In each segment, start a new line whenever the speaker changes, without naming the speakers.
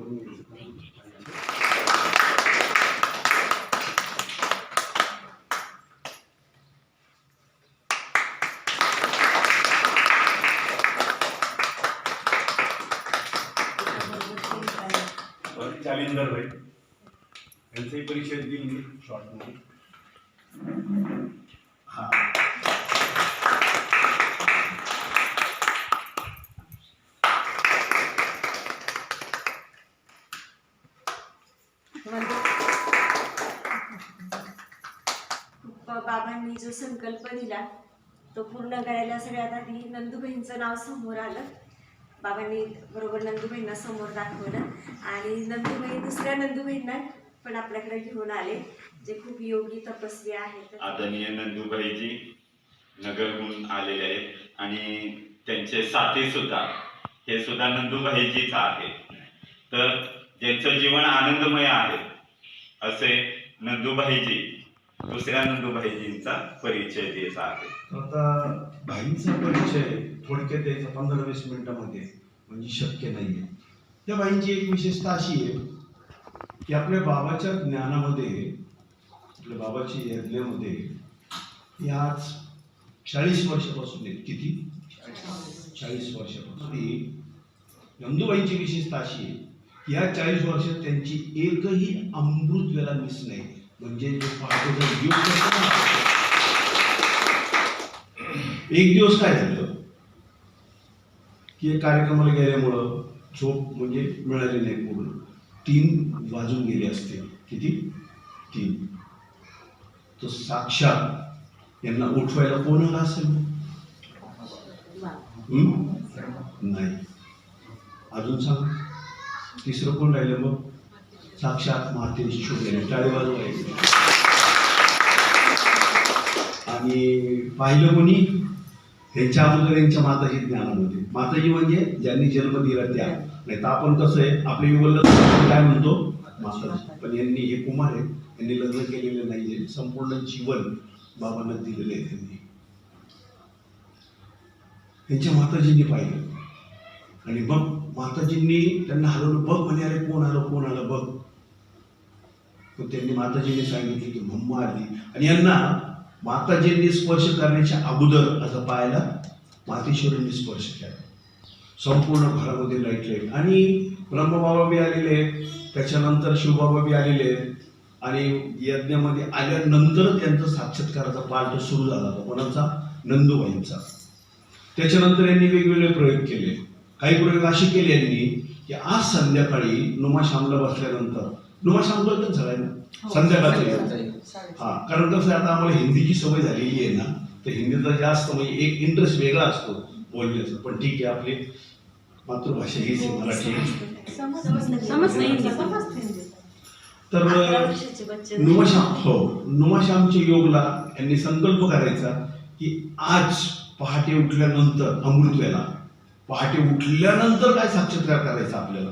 करून घ्यायचं. जालिंदर भाई यांची परीक्षा दिली शॉर्टमध्ये. हा
बाबांनी जो संकल्प दिला तो पूर्ण करायला सगळ्यात आधी नंदुबाईंचं नाव समोर आलं. बाबांनी बरोबर नंदुबाईंना समोर दाखवलं आणि नंदुबाई दुसऱ्या नंदुबाईंना पण आपल्याकडे घेऊन आले, जे खूप योगी तपस्वी आहेत.
आदरणीय नंदुबाईजी नगरहून आलेले आहेत आणि त्यांचे साथी सुद्धा हे सुद्धा नंदुबाईजीच आहे. तर ज्यांचं जीवन आनंदमय आहे असे नंदुबाईजी दुसऱ्या नंदुबाईजींचा परिचय देत आहे.
आता भाईंचा परिचय थोडक्यात द्यायचा 15-20 मिनिटांमध्ये म्हणजे शक्य नाहीये. त्या भाईंची एक विशेषता अशी आहे की आपल्या बाबाच्या ज्ञानामध्ये, आपल्या बाबाच्या यज्ञामध्ये आज 40 वर्षापासून आहेत. किती? 40 वर्षापासून. नंदुबाईंची विशेषता अशी आहे की या 40 वर्षात त्यांची एकही अमृत वेळा मिस नाही. म्हणजे जो पहाटेचा दिवस असतो ना, एक दिवस काय झालं की कार्यक्रमाला गेल्यामुळं झोप म्हणजे मिळाली नाही पूर्ण. 3 वाजून गेले असते. किती? 3. तर साक्षात यांना उठवायला कोण आला असेल? नाही. अजून सांग, तिसरं कोण राहिलं मग? साक्षात मातेची छोटे टाळी वाजवायची. आणि पाहिलं कोणी? ह्यांच्या अगोदर यांच्या माताजी ज्ञानामध्ये. माताजी म्हणजे ज्यांनी जन्म दिला त्या. नाही तर आपण कसं आहे, आपल्या युगल काय म्हणतो? माताजी. पण यांनी हे कुमार आहे, यांनी लग्न केलेलं नाहीये. संपूर्ण जीवन बाबांना दिलेलं आहे त्यांनी. त्यांच्या माताजींनी पाहिलं आणि मग माताजींनी त्यांना हलवलं. बघ म्हणे, अरे कोण आलं कोण आलं बघ. पण त्यांनी माताजींनी सांगितले की मम्मा आली. आणि यांना माताजींनी स्पर्श करण्याच्या अगोदर असं पाहायला मातेश्वरींनी स्पर्श केला. संपूर्ण घरामध्ये लाईट. आणि ब्रह्मबाबा बी आलेले, त्याच्यानंतर शिवबाबा बी आलेले. आणि यज्ञामध्ये आल्यानंतर त्यांचा साक्षात्काराचा पार्ट सुरू झाला होता. कोणाचा? नंदुबाईंचा. त्याच्यानंतर यांनी वेगवेगळे प्रयोग केले. काही प्रयोग असे केले यांनी की आज संध्याकाळी नुमाश्यामला बसल्यानंतर, नुमाश्याम बोलतात सगळ्यांना संध्याकाळचं. हा, कारण कसं आता आम्हाला हिंदीची सवय झालेली आहे ना, तर हिंदीचा जास्त म्हणजे एक इंटरेस्ट वेगळा असतो बोलण्याचा. पण ठीक आहे, आपली मातृभाषा हीच आहे मराठी. तर नुमाश्यामच्या योगला यांनी संकल्प करायचा की आज पहाटे उठल्यानंतर अमृत वेळा, पहाटे उठल्यानंतर काय साक्षात्कार करायचा आपल्याला.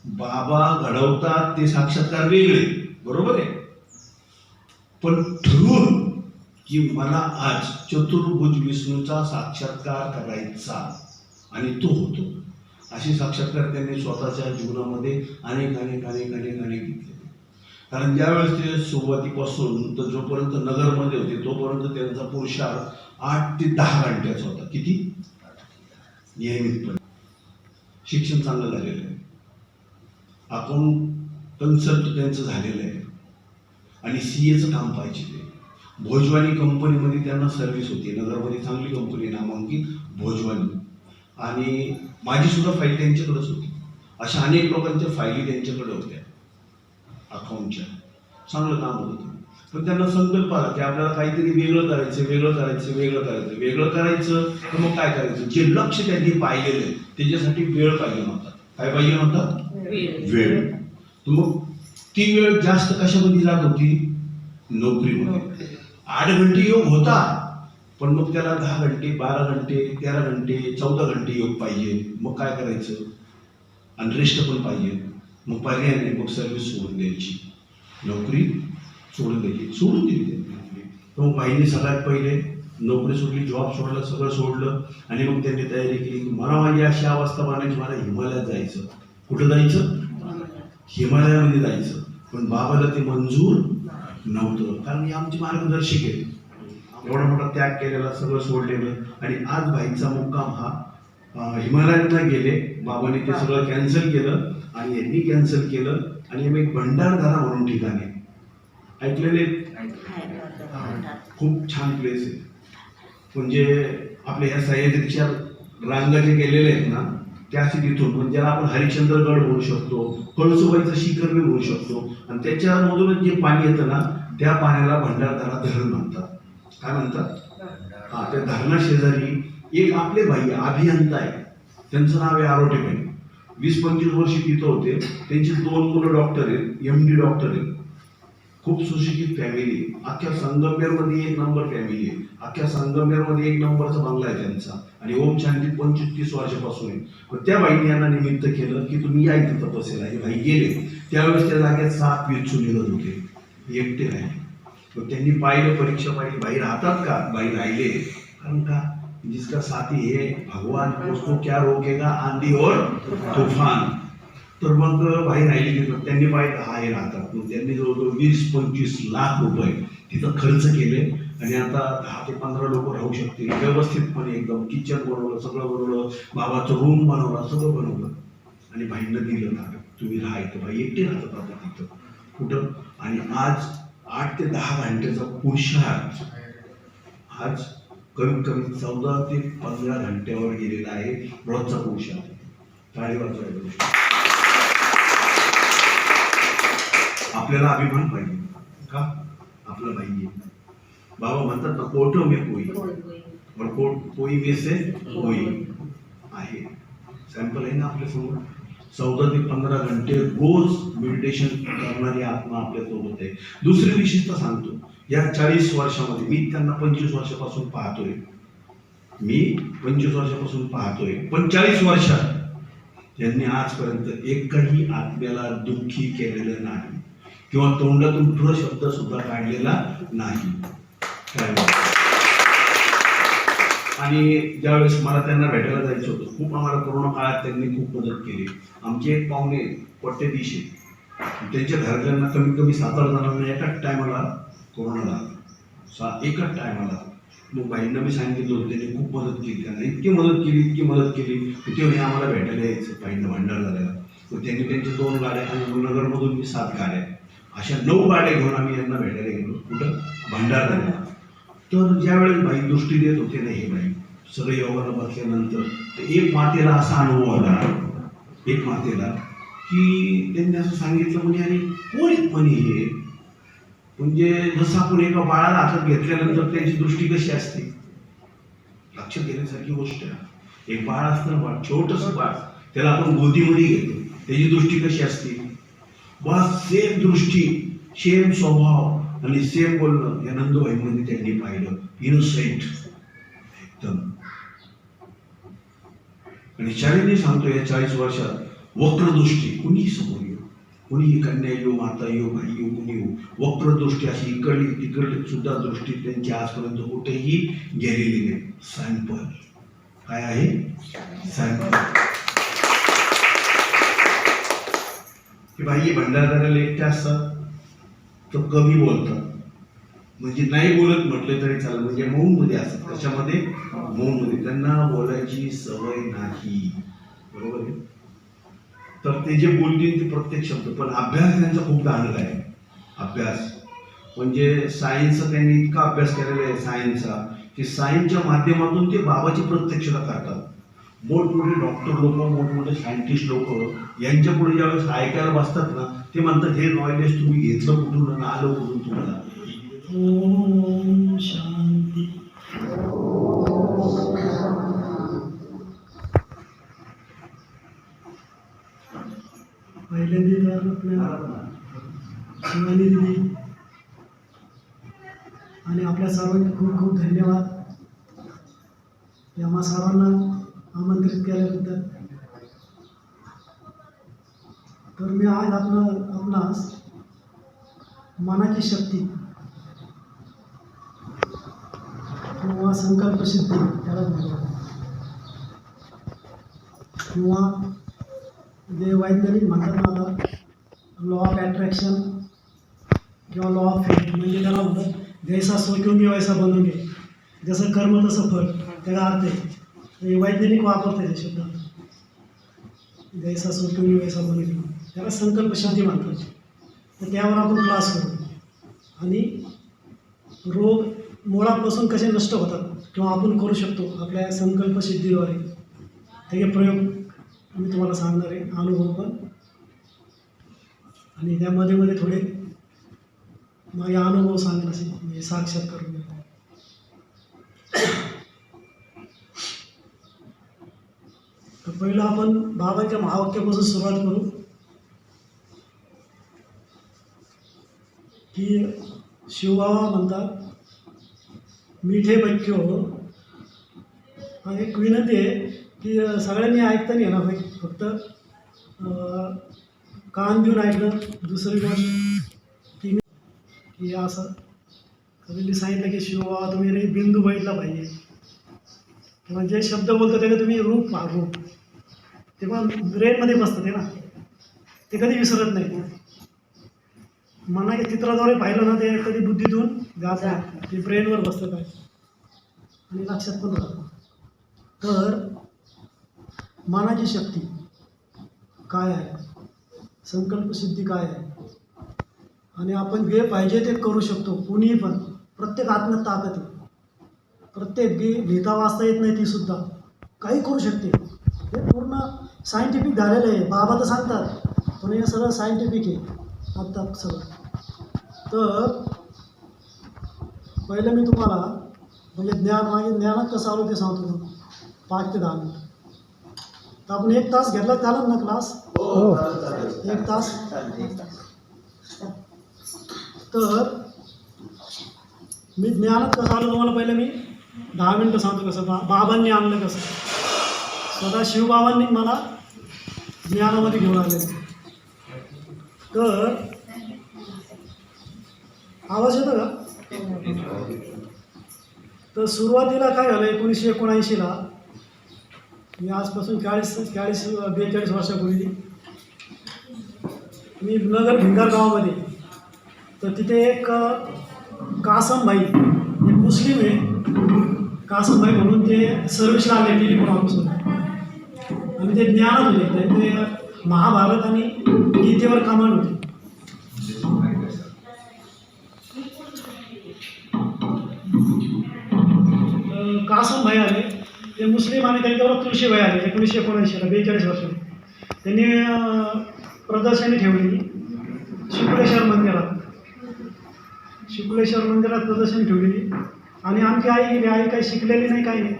बाबा घडवतात ते साक्षात्कार वेगळे, बरोबर आहे. पण ठरवून की मला आज चतुर्भुज विष्णूचा साक्षात्कार करायचा आणि तो होतो. असे साक्षात्कार त्यांनी स्वतःच्या जीवनामध्ये अनेक अनेक अनेक अनेक अनेक घेतले. कारण ज्यावेळेस ते सुरुवातीपासून तर जोपर्यंत नगरमध्ये होते तोपर्यंत त्यांचा पुरुषार्थ 8 ते 10 घंट्याचा होता. किती? नियमितपणे. शिक्षण चांगलं झालेलं आहे. अकाउंट कन्सल्ट त्यांचं झालेलं आहे आणि CAचं काम पाहिजे. ते भोजवानी कंपनीमध्ये त्यांना सर्व्हिस होती. नगरमध्ये चांगली कंपनी नामांकित भोजवानी. आणि माझी सुद्धा फाईल त्यांच्याकडेच होती. अशा अनेक लोकांच्या फाईली त्यांच्याकडे होत्या अकाउंटच्या. चांगलं काम होतं. पण त्यांना संकल्प आला की आपल्याला काहीतरी वेगळं करायचं, वेगळं करायचं, वेगळं करायचं. वेगळं करायचं तर मग काय करायचं? जे लक्ष त्यांनी पाहिलेलं आहे त्याच्यासाठी वेळ पाहिजे नव्हता. काय पाहिजे नव्हता? वेळ. तर मग ती वेळ जास्त कशामध्ये जात होती? नोकरीमध्ये. 8 घंटे योग होता, पण मग त्याला 10 घंटे, 12 घंटे, 13 घंटे, 14 घंटे योग पाहिजे. मग काय करायचं? आणि रेस्ट पण पाहिजे. मग पर्याय नाही, मग सर्व्हिस सोडून द्यायची, नोकरी सोडून द्यायची. सोडून दिली त्यांनी. तर मग बाईंनी सगळ्यात पहिले नोकरी सोडली, जॉब सोडला, सगळं सोडलं. आणि मग त्यांनी तयारी केली की मला माझी अशी अवस्था बनायची, मला हिमालयात जायचं. कुठं जायचं? हिमालयामध्ये जायचं. पण बाबाला ते मंजूर नव्हतं, कारण हे आमचे मार्गदर्शक आहेत. एवढा मोठा त्याग केलेला, सगळं सोडलेलं. आणि आज भाईचा मुक्काम हा हिमालयातला गेले. बाबांनी ते सगळं कॅन्सल केलं आणि यांनी कॅन्सल केलं आणि आम्ही एक भंडारदरा म्हणून ठिकाणी ऐकलेले, खूप छान प्लेस आहे. म्हणजे आपल्या ह्या सह्याद्रीच्या रांगा जे गेलेले आहेत ना, त्या अशी तिथून, म्हणजे ज्याला आपण हरिश्चंद्रगड म्हणू शकतो, कळसुबाईचं शिखर बी म्हणू शकतो. आणि त्याच्यामधूनच जे पाणी येतं ना, त्या पाण्याला भंडारदरा धरण म्हणतात. काय म्हणतात? हा, त्या धरणा शेजारी एक आपले भाई अभियंता आहे, त्यांचं नाव आहे आरोटेबाई. 20-25 वर्ष तिथं होते. त्यांची 2 मुलं डॉक्टर आहेत, MD डॉक्टर आहेत. खूप सुशिक्षित फॅमिली. अख्ख्या संगमनेरमध्ये 1 नंबर फॅमिली आहे. अख्ख्या संगमनेरमध्ये 1 नंबरचा बंगला आहे त्यांचा. आणि ओम शांती 25-30 वर्षापासून आहे. मग त्या भाईने यांना निमित्त केलं की तुम्ही या इथं तपसेला. हे भाई गेले. त्यावेळेस त्या जागेत 7 वीज निघत होते, एकटे राहिले. मग त्यांनी पाहिलं, परीक्षा पाहिली, भाई राहतात का? भाई राहिले. कारण का? जिसका साथी है भगवान, उसको क्या रोकेगा आंधी और तूफान. तर मग भाई राहिली तिथं. त्यांनी पाहिलं हा हे राहतात. मग त्यांनी जवळजवळ 20-25 लाख रुपये तिथं खर्च केले. आणि आता 10 ते 15 लोक राहू शकतील व्यवस्थितपणे. एकदम किचन बनवलं, सगळं बनवलं, बाबाचं रूम बनवला, सगळं बनवलं. आणि भाईंना दिलं ना, तुम्ही राहा इथं. भाई एकटे राहतात आता तिथं. कुठं? आणि आज 8 ते 10 घंट्याचा पुरुषार्थ आज कमीत कमी 14 ते 15 घंट्यावर गेलेला आहे रोजचा पुरुषार्थ. टाळी वाजवायला आपल्याला अभिमान पाहिजे का? आपला भाई आहे. बाबा म्हणतात ना, कोटो में कोई और कोई में से कोई आहे. सॅम्पल आहे ना आपल्या समोर. 14 ते 15 घंटे रोज मेडिटेशन करणारी आत्मा आपल्यासोबत आहे. दुसरी विशेषता सांगतो, या 40 वर्षामध्ये मी त्यांना 25 वर्षापासून पाहतोय. मी 25 वर्षापासून पाहतोय, पण 40 वर्षात त्यांनी आजपर्यंत एकही आत्म्याला दुःखी केलेलं नाही किंवा तोंडातून ठुर शब्द सुद्धा काढलेला नाही. आणि ज्यावेळेस मला त्यांना भेटायला जायचं होतं, खूप आम्हाला कोरोना काळात त्यांनी खूप मदत केली. आमचे एक पाहुणे कोट्यधीश आहेत, त्यांच्या घरातल्यांना कमीत कमी 7-8 जणांना एकाच टायमाला कोरोना झाला. एकाच टायमाला. मग बाईंना मी सांगितलं होतं, त्यांनी खूप मदत केली. त्यांना इतकी मदत केली की ते आम्हाला भेटायला यायचं बाईंना भंडारदऱ्याला. मग त्यांनी त्यांच्या 2 गाड्या आणि नगरमधून मी 7 गाड्या, अशा 9 गाड्या घेऊन आम्ही यांना भेटायला गेलो. कुठं? भंडारदऱ्याला. तर ज्यावेळेस बाई दृष्टी देत होते ना, हे बाई सगळे योगाला बसल्यानंतर, तर एक मातेला असा अनुभव आला, एक मातेला, की त्यांनी असं सांगितलं, म्हणजे अरे कोण आहेत म्हणे हे. म्हणजे जसं आपण एका बाळाला हातात घेतल्यानंतर त्याची दृष्टी कशी असते, लक्षात घेण्यासारखी गोष्ट आहे. एक बाळ असतं, बाळ छोटंसं बाळ, त्याला आपण गोदीमध्ये घेतो, त्याची दृष्टी कशी असते. बस सेम दृष्टी, सेम स्वभाव आणि सेम बोलणं या नंदूबाईंमध्ये त्यांनी पाहिलं. इनोसेंट एकदम. आणि शारीरिक सांगतो, या 40 वर्षात वक्रदृष्टी कुणीही समोर येऊ, कुणीही कन्या येऊ, माता येऊ, भाई येऊ, कुणी येऊ, वक्रदृष्टी अशी इकडली तिकडली सुद्धा दृष्टी त्यांची आजपर्यंत कुठेही गेलेली नाही. सॅम्पल काय आहे? सॅम्पल. की बाई भंडारदऱ्याला एकटे असतात तर कमी बोलतात, म्हणजे नाही बोलत म्हटलं तरी चालेल, म्हणजे मौन मध्ये असतात. त्याच्यामध्ये मौन मध्ये, त्यांना बोलायची सवय नाही. बरोबर आहे? तर ते जे बोलतील ते प्रत्येक शब्द, पण अभ्यास त्यांचा खूप चांगला आहे. अभ्यास म्हणजे सायन्सचा त्यांनी इतका अभ्यास केलेला आहे सायन्सचा, की सायन्सच्या माध्यमातून ते बाबाची प्रत्यक्षता करतात. मोठमोठे डॉक्टर लोक, मोठमोठे सायंटिस्ट लोक यांच्या पुढे ज्यावेळेस ऐकायला बसतात ना, ते म्हणतात हे नॉलेज तुम्ही घेतलं कुठून आणि आलं कुठून तुम्हाला. ओम शांती.
पहिल्यांदा आपल्या शिवानी दिदी आणि आपल्या सर्वांचे खूप खूप धन्यवाद. आम्हा सर्वांना आमंत्रित केल्याबद्दल. तर मी आज आपणास मनाची शक्ती किंवा संकल्पसिद्धी त्याला म्हणतात, किंवा जे वैज्ञानिक म्हणतात ना आता लॉ ऑफ अट्रॅक्शन किंवा लॉ ऑफ फेट, म्हणजे त्याला म्हणतात जैसा सोचून वैसा बनवून घे, जसं कर्म तसं फळ, त्याला अर्थ आहे. हे वैज्ञानिक वापरते ते शब्द, जैसा सोचून वैसा बनवून घे, त्याला संकल्पशुद्धी म्हणतात. तर त्यावर आपण क्लास करू आणि रोग मुळापासून कसे नष्ट होतात किंवा आपण करू शकतो आपल्या संकल्पसिद्धीद्वारे, त्याचे प्रयोग मी तुम्हाला सांगणार आहे, अनुभव पण, आणि त्यामध्ये मध्ये थोडे माझे अनुभव सांगेन असे म्हणजे साक्षात करून घ्या. तर पहिलं आपण बाबांच्या महावाक्यापासून सुरुवात करू की शिवबाबा म्हणतात, मीठे बच्चो, एक विनंती आहे की सगळ्यांनी ऐकताना येणार नाही, फक्त कान देऊन ऐकलं. दुसरी गोष्ट की असं कधी सांगितलं की शिवबाबा तुम्ही रे बिंदू बघितला पाहिजे, किंवा जे शब्द बोलतो त्याला तुम्ही रूप पहा, रूप तेव्हा ब्रेनमध्ये बसतं ते ना, ते कधी विसरत नाही. मनाच्या चित्राद्वारे पाहिलं ना ते कधी बुद्धीतून जात नाही, ते ब्रेनवर बसतं काय आणि लक्षात पण राहतं. तर मनाची शक्ती काय आहे, संकल्पसिद्धी काय आहे, आणि आपण जे पाहिजे ते करू शकतो. कुणीही पण, प्रत्येक आत्म्यात ताकद आहे, प्रत्येक जी लिहिता वाचता येत नाही ती सुद्धा काही करू शकते. हे पूर्ण सायंटिफिक झालेलं आहे. बाबा तर सांगतात पण हे सगळं सायंटिफिक आहे आत्ता सगळं. तर पहिलं मी तुम्हाला म्हणजे माझे ज्ञानात कसं आलो ते सांगतो तुम्हाला, 5 ते 10 मिनिट. तर आपण 1 तास घेतला चालेल ना क्लास?
हो
1 तास. तर मी ज्ञानात कसं आलो तुम्हाला पहिलं मी 10 मिनटं सांगतो कसं बाबांनी आणलं, कसं स्वतः शिवबाबांनी मला ज्ञानामध्ये घेऊन आले. तर आवाज येतो का? तर सुरुवातीला काय झालं, 1979ला मी आजपासून 42 वर्षापूर्वी मी नगर भिंगार गावामध्ये, तर तिथे एक कासमभाई, एक मुस्लिम आहे कासमभाई म्हणून, ते सर्व्हिसला आले टेलिफोन ऑफिसवर, आणि ते ज्ञानात होते, ते महाभारत आणि गीतेवर कमांड होते. कासमभाई आले, ते मुस्लिम, आणि त्यांच्यावर तुळशीबाई आले 1979ला, 42 वर्षांनी. त्यांनी प्रदर्शनी ठेवली शुक्लेश्वर मंदिरात, शुक्लेश्वर मंदिरात प्रदर्शनी ठेवलेली. आणि आमची आई काही शिकलेली नाही, काही नाही,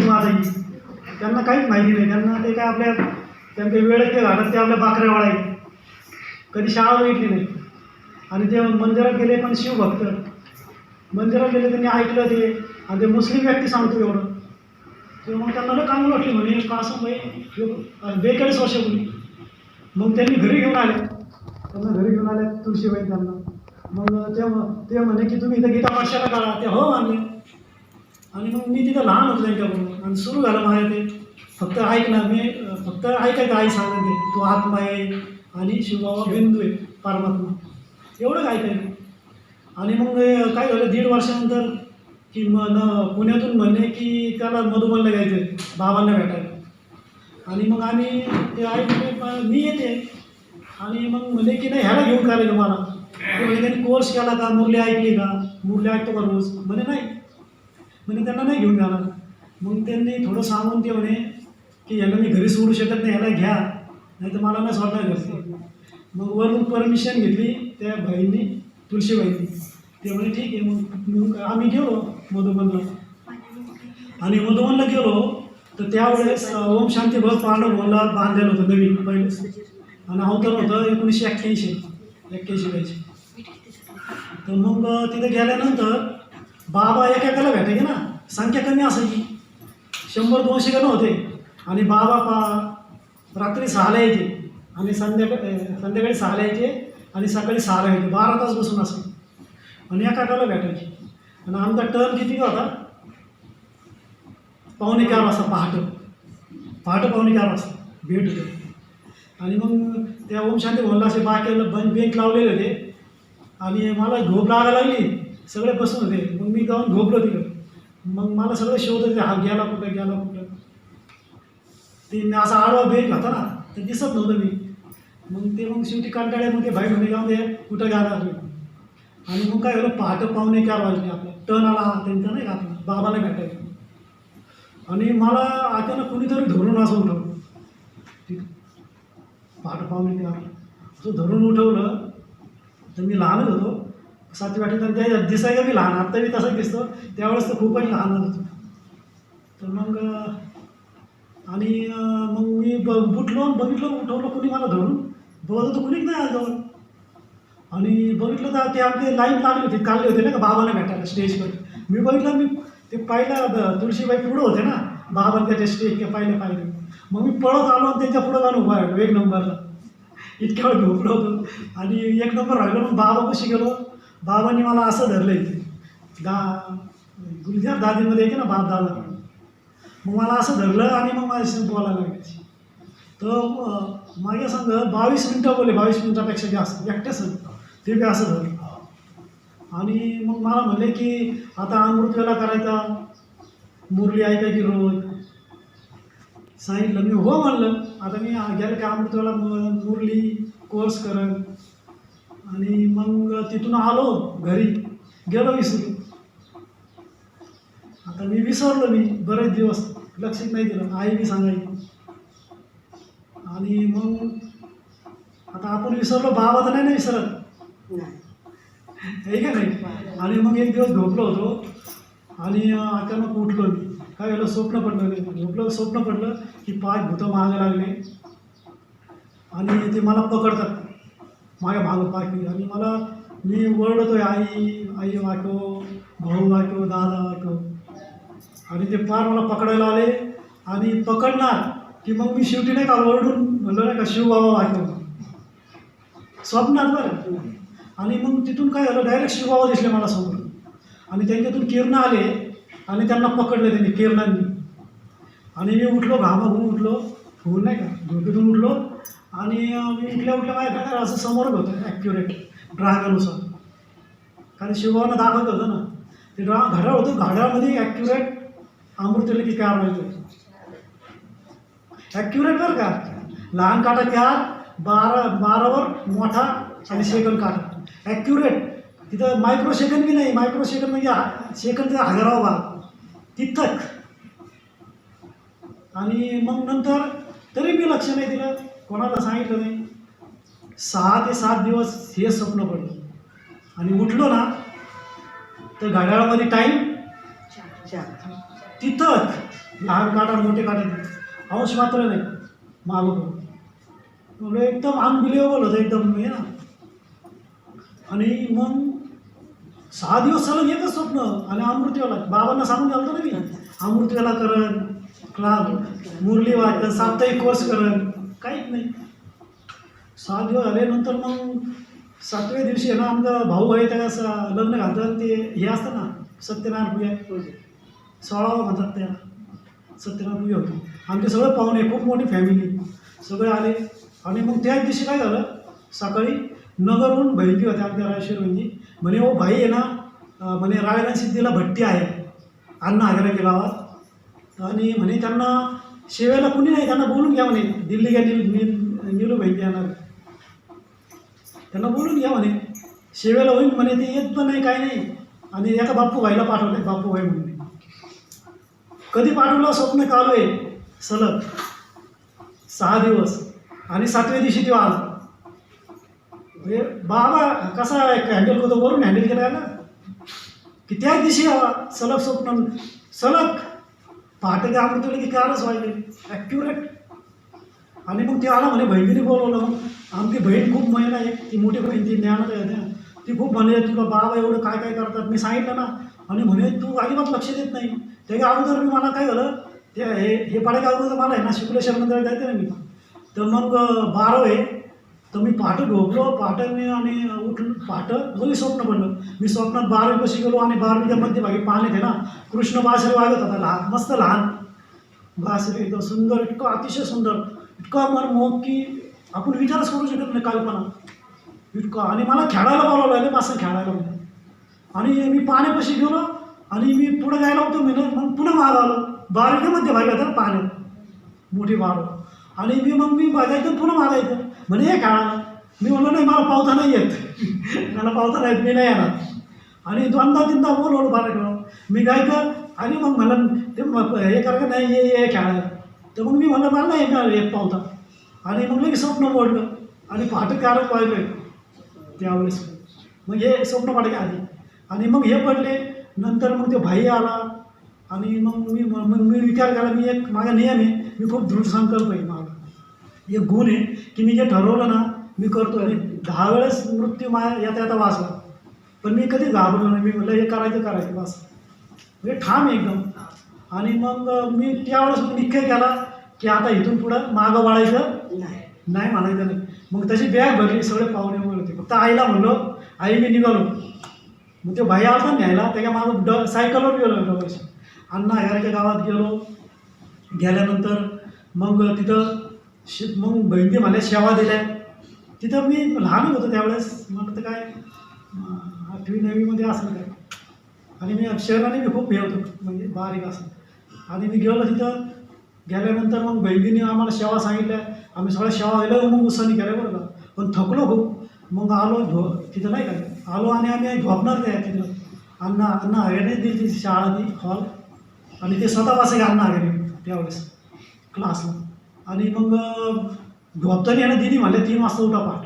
माझी त्यांना काहीच माहिती नाही. त्यांना ते काय आपल्या त्यांच्या वेळेत ते घालत, ते आपल्या बाकऱ्या वाळायचे, कधी शाळा बघितली नाही. आणि ते मंदिरात गेले, पण शिवभक्त मंदिरात गेले, त्यांनी ऐकलं ते, आणि ते मुस्लिम व्यक्ती सांगतो एवढं, तेव्हा मग त्यांना काम वाटली म्हणे कासमभाई 42 वर्षापूर्वी. मग त्यांनी घरी घेऊन आले, घरी घेऊन आले तुळशीबाई त्यांना. मग ते म्हणे की तुम्ही इथं गीता पाठशाला काढा. ते हो मानले. आणि मग मी तिथं लहान होतो त्यांच्याबरोबर, आणि सुरू झालं माझ्या ते फक्त ऐकणं. मी फक्त ऐकायचं, आई सांगते तो आत्मा आहे आणि शिवबाबा बिंदू आहे, परमात्मा, एवढं ऐकायचं. आणि मग काय झालं 1.5 वर्षानंतर की पुण्यातून म्हणणे की त्याला मधुबनला जायचं बाबांना भेटायला. आणि मग आम्ही ते ऐकले, मी येते, आणि मग म्हणे की नाही ह्याला घेऊन करायचं मला. म्हणजे त्यांनी कोर्स केला का, मुरली ऐकली का, मुरली ऐकतो का रोज, म्हणे नाही, म्हणे त्यांना नाही घेऊन जाणार. मग त्यांनी थोडं सांगून ते म्हणे की ह्याला मी घरी सोडू शकत नाही, ह्याला घ्या, नाही तर मला नाही सोडणार घरचे. मग वरून परमिशन घेतली त्या भाईंनी, तुळशीबाईंनी. ते म्हणे ठीक आहे. मग आम्ही गेलो मधुबनला, आणि मधुबनला गेलो तर त्यावेळेस ओम शांती भक्त पांडव भवनला बांधलेलं होतं नवीन पहिलं, आणि अवतर होतं 1981. तर मग तिथे गेल्यानंतर बाबा एकेकाला भेटायचे ना, संख्या कमी असायची, 100-200 जण होते. आणि बाबा रात्री 6ला यायचे, आणि संध्याकाळी 6ला यायचे, आणि सकाळी 6ला यायचे, 12 तास बसून असायचे, आणि एकाला भेटायचे. आणि आमचा टर्न किती होता, 3:45 वाजता पहाटे. पहाटे 4:45 वाजता भेट होते. आणि मग त्या ओम शांती भवनला असे बाकेला बेंच लावलेले होते आणि मला झोप लागायला लागली. सगळे बसून होते. मग मी जाऊन झोपलो तिकडं. मग मला सगळे शोधत होते, हा गेला कुठं गेला कुठं. ते मी असा आडवा बेंच होता ना, ते दिसत नव्हतं मी. मग शेवटी कंटाळे मग ते भाई म्हणे जाऊन दे कुठं गेला तुम्ही. आणि मग काय झालं, पहाटे 4:45 वाजले. आपला टर्न आला त्यांचा नाही का, आपला बाबाला भेटायचं. आणि मला अचानक कुणीतरी धरून असं उठवलं. पहाटे 4:45 असं धरून उठवलं. तर मी लहानच होतो, 7वी 8वीत. आणि त्या दिसायला मी लहान, आत्ता मी तसंच दिसतो, त्यावेळेस तर खूपच लहान होतो. तर मग मग मी उठलो, बघितलं उठवलं कुणी मला धरून. बघत होतं कुणीच नाही आलं. आणि बघितलं तर ते आपले लाईन लागली होती, काढले होते ना का बाबाला भेटायला स्टेजवर. मी बघितलं, मी ते पहिला तुळशीबाई पुढं होते ना, बाबा त्याच्या स्टेजच्या पाहिलं. मग मी पळत आलो आणि त्यांच्या पुढं जाऊन उभा राहिलो 1 नंबरला. इतक्या वेळ झोपलो होतो. आणि 1 नंबर राहिलो. मग बाबापाशी गेलो. बाबांनी मला असं धरलं इथे गुलजार दादीमध्ये येते ना बाप दादा. मग मला असं धरलं आणि मग माझ्याशी बोलायला लागले. तर माझ्या संग 22 मिनटं बोलले, 22 मिनटापेक्षा जास्त एकट्या संग. ते बी असं धरलं. आणि मग मला म्हणले की आता अमृतवेला करायचा, मुरली ऐकायची रोज. सांगितलं. मी हो म्हणलं. आता मी गेलं की अमृतवेला मुरली कोर्स करन. आणि मग तिथून आलो घरी, गेलो विसरून. आता मी विसरलो, मी बरेच दिवस लक्षात नाही दिलं. आई बी सांगायची. आणि मग आता आपण विसरलो, बाबा तर नाही ना विसरत, हे का नाही. आणि मग एक दिवस झोपलो होतो आणि अचानक उठलो मी. काय झालं, स्वप्न पडलं नाही. झोपलं, स्वप्न पडलं की 5 भूतं मागे लागले आणि ते मला पकडतात माझ्या मागं पाठी. आणि मी ओरडतोय, आई वाटो, भाऊ वाटो, दादा वाटो. आणि ते पार मला पकडायला आले. आणि पकडणार की मग मी शेवटी नाही का ओरडून म्हणलं नाही का, शिवबाबा वाटो स्वप्नात बरं. आणि मग तिथून काय झालं, डायरेक्ट शिवबाबा दिसले मला समोर. आणि त्यांच्यातून किरण आले आणि त्यांना पकडले त्यांनी किरणांनी. आणि मी उठलो, घामाघूम उठलो, फुल नाही का, झोपेतून उठलो. आणि मी उठल्या माझ्या घड्याळ असं समोरच होतं ॲक्युरेट ड्रागानुसार. कारण शिवबाबांना दाखवत होतं ना, ते घड्याळ होतं. घड्याळमध्ये ॲक्युरेट अमृतवेला की काय व्हायचं ॲक्युरेट बरं का. लहान काटा 12वर मोठा आणि सेकंड काटा ॲक्युरेट. तिथं मायक्रो सेकंड बी नाही. मायक्रो सेकंड म्हणजे सेकंडचा 1000वा भाग तिथंच. आणि मग नंतर तरी मी लक्ष नाही दिलं, कोणाला सांगितलं नाही. 6 ते 7 दिवस हे स्वप्न पडलं. आणि उठलो ना तर घड्याळामध्ये टाईम तिथंच, लहान काटा मोठे काटा, अंश मात्र नाही मागं. म्हणजे एकदम अनबिलिव्हेबल होतं एकदम हे ना. आणि मग 6 दिवस सलग एकच स्वप्न. आणि अमृतवेला बाबांना सांगून घालतो ना मी, अमृतवेला करण, क्लास मुरली वाटतं, साप्ताहिक कोर्स करण, काहीच नाही. 6 दिवस झाले. नंतर मग 7व्या दिवशी आहे ना, आमचा भाऊ आहे त्याला लग्न घालतात. ते हे असतं ना सत्यनारायण पूजा, 16वा म्हणतात त्याला, सत्यनारायण पूजा होती. आमचे सगळे पाहुणे, खूप मोठी फॅमिली, सगळे आले. आणि मग त्याच दिवशी काय झालं, सकाळी नगरहून बहिणी होत्या आमच्या राजेश्वर बहिणी. म्हणे ओ भाई आहे ना, म्हणे रायगड सिद्धीला भट्टी आहे अण्णा हजाराच्या गावात. आणि म्हणे त्यांना शेवेला कुणी नाही, त्यांना बोलून घ्या म्हणे. दिल्ली घ्या नीलू बहिणी येणार, त्यांना बोलून घ्या म्हणे, शेवेला होईल म्हणे. ते येत पण नाही, काही नाही. आणि एका बापूभाईला पाठवले, बापूभाई म्हणून. कधी पाठवलं, स्वप्न चालू आहे सलग 6 दिवस. आणि 7व्या दिवशी तो आला. म्हणजे बाबा कसा हँडल करतो, वरून हँडल केला ना की त्याच दिवशी सलग स्वप्न, सलग पहाटे ते अमृतवेला की 4च वाजले ॲक्युरेट. आणि मग ते आला म्हणे, बहिणीने बोलवलं. मग आमची बहीण खूप महिला आहे, ती मोठी बहीण, ती ज्ञानात आहे, ती खूप म्हणे तुला बाबा एवढं काय काय करतात. मी सांगितलं ना. आणि म्हणे तू अजिबात लक्ष देत नाही. त्याच्या अगोदर मी मला काय झालं, ते हे पाड्याच्या अगोदर मला आहे ना शुक्लेश्वर मंदिरात जायचं ना मी. तर मग 12 आहे. तर मी पहाटे झोपलो, पहाटे मी आणि उठलो, पहाटं मी स्वप्न पडलं. मी स्वप्नात 12 गेलो. आणि 12च्या मध्यभागी पाणी आहे ना, कृष्ण बासरी वाजत होता लहान, मस्त लहान. घास एकदम सुंदर, इतकं अतिशय सुंदर, इतकं मनमोहक की आपण विचारच करू शकत नाही, कल्पना इतकं. आणि मला खेळायला बोलावलं आहे पासून खेळायला म्हणजे. आणि मी पाण्यापाशी गेलो आणि मी पुढे जायला होतो मी मग पुन्हा मागं आलो. बारीमध्ये भाई होता पाण्यात मोठी बार. आणि मी बघायचं पुन्हा मागायचं म्हणे हे खेळायला. मी म्हणलो नाही मला पावता नाही येत मला पावता नाही येत, मी नाही येणार. आणि दोनदा तीनदा बोलवलं बारा खेळावं. मी गायचं आणि मग म्हणलं ते हे करा नाही ये खेळायला. तर मग मी म्हणलं मला नाही येणार येत पावता. आणि मग लगेच स्वप्न मोडलं आणि पहाटे कारच पाहिलं त्यावेळेस. मग हे स्वप्न पडले आधी आणि मग हे पडले. नंतर मग ते भाई आला आणि मग मी विचार केला. मी एक माझा नियम आहे, मी खूप दृढ संकल्प आहे. माझा एक गुण आहे की मी जे ठरवलं ना मी करतो. आणि 10 वेळेस मृत्यू माझ्या येता वाचला पण मी कधीच घाबरलो नाही. मी म्हटलं हे करायचं बस, म्हणजे ठाम आहे एकदम. आणि मग मी त्यावेळेस निश्चय केला की आता इथून पुढं मागं वळायचं नाही म्हणायचं नाही. मग तशी बॅग भरली, सगळे पाहुणे वगैरे होते. फक्त आईला म्हणलो आई मी निघालो. मग ते भाई आला न्यायला त्याच्या मागं सायकलवर गेलो डबलशी. अण्णा ह्याच्या गावात गेल्यानंतर मग तिथं मग बहिणी मला सेवा दिल्या. तिथं मी लहान होतो त्यावेळेस, मग तर काय 8वी 9वीमध्ये असं काय. आणि मी शहराने मी खूप हे होतो म्हणजे बारीक असं. आणि मी गेलो तिथं गेल्यानंतर मग बहिणीने आम्हाला सेवा सांगितल्या. आम्ही सगळ्या सेवा गेलो मग उसणी केल्या बरं का. पण थकलो खूप. मग आलो तिथं नाही का आलो आणि आम्ही झोपणार ते तिथं. अण्णा हरेने दिली ती शाळा ती हॉल. आणि ते स्वतः वासे अण्णा हरेने त्यावेळेस क्लासला. आणि मग झोपताना यानं दिदी म्हणले 3 वाजता उठा पहाट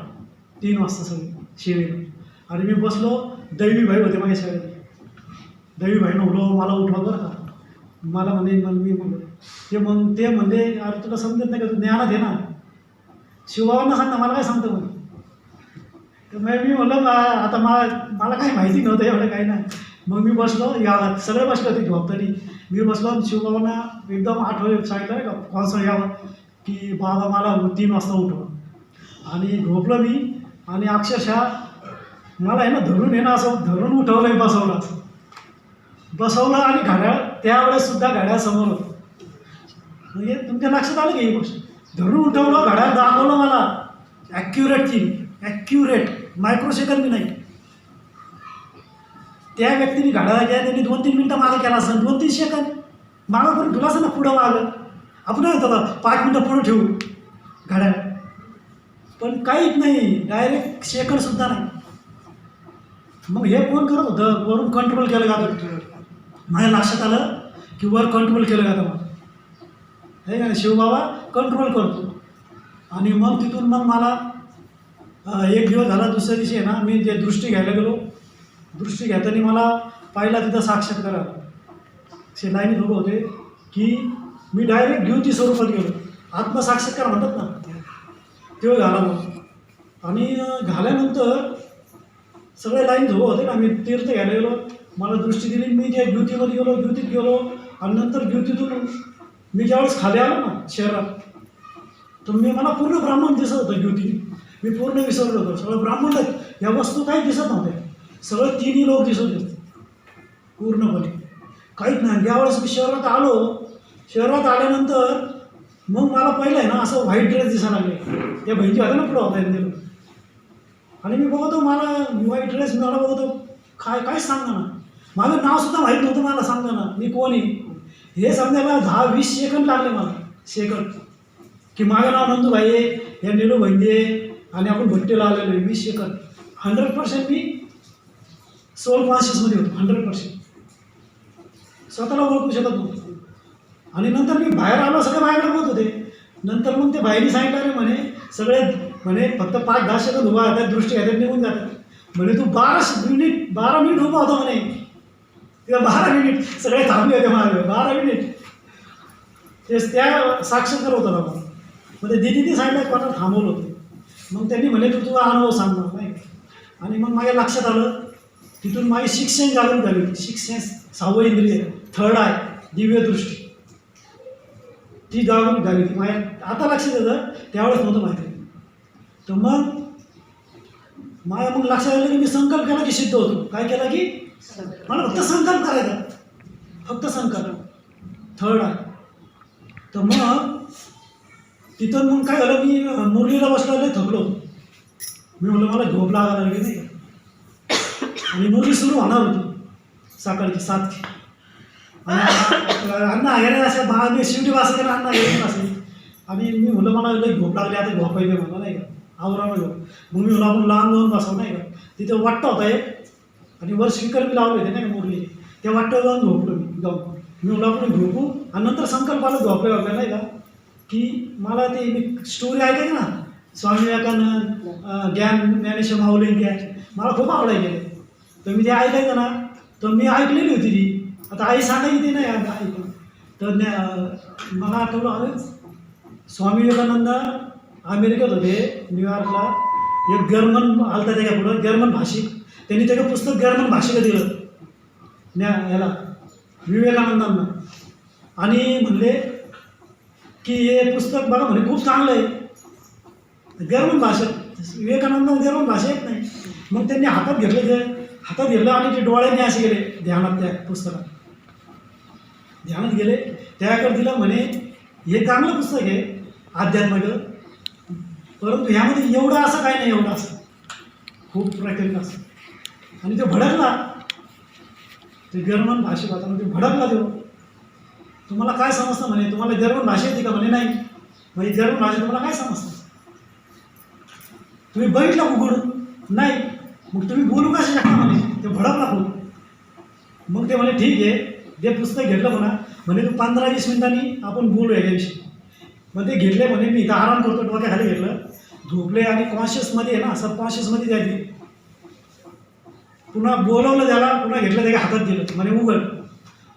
3 वाजता सगळे शिवेला. आणि मी बसलो. दैवी भाई होते माझ्या शाळेत. दैवी भाईनं उठव मला उठवा बरं का. मला म्हणे मी म्हणलो ते म्हणले अरे तुला समजत नाही का तू ज्ञानात आहे ना, शिवबाबांना सांग ना मला काय सांगतं म्हणे. तर मग मी म्हणलं आता मला काही माहिती नव्हतं एवढं काही नाही. मग मी बसलो यावं सगळे बसले होते झोपतानी. मी बसलो शिवबाबांना एकदम आठवलं सांगितलं नाही का कॉन्सर्ट यावं की बाबा मला 3 वाजता उठवा. आणि झोपलो मी. आणि अक्षरशः मला आहे ना धरून आहे ना असं धरून उठवलं बसवलं आणि घड्याळ त्यावेळेससुद्धा घड्याळ समोर होतं. म्हणजे तुमच्या लक्षात आलं की ही गोष्ट धरून उठवलं घड्याळ दाखवलं मला ॲक्युरेट मायक्रोसेकंद नाही. त्या व्यक्तीने घड्याळाच्या त्यांनी 2-3 मिनटं मागं केला असं 2-3 सेकंद मागं करून ठेवला असं ना पुढं मागं. आपण नाही होतं 5 मिनटं पुढं ठेवू घड्याळ. पण काहीच नाही डायरेक्ट सेकंडसुद्धा नाही. मग हे कोण करत होतं वरून कंट्रोल केलं जातं. माझ्या लक्षात आलं की वर कंट्रोल केलं जातं मग हे का शिवबाबा कंट्रोल करतो. आणि मग तिथून मग मला 1 दिवस झाला. दुसऱ्या दिवशी आहे ना मी जे दृष्टी घ्यायला गेलो. दृष्टी घेताना मला पहिला तिथं साक्षात्कार आला. ते लाईनीत उभं होते की मी डायरेक्ट द्युती स्वरूपात गेलो. आत्मसाक्षात्कार म्हणतात ना तो झाला मग. आणि झाल्यानंतर सगळे लाईन उभं होते ना. मी तीर्थ घ्यायला गेलो. मला दृष्टी दिली. मी जे द्युतीमध्ये द्युतीत गेलो. आणि नंतर द्युतीतून मी ज्यावेळेस खाली आलो ना शहरात तर मला पूर्ण ब्राह्मण दिसत होतं द्युती. मी पूर्ण विसरलो होतो. सगळं ब्राह्मण या वस्तू काही दिसत नव्हत्या. सगळं 3ही लोक दिसत होते पूर्णपणे काहीच नाही. ज्यावेळेस मी शहरात आल्यानंतर मग मला पहिलं आहे ना असं व्हाईट ड्रेस दिसायला लागले. त्या बहिणी होत्या ना पुढं होता. आणि मी बघतो मला व्हाईट ड्रेस मला बघतो काहीच सांगा ना. माझं नावसुद्धा माहीत नव्हतं मला सांगा ना मी कोण आहे हे समजायला 10-20 सेकंद लागले मला की माझं नाव नंदूभाई आहे या नीलू बहिणी आहे आणि आपण भट्टीला आलेलो आहे. 20 सेकंद 100% मी सोल कॉन्शियसमध्ये होतो. 100% स्वतःला ओळखू शकत नव्हतो. आणि नंतर मी बाहेर आलो. सगळे माझ्याकडे बघत होते. नंतर मग ते बाईने सांगितलं अरे म्हणे सगळे म्हणे फक्त 5-10 सेकंद उभा राहतात दृष्टी घ्यायला निघून जातात. म्हणे तू 12 मिनिट उभा होता म्हणे. किंवा 12 मिनिट सगळे थांबले होते माझे 12 मिनिट. तेच त्या साक्षात्कार होता बाबा. म्हणजे दिदीने सांगितलं कोणाला थांबवलं होतं. मग त्यांनी म्हणे तुझा अनुभव सांगणार नाही. आणि मग माझ्या लक्षात आलं. तिथून माझी 6th सेन्स जागृत झाली होती. 6th सेन्स 6वं इंद्रिय 3rd आय दिव्य दृष्टी ती जागृत झाली होती माझ्या. आता लक्षात येतं त्यावेळेस नव्हतं माहिती. तर मग लक्षात आलं की मी संकल्प केला की सिद्ध होतो. काय केला की मला फक्त संकल्प करायचा. फक्त संकल्प 3rd आय तर मग तिथून मग काय झालं, मी मुरलीला बसला थकलो. मी म्हणलं मला झोप लागायला लागली नाही का. आणि मुरली सुरू होणार होती सकाळची 7ची. आणि अण्णा गेले असे मी शिवटी वास केला, अण्णा गेले असे. आणि मी म्हणलं मला लई झोप लागली, आता झोपायला म्हणलं नाही का, आवरावं घेऊ. मग मी म्हणलं आपण लांब जाऊन बसावं नाही का. तिथं वाटतं होता एक आणि वर स्पीकर बी लावले होते नाही का मुरली. त्या वाटतं जाऊन झोपलो मी जाऊन. मी म्हणलं आपण झोपू. आणि नंतर संकल्पाला झोपले होते नाही का, की मला ते मी स्टोरी ऐकायची ना स्वामी विवेकानंद, ज्ञान ज्ञानेश्वर माऊलींच्या, मला खूप आवडायचे. तर मी ते ऐकायचं ना, तर मी ऐकलेली होती ती. आता आई सांगायची ती नाही ऐकून. तर मला आठवलं, अरे स्वामी विवेकानंद अमेरिकेत होते, न्यूयॉर्कला. एक जर्मन आलता त्याच्या पुढं, जर्मन भाषिक. त्यांनी त्याचं पुस्तक जर्मन भाषेला दिलं याला विवेकानंदांना. आणि म्हणले की हे पुस्तक बघा म्हणे खूप चांगलं आहे, जर्मन भाषा. विवेकानंद जर्मन भाषा येत नाही. मग त्यांनी हातात घेतलं आणि ते डोळ्यांनी असे गेले ध्यानात, त्या पुस्तकात ध्यानात गेले. त्याकडे दिलं म्हणे हे चांगलं पुस्तक आहे अध्यात्माचं, परंतु ह्यामध्ये एवढं असं काही नाही, एवढं असं खूप प्रकरण असं. आणि ते भडकला, ते जर्मन भाषेत होता, ते भडकला. देऊ तुम्हाला काय समजतं म्हणे, तुम्हाला जर्मन भाषा येते का म्हणे. नाही. म्हणजे जर्मन भाषेत तुम्हाला काय समजतं, तुम्ही बघितलं उघडून नाही, मग तुम्ही बोलू कशा शकता म्हणे. ते भडकला खूप. मग ते म्हणे ठीक आहे, जे पुस्तक घेतलं म्हणे तू 15-20 मिनिटांनी आपण बोलू याच्याविषयी. मग ते घेतले म्हणे, मी इथं आराम करतो, डोक्याखाली घेतलं, झोपले. आणि कॉन्शियसमध्ये आहे ना, सबकॉन्शियसमध्ये जायची. पुन्हा बोलवलं त्याला, पुन्हा घेतलं त्याच्या हातात दिलं, म्हणे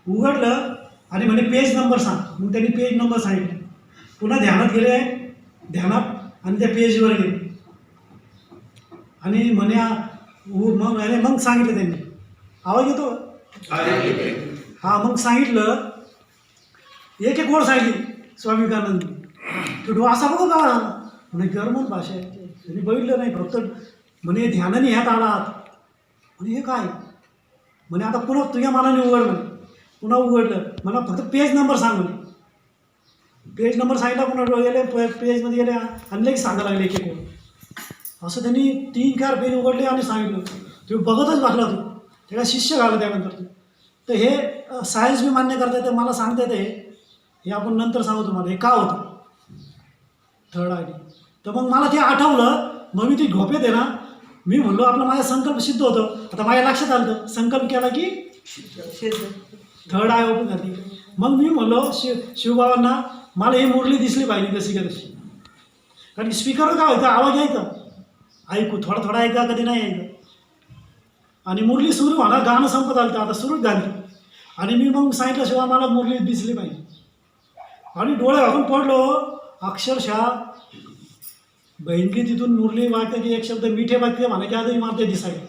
उघडलं आणि म्हणे पेज नंबर सांग. मग त्यांनी पेज नंबर सांगितलं. पुन्हा ध्यानात गेले, ध्यानात, आणि त्या पेजवर गेले. आणि म्हणे मग सांगितलं त्यांनी, आवाज येतो हा. मग सांगितलं, एक वर्ड सांगितली स्वामी विवेकानंद. तो असा बघू का म्हणे जर्मन भाषा आहे. त्यांनी बघितलं नाही, फक्त म्हणे ध्यानाने ह्यात आलात. म्हणे हे काय म्हणे, आता पुन्हा तुझ्या मनाने उघड म्हणे. पुन्हा उघडलं, मला फक्त पेज नंबर सांग म्हणे. पेज नंबर सांगितला, पुन्हा गेले पेजमध्ये गेले आणि लगेच सांगायला लागले एक वर्ड. असं त्यांनी 3-4 पेज उघडले आणि सांगितलं. तो बघतच बसला. तो त्याला शिष्य घाला त्यानंतर. तर हे सायन्स बी मान्य करता येतं, मला सांगता येते. हे आपण नंतर सांगू तुम्हाला हे का होतं थर्ड आय डी. तर मग मला ते आठवलं. मग मी ती झोपेत आहे ना, मी म्हणलो आपलं माझा संकल्प सिद्ध होतो. आता माझ्या लक्षात आलं, संकल्प केला की थर्ड आय ओपन झाली. मग मी म्हणलो शिवबाबांना, मला ही मुरली दिसली पाहिजे कशी का तशी. कारण स्पीकरवर काय व्हायचं, आवाज यायचा, ऐकू थोडा ऐका, कधी नाही ऐका. आणि मुरली सुरू होणार, गाणं संपत आलं, आता सुरूच झाली. आणि मी मग सांगितलं शिवा मला मुरली दिसली पाहिजे. आणि डोळे वाकून पडलो. अक्षरशः बहिणगी तिथून मुरली वाटतं की एक शब्द मिठे वाटते म्हणायच्या आधी मला ते दिसायला.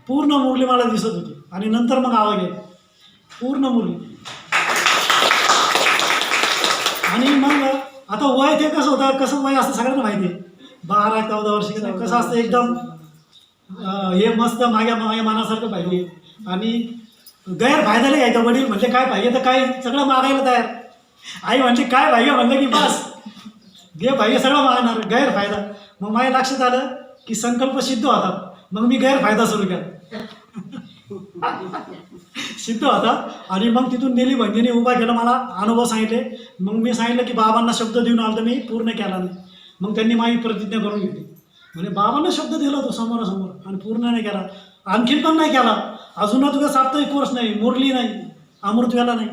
पूर्ण मुरली मला दिसत होती. आणि नंतर मग आवाज यायचा, पूर्ण मुरली. आणि मग आता वय ते कसं होतं, कसं वय असतं सगळ्यांना माहिती आहे. 12-14 वर्ष कसं असतं, एकदम हे मस्त माझ्या मनासारखं पाहिजे. आणि गैरफायद्याला घ्यायचा. वडील म्हणजे काय पाहिजे तर काय सगळं मागायला तयार. आई म्हणजे काय पाहिजे म्हणलं की बस जे पाहिजे सगळं मागणार, गैरफायदा. मग माझ्या लक्षात आलं की संकल्प सिद्ध होतात. मग मी गैरफायदा सुरू केला. सिद्ध होता. आणि मग तिथून नेली बहिणीने उभा केला, मला अनुभव सांगितले. मग मी सांगितलं की बाबांना शब्द देऊन आलो, तर मी पूर्ण केला नाही. मग त्यांनी माझी प्रतिज्ञा करून घेतली. म्हणजे बाबांना शब्द दिला तो समोरासमोर आणि पूर्ण नाही केला. आणखीन पण नाही केला. अजून तुझा साप्ताहिक कोर्स नाही, मुरली नाही, अमृतवेला नाही.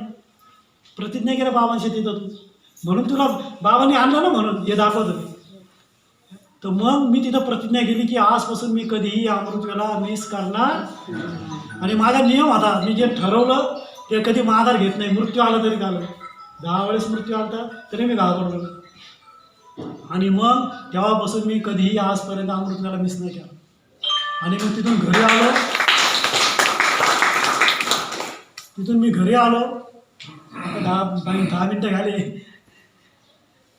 प्रतिज्ञा केला बाबांशी तिथं तू, म्हणून तुला बाबांनी आणलं ना, म्हणून हे दाखवत होते. तर मग मी तिथं प्रतिज्ञा केली की आजपासून मी कधीही अमृतवेला मिस करणार. आणि माझा नियम होता, मी जे ठरवलं ते कधी माघार घेत नाही. मृत्यू आला तरी झालं, 10 वेळेस मृत्यू आला तरी मी घाबरलो. आणि मग तेव्हापासून मी कधीही आजपर्यंत अमृतवेला मिस नाही केला. आणि मग तिथून घरी आलो. मी घरी आलो. आता 10 मिनटं झाले,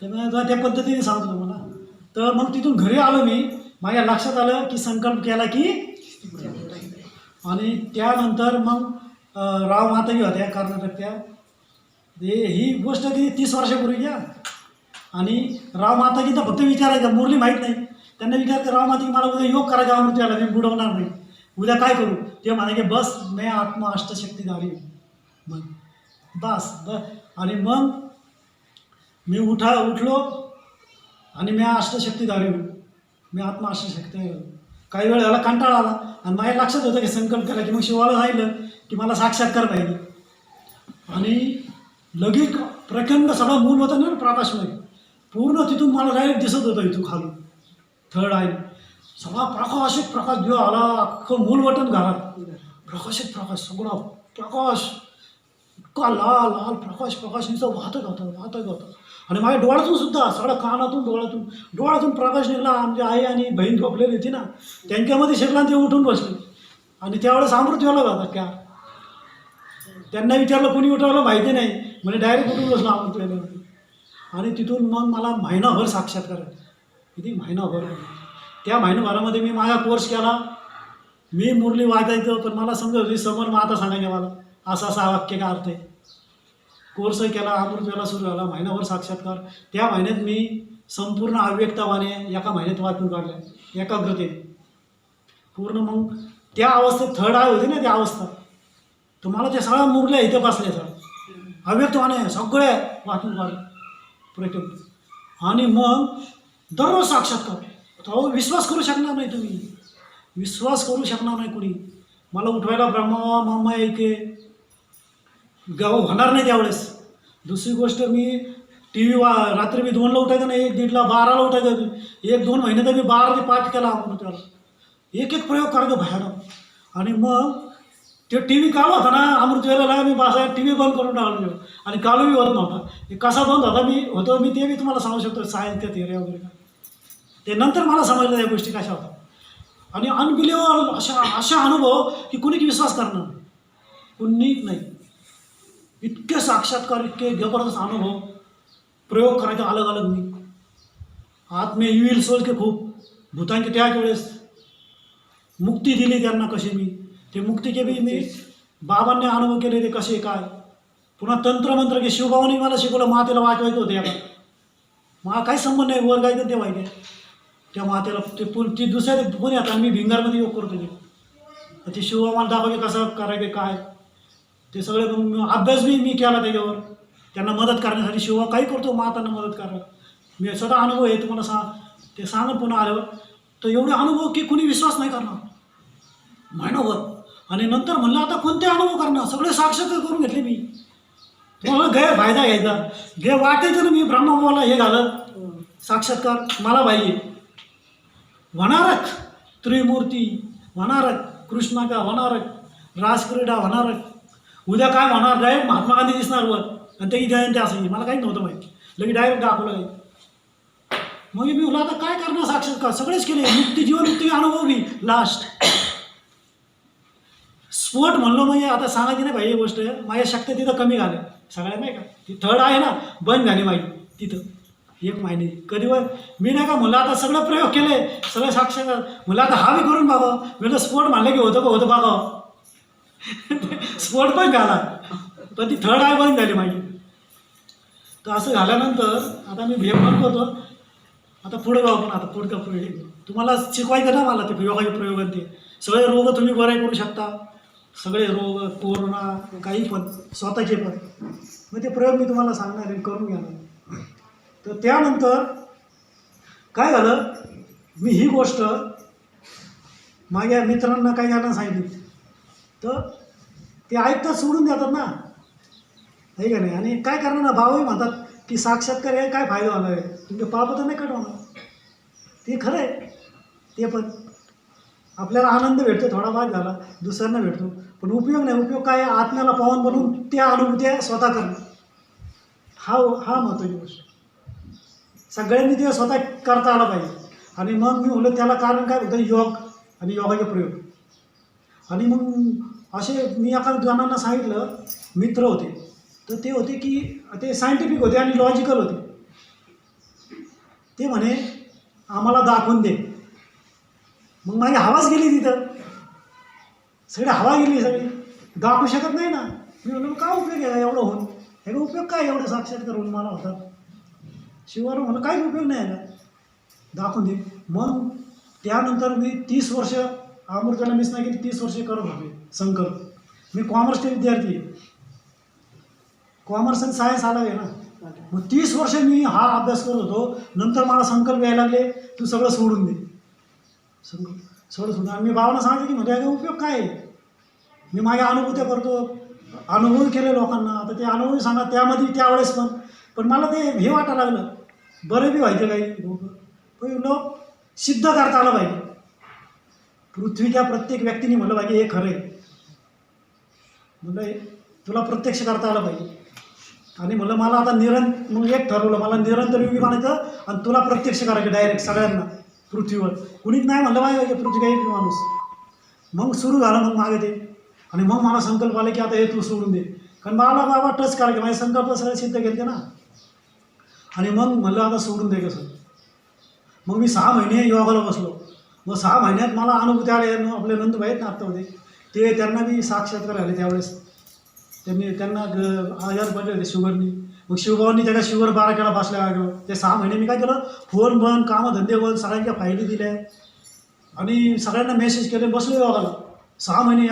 तर मग त्या पद्धतीने सांगतो तुम्हाला. तर मग तिथून घरी आलो मी. माझ्या लक्षात आलं की संकल्प केला की. आणि त्यानंतर मग राव माताजी होत्या कर्नाटकच्या, ही गोष्ट ती 30 वर्षापूर्वी घ्या. आणि राव माता की तर फक्त विचारायचं, मुरली माहीत नाही, त्यांना विचारायचं राव माता की मला उद्या योग करायचा अमृत्याला, मी बुडवणार नाही, उद्या काय करू. ते म्हणायचे बस मैं आत्मा अष्टशक्तीधारी हूं. मग बस. आणि मग मी उठलो आणि मी अष्टशक्तीधारी हूं, मी आत्मा अष्टशक्ती. काही वेळ झाला कंटाळा आला आणि माझ्या लक्षात होतं की संकल्प करायची. मग शिवाला सांगितलं की मला साक्षात्कार पाहिजे. आणि लगेच प्रचंड सगळं मूल होतं ना प्रकाशमय, पूर्ण तिथून मला डायरेक्ट दिसत होतं इथून खाली थर्ड आय. सगळा प्रकाशित प्रकाश जो आला, अख्खं मूलवटन घरात प्रकाशित प्रकाश, सगळा प्रकाश इतका लाल लाल प्रकाश नुसतं वाहतच होतं. आणि माझ्या डोळ्यातून सुद्धा सगळं कानातून डोळ्यातून प्रकाश निघाला. आमची आई आणि बहीण झोपलेली होती ना, त्यांच्यामध्ये शिरला ते उठून बसले. आणि त्यावेळेस अमृत वेळा जातात त्या. त्यांना विचारलं कोणी उठवलं माहिती नाही, म्हणजे डायरेक्ट उठून बसलो अमृत वेळेमध्ये. आणि तिथून मग मला महिनाभर साक्षात्कार आहे. किती महिनाभर. त्या महिनाभरामध्ये मी माझा कोर्स केला. मी मुरली वाजायचो, पण मला समजत होती समोर माता सांगायचे मला असा वाक्य का अर्थ आहे. कोर्सही केला, अमृतवेला सुरू झाला, महिनाभर साक्षात्कार. त्या महिन्यात मी संपूर्ण अव्यक्तवाणे एका महिन्यात वाचून काढल्या, एकाग्रतेत पूर्ण. मग त्या अवस्थेत थर्ड आय होती ना, त्या अवस्था तुम्हाला त्या सगळ्या मुरल्या इथं बसल्या, सगळं अव्यक्तवाणे सगळे वाचून काढले प्रचंड. आणि मग दररोज साक्षात्कार. तो विश्वास करू शकणार नाही, तुम्ही विश्वास करू शकणार नाही कुणी. मला उठवायला ब्रह्मा मम्मा येते गाव होणार नाही त्यावेळेस. दुसरी गोष्ट, मी टी व्ही रात्री मी 2ला उठायचं नाही, 1-1:30ला 12ला उठायचं. 1-2 महिने तर मी 12 ते 5 केला अमृत्याला. एक प्रयोग करायचो भयानक. आणि मग ते टी व्ही काढू होता ना अमृतवेळेला, मी बासा टी व्ही बंद करून टाकलो. आणि कालू बी होत नव्हता. कसा बंद होता मी ते मी तुम्हाला सांगू शकतो, सायन्स त्या थिअरी वगैरे. ते नंतर मला समजलं त्या गोष्टी कशा होतात. आणि अनबिलिव्हेबल अशा अनुभव की कुणीच विश्वास करणार नाही, कुणीच नाही. इतके साक्षात्कार, इतके जबरदस्त अनुभव, प्रयोग करायचे अलग अलग. मी आत्मे येईल सोल के खूप भूतांची त्याच वेळेस मुक्ती दिली त्यांना. कशी मी ते मुक्तीचे बी मी बाबांनी अनुभव केले, ते कसे काय. पुन्हा तंत्रमंत्र की शिवबाबांनी मला शिकवलं. मातेला वाचवायचं होते आता, मला काही संबंध नाही, वर गायचं ते व्हायचे त्या मातेला. ती दुसऱ्या पुण्यात आणि मी भिंगारमध्ये योग करतो. ते शिवबाबांना दाखवले कसं करायचे काय ते सगळे. मग अभ्यास बी मी केला त्याच्यावर, त्यांना मदत करण्यासाठी. शिवबा काही करतो मातांना मदत करायला. मी स्वतः अनुभव आहे तुम्हाला ते सांगून पुन्हा आल्यावर. तर एवढे अनुभव की कुणी विश्वास नाही करणार महिनाभर. आणि नंतर म्हणलं आता कोणते अनुभव करणार, सगळे साक्षात्कार करून घेतले मी. तुम्हाला गैरफायदा घ्यायचा, वाटायचं ना मी ब्रह्मबाबाला हे घालत साक्षात्कार मला पाहिजे. होणारच त्रिमूर्ती, होणारच कृष्णाका, होणारच रासक्रीडा, होणारच. उद्या काय होणार, डायरेक्ट महात्मा गांधी दिसणार वर आणि त्याची जयंती असायची. मला काहीच नव्हतं माहिती, लगेच डायरेक्ट दाखवलं काही. मग मी म्हटलं आता काय करणार साक्षात्कार, सगळेच केले. मुक्ती जीवन मुक्ती अनुभव बी लास्ट स्फोट म्हणलो. म्हणजे आता सांगायची नाही पाहिजे गोष्ट, माझ्या शक्ती तिथं कमी झाल्या सगळ्या नाही का. ती थर्ड आहे ना बंद झाली माझी तिथं 1 महिने. कधी मी नाही का म्हणलं आता सगळे प्रयोग केले, सगळे साक्षात्कार म्हणलं आता हा बी करून बघा. म्हणजे स्फोट म्हणलं की होतं बघा. स्फोट पण झाला, पण ती थर्ड आय बंद झाली माझी. तर असं झाल्यानंतर आता मी भेट बंद करतो. आता पुढे जाऊ, पण आता पुढे तुम्हाला शिकवायचं ना मला ते योगाचे प्रयोग. ते सगळे रोग तुम्ही बरे करू शकता, सगळे रोग, कोरोना, काही पण स्वतःचे पण. मग ते प्रयोग मी तुम्हाला सांगणार आहे, करून घ्या. तर त्यानंतर काय झालं, मी ही गोष्ट माझ्या मित्रांना काही जणांना सांगितली, तर ते ऐकतात सोडून देतात ना, आहे का नाही. आणि काय करणार ना, भावही म्हणतात की साक्षात्कार आहे, काय फायदा होणार आहे, तुमचे पाप तर नाही कटवणार. ते खरं आहे, ते पण आपल्याला आनंद भेटतो, थोडाफार झाला, दुसऱ्यांना भेटतो, पण उपयोग नाही. उपयोग काय, आत्म्याला पावन बनवून त्या अनुभूत्या स्वतः करणं, हा महत्त्वाची गोष्ट. सगळ्यांनी ते स्वतः करता आलं पाहिजे. आणि मग मी म्हणलं त्याला कारण काय होतं, योग आणि योगाचे प्रयोग. आणि मग असे मी एका जणांना सांगितलं, मित्र होते, तर ते होते की ते सायंटिफिक होते आणि लॉजिकल होते. ते म्हणे आम्हाला दाखवून दे. मग माझी हवाच गेली तिथं, सगळी हवा गेली, सगळी दाखवू शकत नाही ना. मी म्हणलं का उपयोग आहे एवढं होऊन, ह्याचा उपयोग काय एवढं साक्षात करून मला होतात शिवार मला काही उपयोग नाही आहे का दाखवून दे. मग त्यानंतर मी 30 वर्ष अमृताला मिस नाही केली, 30 वर्ष करत होते संकल्प. मी कॉमर्सचे विद्यार्थी आहे, कॉमर्स आणि सायन्स आला आहे ना. मग 30 वर्ष मी हा अभ्यास करत होतो. नंतर मला संकल्प यायला लागले तू सगळं सोडून दे, संकल्प सोडून. आणि मी भावाला सांगितलं की म्हणजे याचा उपयोग काय आहे. मी माझ्या अनुभूत्या करतो, अनुभव केले लोकांना. आता ते अनुभव सांगा त्यामध्ये त्यावेळेस पण मला ते हे वाटायला लागलं बरं बी व्हायचं काही लोक, पण लोक सिद्ध करता आलं पाहिजे. पृथ्वीच्या प्रत्येक व्यक्तीने म्हटलं पाहिजे हे खरं आहे, म्हणलं तुला प्रत्यक्ष करता आलं पाहिजे. आणि म्हणलं मला आता मग एक ठरवलं मला निरंतर योगी म्हणायचं आणि तुला प्रत्यक्ष करायचं डायरेक्ट सगळ्यांना पृथ्वीवर. कुणीच नाही म्हणलं पाहिजे पृथ्वीचा एक माणूस. मग सुरू झालं मग मागे ते. आणि मग मला संकल्प आले की आता हे तू सोडून दे, कारण मला बाबा टच करायचे माझे संकल्प सगळे सिद्ध केले ना. आणि मग म्हणलं आता सोडून दे कसं. मग मी 6 महिने योगाला बसलो. मग 6 महिन्यात मला अनुभूती आले. आपले नंदूबाई आहेत ना आत्तामध्ये ते, त्यांना बी साक्षात्कार आले त्यावेळेस. त्यांना आजार पडले होते शुगरनी. मग शिवभावांनी त्याच्या शुगर 12 केला बसल्या. ते 6 महिने मी काय केलं फोन बंद, कामधंदे बंद, सगळ्यांच्या फायली दिल्या आणि सगळ्यांना मेसेज केले, बसलो योगाला 6 महिने.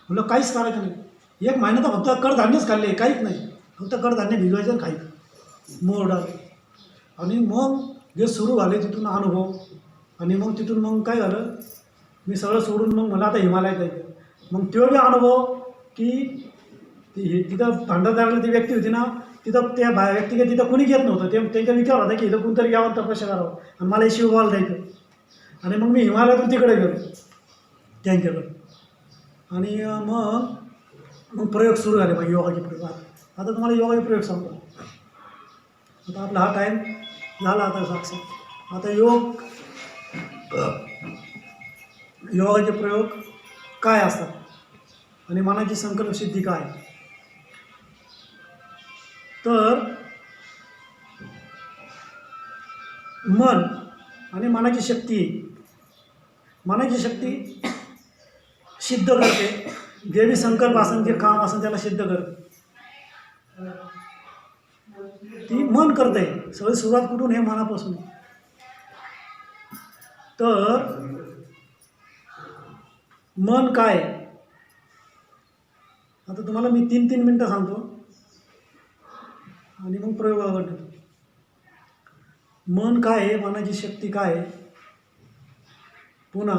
म्हटलं काहीच करायचं नाही. 1 महिना तर फक्त कडधान्यच खाल्ले, काहीच नाही, फक्त कडधान्य भिजवायचं आणि खायचं मोर डाळ. आणि मग जे सुरू झाले तिथून अनुभव. आणि मग तिथून मग काय झालं मी सगळं सोडून मग मला आता हिमालयात जायचं. मग तो बी अनुभव की तिथं भंडारदाराला ती व्यक्ती होती ना, तिथं त्या व्यक्ती तिथं कुणी घेत नव्हतं. त्यांचा विचार होता की इथं कोणतरी यावं तपस्या करावं आणि मला शिवभावाला जायचं. आणि मग मी हिमालयातून तिकडे गेलो त्यांच्याकडं. आणि मग प्रयोग सुरू झाले मग योगाचे प्रयोग. आता तुम्हाला योगाचे प्रयोग सांगतो. आता आपला हा टाईम झाला आता साक्षात. आता योगाचे प्रयोग काय असतात आणि मनाची संकल्पसिद्धी काय. तर मन आणि मनाची शक्ती सिद्ध करते. जे बी संकल्प असेल जे काम असेल त्याला सिद्ध करते. ती मन करते. सगळी सुरुवात कुठून हे मनापासून. तर मन काय आता तुम्हाला मी 3 मिनटं सांगतो आणि मग प्रयोगावर ठेवतो. मन काय आहे, मनाची शक्ती काय आहे, पुन्हा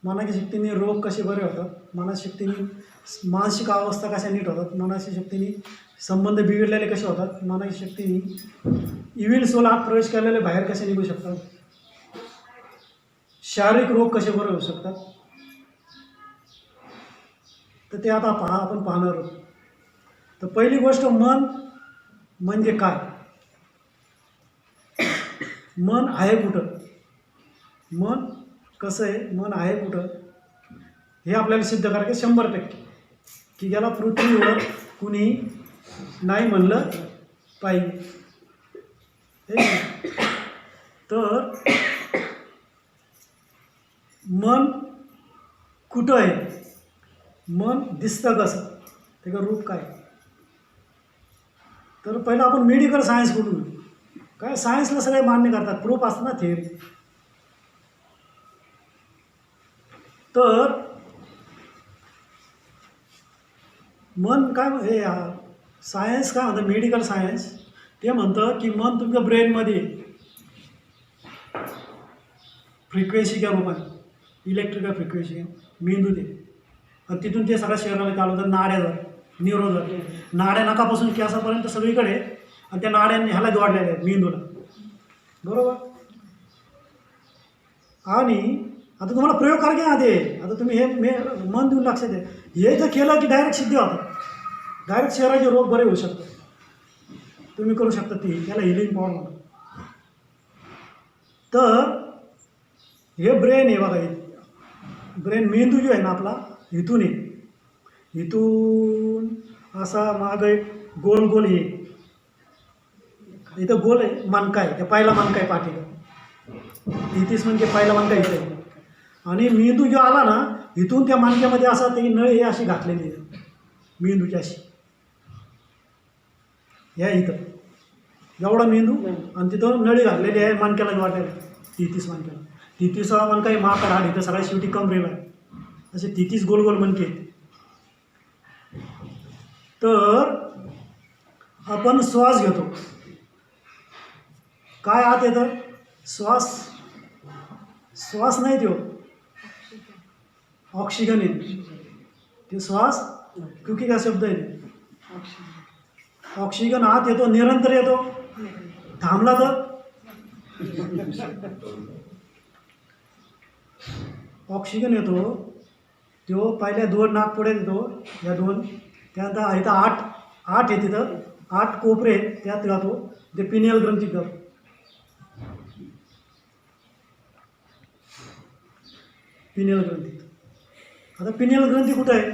मनाच्या शक्तीने रोग कसे बरे होतात, मनाच्या शक्तीने मानसिक अवस्था कशा नीट होतात, मनाच्या शक्तीने संबंध बिघडलेले कसे होतात, मनाच्या शक्तीने इव्हिल सोल आत प्रवेश केलेले बाहेर कसे निघू शकतात, शारीरिक रोग कसे बरे होऊ शकतात. तर ते आता आपण पाहणार आहोत. तर पहिली गोष्ट मन म्हणजे काय. मन आहे कुठं, मन कसं आहे, मन आहे कुठं हे आपल्याला सिद्ध करायचं 100% की याला पृथ्वीवर कुणी नाही म्हणलं पाहिजे. तर मन कुठं आहे, मन दिसतं कसं, त्याचं रूप काय. तर पहिलं आपण मेडिकल सायन्स बोलू. काय सायन्सला सगळे मान्य करतात, प्रूफ असतं ना थिअरी. तर मन काय हे सायन्स काय म्हणतं, मेडिकल सायन्स ते म्हणतं की मन तुमच्या ब्रेनमध्ये फ्रिक्वेन्सीच्या रूपाने इलेक्ट्रिकल फ्रिक्वेन्सी मेंदू ते, आणि तिथून ते सगळ्या शरीराला चालवतात. नाड्या न्यूरोज नाड्या नकापासून केसापर्यंत सगळीकडे, आणि त्या नाड्यांनी ह्याला जोडलेल्या आहेत मेंदूला, बरोबर. आणि आता तुम्हाला प्रयोग करा की आधी. आता तुम्ही हे मन देऊन लक्षात द्या. हे जर केलं की डायरेक्ट सिद्धी होतात, डायरेक्ट शरीराचे रोग बरे होऊ शकतात. तुम्ही करू शकता ती, त्याला हिलिंग पॉवर म्हणतात. तर हे ब्रेन आहे बघा, ब्रेन मेंदू जो आहे ना आपला, इथून आहे, इथून असा मागं एक गोल गोल हे इथं गोल आहे, मणका आहे, त्या पहिला मणका आहे पाठीला, इथेच म्हणजे पहिला मणका इथे आहे. आणि मेंदू जो आला ना इथून त्या मणक्यामध्ये असा ती नळी हे अशी घातलेली आहे मेंदूची अशी. ह्या इथं एवढा मेंदू आणि तिथं नळी घातलेली आहे मणक्याला वाटायला 33 मणक्याला. 33वा मणका आहे महाकाल हाड इथं सगळ्या शेवटी कमरेला आहे. असे 33 गोल गोल मणके आहेत. तर आपण श्वास घेतो, काय आत येतं? श्वास नाही तो ऑक्सिजन येते. ते श्वास क्योंकि का शब्द आहे. ऑक्सिजन आत येतो, निरंतर येतो. थांबला तर ऑक्सिजन येतो, तो पहिल्या 2 नाकपुड्यात येतो, या 2. त्यानंतर इथं 8 आहे, तिथं 8 कोपरे आहेत, त्यात जातो. ते पिनियल ग्रंथी जातो. पिनियल ग्रंथी. आता पिनियल ग्रंथी कुठं आहे?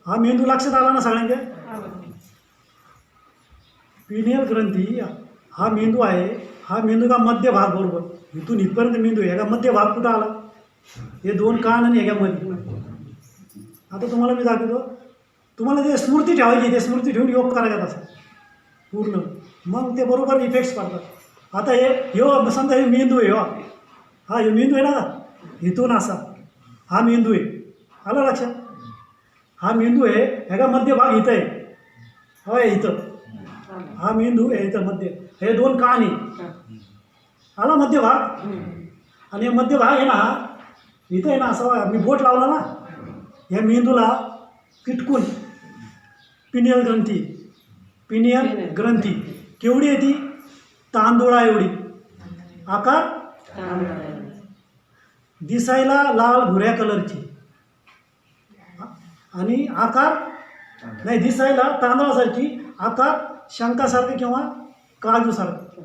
हा मेंदू लक्षात आला ना सगळ्यांच्या? पिनियल ग्रंथी हा मेंदू आहे. हा मेंदू का मध्य भाग बरोबर इथून इथपर्यंत मेंदू आहे. ह्याचा मध्य भाग कुठं आला? हे 2 कान आणि ह्याच्यामध्ये. आता तुम्हाला मी दाखवतो. तुम्हाला जे स्मृती ठेवायची, ते स्मृती ठेवून योग करायचा तसा पूर्ण, मग ते बरोबर इफेक्ट्स पडतात. आता हे समजा हे मेंदू आहे. हा हे मेंदू आहे ना, इथून असा हा मेंदू आहे. आलं लक्षात? हा मेंदू आहे. ह्याचा मध्य भाग इथं आहे. होय इथं हा मेंदू आहे, इथं मध्य. हे 2 कान आहे. आला मध्य भाग. आणि मध्य भाग आहे ना, इथं आहे ना, असं मी बोट लावला ना, ह्या मेंदूला किटकून पिनियल ग्रंथी. पिनियल ग्रंथी केवढी आहे ती? तांदुळा एवढी. आकार दिसायला लाल भुऱ्या कलरची, आणि आकार नाही दिसायला तांदळासारखी, आकार शंखासारखं किंवा काजूसारखं.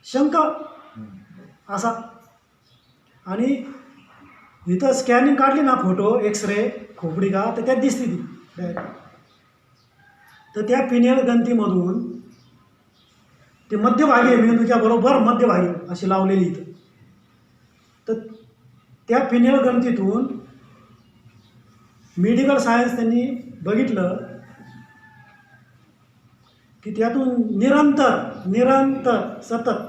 शंख असा. आणि इथं स्कॅनिंग काढली ना, फोटो एक्सरे खोपडी का, तर त्यात दिसते ती डायरेक्ट. तर त्या पिनियल ग्रंथीमधून ते मध्यभागी मेंदूच्या बरोबर मध्यभागी अशी लावलेली इथं. तर त्या पिनियल ग्रंथीतून मेडिकल सायन्स त्यांनी बघितलं की त्यातून निरंतर सतत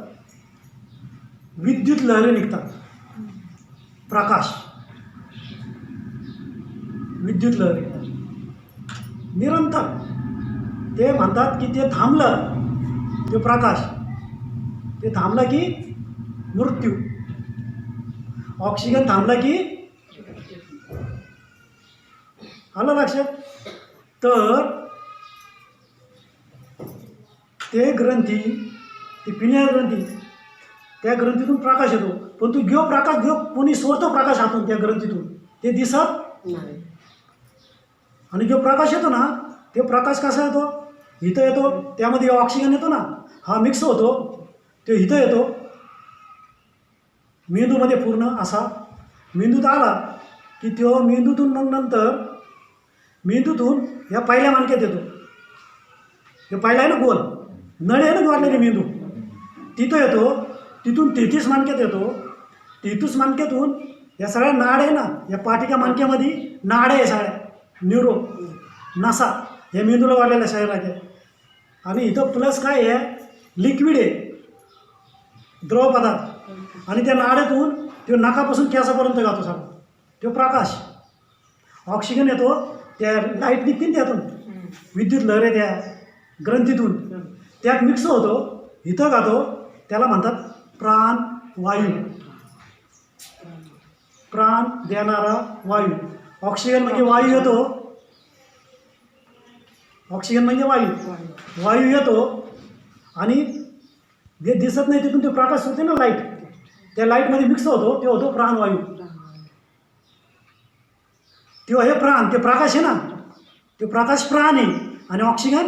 विद्युत लहरी निघतात. प्रकाश, विद्युत लहरी निरंतर. ते म्हणतात की ते थांबलं, ते प्रकाश ते थांबलं की मृत्यू. ऑक्सिजन थांबला की, आलं लक्षात? तर ते ग्रंथी, ती पिनियल ग्रंथी, त्या ग्रंथीतून प्रकाश येतो. पण तू प्रकाश कोणी सोडतो प्रकाश हातून त्या ग्रंथीतून, ते दिसत नाही. आणि जो प्रकाश येतो ना, ते प्रकाश कसा येतो? इथं येतो, त्यामध्ये ऑक्सिजन येतो ना, हा मिक्स होतो, ते इथं येतो मेंदूमध्ये पूर्ण असा. मेंदूत आला की तो मेंदूतून मग नंतर मेंदूतून या पहिल्या मानक्यात येतो. हे पहिला आहे ना गोल नळी आहे ना वाढलेली मेंदू, तिथं येतो. तिथून 33 मानक्यात येतो. 33 मानक्यातून या सगळ्या नाड आहे ना, या पाठीच्या मानक्यामध्ये नाड आहे सगळ्या, न्यूरो नसा या मेंदूला वाढलेल्या शरीराच्या. आणि इथं प्लस काय आहे? लिक्विड आहे, द्रव पदार्थ. आणि त्या नाड्यातून तो नाकापासून केसापर्यंत जातो सगळा तो प्रकाश. ऑक्सिजन येतो, त्या लाईट निघतील त्यातून, विद्युत लहरी त्या ग्रंथीतून त्यात मिक्स होतो, इथं जातो. त्याला म्हणतात प्राणवायू, प्राण देणारा वायू. ऑक्सिजन म्हणजे वायू येतो, ऑक्सिजन म्हणजे वायू येतो. आणि जे दिसत नाही तिथून ते प्रकाश होते ना, लाईट, त्या लाईटमध्ये मिक्स होतो, ते होतो प्राणवायू. तेव्हा हे प्राण, ते प्रकाश आहे ना, ते प्रकाश प्राण आहे. आणि ऑक्सिजन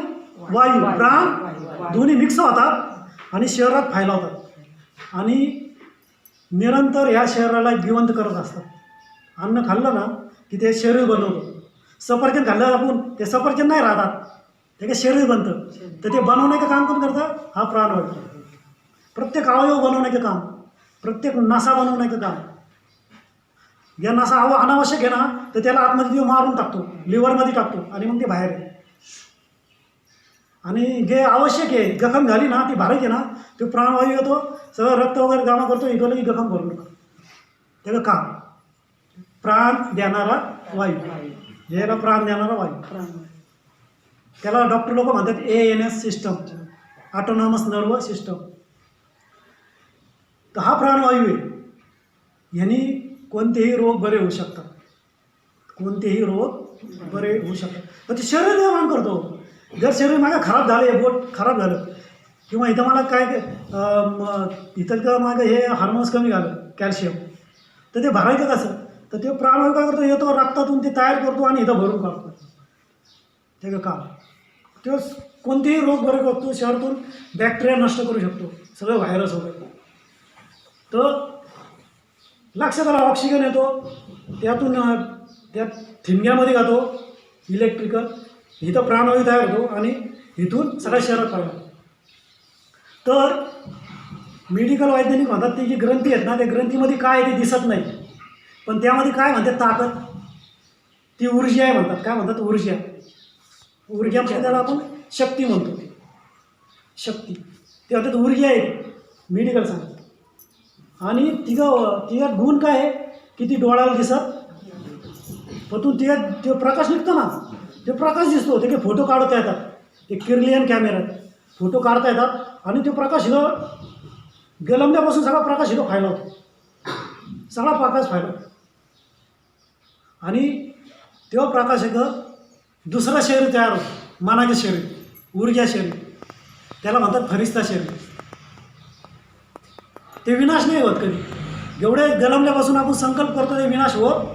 वायू, प्राण दोन्ही मिक्स होतात आणि शरीरात फैलावतात. आणि निरंतर ह्या शरीराला जिवंत करत असतात. अन्न खाल्लं ना की ते शरीर बनवतं. सफरचंद खाल्लं आपण, ते सफरचंद नाही राहतात, ते काय शरीर बनतं. तर ते बनवण्याचं काम कोण करतं? हा प्राणवायू. प्रत्येक अवयव बनवण्याचं काम, प्रत्येक नसा बनवण्याचं काम. या नसा अनावश्यक आहे ना, तर त्याला आतमध्ये तो मारून टाकतो, लिव्हरमध्ये टाकतो आणि मग ते बाहेर येते. आणि जे आवश्यक आहे, जखम झाली ना ती भरायची ना, तो प्राणवायू येतो, सगळं रक्त वगैरे जमा करतो, इकडलं की जखम भरून टाकतो. त्याचं काम प्राण देणारा वायू, याला प्राण देणारा वायू. त्याला डॉक्टर लोक म्हणतात ANS system, autonomous nerve system. तर हा प्राणवायू आहे, ह्यानी कोणतेही रोग बरे होऊ शकतात, कोणतेही रोग बरे होऊ शकतात. पण ते शरीर निर्माण करतो. जर शरीर माझं खराब झालं, हे बोट खराब झालं, किंवा इथं मला काय इथं माझं हे हार्मोन्स कमी झालं, कॅल्शियम, तर ते भरायचं कसं? तर ते प्राणवायू काय करतो, येतो रक्तातून ते तयार करतो आणि इथं भरून काढतो. त्याचं काम तो कोणतेही रोग बरे करतो, शरीरातून बॅक्टेरिया नष्ट करू शकतो, सगळं व्हायरस वगैरे. तर लक्षात आला, ऑक्सिजन येतो, त्यातून त्या थिंग्यामध्ये जातो इलेक्ट्रिकल, इथं प्राणवायू तयार होतो आणि इथून सगळ्या शरीरात पाहिजे. तर मेडिकल वैज्ञानिक म्हणतात ती जी ग्रंथी आहेत ना, त्या ग्रंथीमध्ये काय आहे ते दिसत नाही, पण त्यामध्ये काय म्हणतात ताकद, ती ऊर्जा आहे म्हणतात. काय म्हणतात? ऊर्जा. ऊर्जा म्हणजे त्याला आपण शक्ती म्हणतो, शक्ती. ते म्हणतात ऊर्जा आहे, मेडिकल सांगतात. आणि तिचा गुण काय आहे की ती डोळ्याला दिसत, पण ते प्रकाश निघतो ना, ते प्रकाश दिसतो, ते काही फोटो काढता येतात, ते किर्लियन कॅमेऱ्यात फोटो काढता येतात आणि तो प्रकाश इथं गलंब्यापासून सगळा प्रकाश इथं फायला होतो, सगळा प्रकाश फायला होतो. आणि तेव्हा प्रकाश इथं दुसरं शरीर तयार होतं, मनाचं शरीर, ऊर्जा शरीर, त्याला म्हणतात फरिश्ता शरीर. ते विनाश नाही होत कधी. जेवढे गलंबल्यापासून आपण संकल्प करतो ते विनाश होत,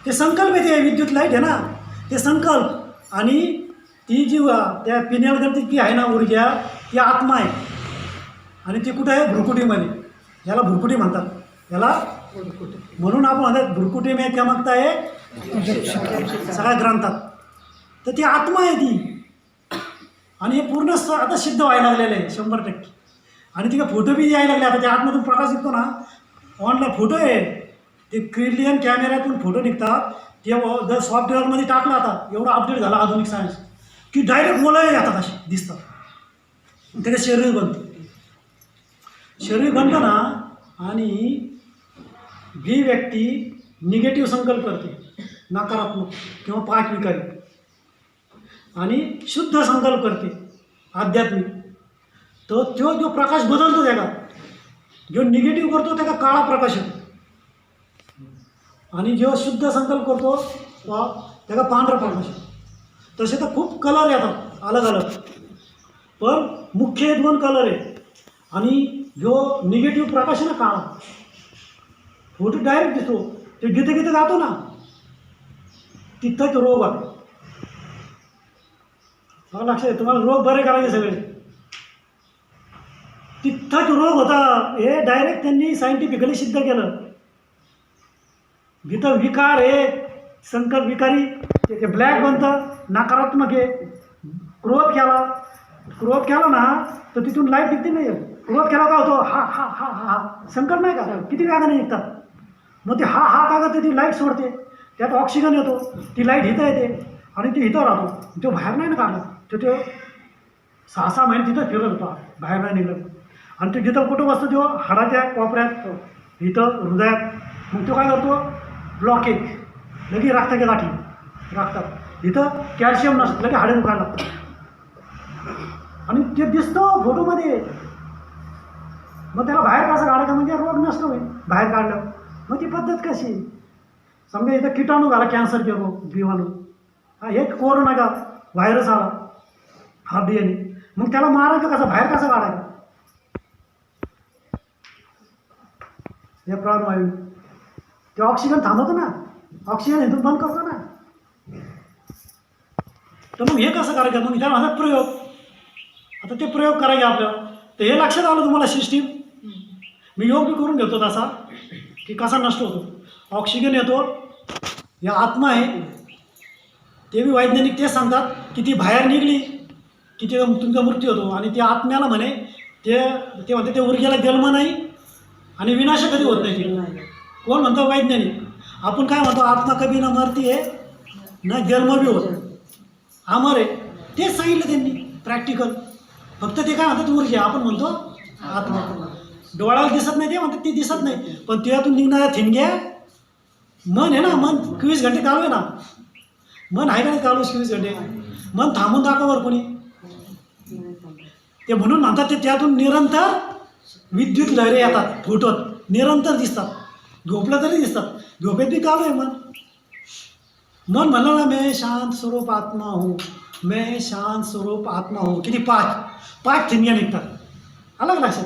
ते संकल्प आहे, ते विद्युत लाईट आहे ना, ते संकल्प. आणि ती जी त्या पिनेल ग्रंथी ती आहे ना ऊर्जा, ती आत्मा आहे. आणि ती कुठं आहे? भ्रुकुटीमध्ये. याला भ्रुकुटी म्हणतात, याला म्हणून आपण म्हणतात भ्रुकुटी में चमकता आहे सगळ्या ग्रंथात. तर ती आत्मा आहे ती. आणि हे पूर्ण आता सिद्ध व्हायला लागलेलं आहे 100%. आणि तिकडे फोटो बी यायला लागले, आता त्या आतमधून प्रकाश निघतो ना, ऑनलाईन फोटो आहे, ते क्रिलियन कॅमेऱ्यातून फोटो निघतात. ते जर सॉफ्टवेअरमध्ये टाकलं, आता एवढं अपडेट झालं आधुनिक सायन्स, की डायरेक्ट मुलं येतात अशी दिसतात, त्याचं शरीर बनतं. शरीर बनतं ना, आणि जी व्यक्ती निगेटिव्ह संकल्प करते, नकारात्मक किंवा पाठविकारी, आणि शुद्ध संकल्प करते आध्यात्मिक, तर तो जो प्रकाश बदलतो त्याला, जो निगेटिव्ह करतो त्याला काळा प्रकाश येतो, आणि जो शुद्ध संकल्प करतो त्याला पांढरा प्रकाश येतो. तसे तर खूप कलर येतात अलग अलग, पण मुख्य 2 कलर आहे. आणि जो निगेटिव्ह प्रकाश आहे ना काळा, फोटो डायरेक्ट दिसतो, ते जिथे जातो ना तिथंच रोग आहे. लक्षात आहे, तुम्हाला रोग बरे करायचे सगळे, तिथंच रोग होता. हे डायरेक्ट त्यांनी सायंटिफिकली सिद्ध केलं. जिथं विकार आहे, संकल्प विकारी, ते ब्लॅक बनतं, नकारात्मक आहे. क्रोध केला ना तर तिथून लाईट निघते नाही. क्रोध केला का होतो? हा हा हा हा संकल्प नाही का, किती वेगाने निघतात. मग ते हा का ती लाईट सोडते, त्यात ऑक्सिजन येतो, ती लाईट इथं येते आणि ती इथं राहतो. तो बाहेर नाही ना काढला, तो 6-6 महिने तिथं फिरत होता, बाहेर नाही निघत. आणि तो जिथं कुठं बसतो तेव्हा हाडाच्या कोपऱ्यात, इथं हृदयात. मग तो काय करतो? ब्लॉकेज, लगे रक्ताच्या गाठी, रक्तात इथं कॅल्शियम नसतं, लगे हाडे दुखायला लागतं. आणि ते दिसतं फोटोमध्ये. मग त्याला बाहेर कसं काढायचं, म्हणजे रोग नष्ट होईल बाहेर काढलं. मग ती पद्धत कशी? समजा इथं किटाणू झाला, कॅन्सरचे रोग, जीवाणू, हे कोरोना का व्हायरस आला, हा DNA, मग त्याला मारायचं कसं, बाहेर कसं काढायचं? हे प्राणवायू, ते ऑक्सिजन थांबवतो ना, ऑक्सिजन इथून बंद करतो ना. तर मग हे कसं करायचं? मग त्याला माझा प्रयोग, आता ते प्रयोग करायचे आपल्याला. तर हे लक्षात आलं तुम्हाला सिस्टीम. मी योग बी करून घेतो तसा, की कसा नष्ट होतो. ऑक्सिजन येतो, या आत्मा आहे, ते बी वैज्ञानिक तेच सांगतात की ती बाहेर निघली की ते तुमचा मृत्यू होतो. आणि त्या आत्म्याला म्हणे ते म्हणते ते ऊर्जेला जन्म नाही आणि विनाश कधी होत नाही. कोण म्हणतो? वैज्ञानिक. आपण काय म्हणतो आत्मा कभी ना मरती आहे ना जन्म बी होत अमर आहे, तेच सांगितलं त्यांनी प्रॅक्टिकल. फक्त ते काय म्हणतात ऊर्जा, आपण म्हणतो आत्मा. डोळ्याला दिसत नाही ते म्हणतात, ते दिसत नाही, पण त्यातून निघणाऱ्या ठिणग्या मन आहे ना, मन 24 घंटे चालू आहे ना, मन आहे का नाही चालू 24 घंटे. मन थांबून दाखवर कोणी, ते म्हणून म्हणतात ते त्यातून निरंतर विद्युत लहरी येतात, फुटत निरंतर दिसतात, झोपलं तरी दिसतात, झोपेत बी चालू आहे मन. मन म्हणलं ना मैं शांत स्वरूप आत्मा हूँ, मैं शांत स्वरूप आत्मा हूँ, किती 5 ठिणग्या निघतात. आलं का लक्षात?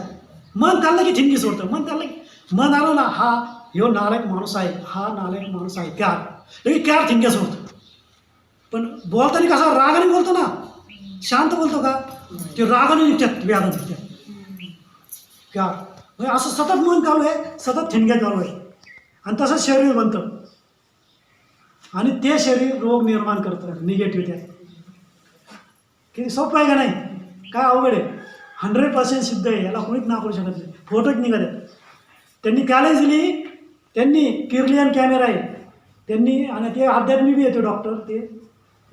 मन चाललं की ठिणगी सोडतं, मन चाललं की मन आलं ना, हा ह्यो नालायक माणूस आहे, हा नालायक माणूस आहे, लगेच 4 ठिणग्या सोडतं. पण बोलताना कसा रागाने बोलतो ना, शांत बोलतो का, ते रागाने निघतात, व्याधाने निघतात. क्या म्हणजे असं सतत मन चालू आहे, सतत ठिणग्या चालू आहे, आणि तसंच शरीर बनतं, आणि ते शरीर रोग निर्माण करतं, निगेटिव्ह. त्या किती सोपं आहे का नाही? काय अवघड आहे? 100% सिद्ध आहे, याला कोणीच नाकारू शकत नाही. फोटोच निघत आहेत. त्यांनी चॅलेंज दिली, त्यांनी किर्लियन कॅमेरा आहे त्यांनी, आणि ते आध्यात्मिक बी येतो डॉक्टर, ते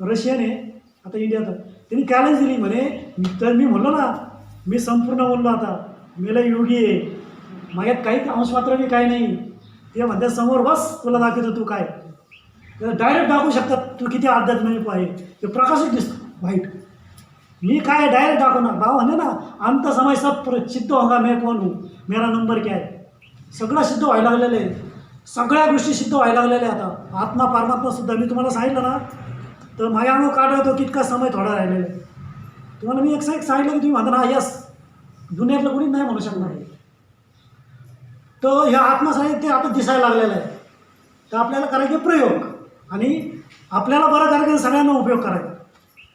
रशियन आहे आता इंडियात. त्यांनी चॅलेंज दिली म्हणे, तर मी म्हणलो ना, मी संपूर्ण बोललो आता, मेला योगी आहे, माझ्यात काही अंशमात्र बी काही नाही. ते म्हणतात समोर बस, तुला दाखवतो तू काय. डायरेक्ट दाखवू शकतात तू किती आध्यात्मिक आहे, ते प्रकाशच दिसतो वाईट. मी काय डायरेक्ट दाखवणार, भाव म्हणे ना, अंत समय सब सिद्ध होगा मैं कौन हूँ, मेरा नंबर क्या आहे. सगळं सिद्ध व्हायला लागलेलं आहे, सगळ्या गोष्टी सिद्ध व्हायला लागलेल्या आहे. आता आत्मा परमात्मा सुद्धा, मी तुम्हाला सांगितलं ना, तर माझ्या अनुभव काढतो की इतका समय थोडा राहिलेला आहे. तुम्हाला मी एक सांगितलं की तुम्ही म्हणता ना, यस, दुनियातलं कोणी नाही म्हणू शकणार. तर ह्या आत्मा सांगितलं ते आता दिसायला लागलेलं आहे. तर आपल्याला करायचे प्रयोग, आणि आपल्याला बरं करायचं, सगळ्यांना उपयोग करायचा,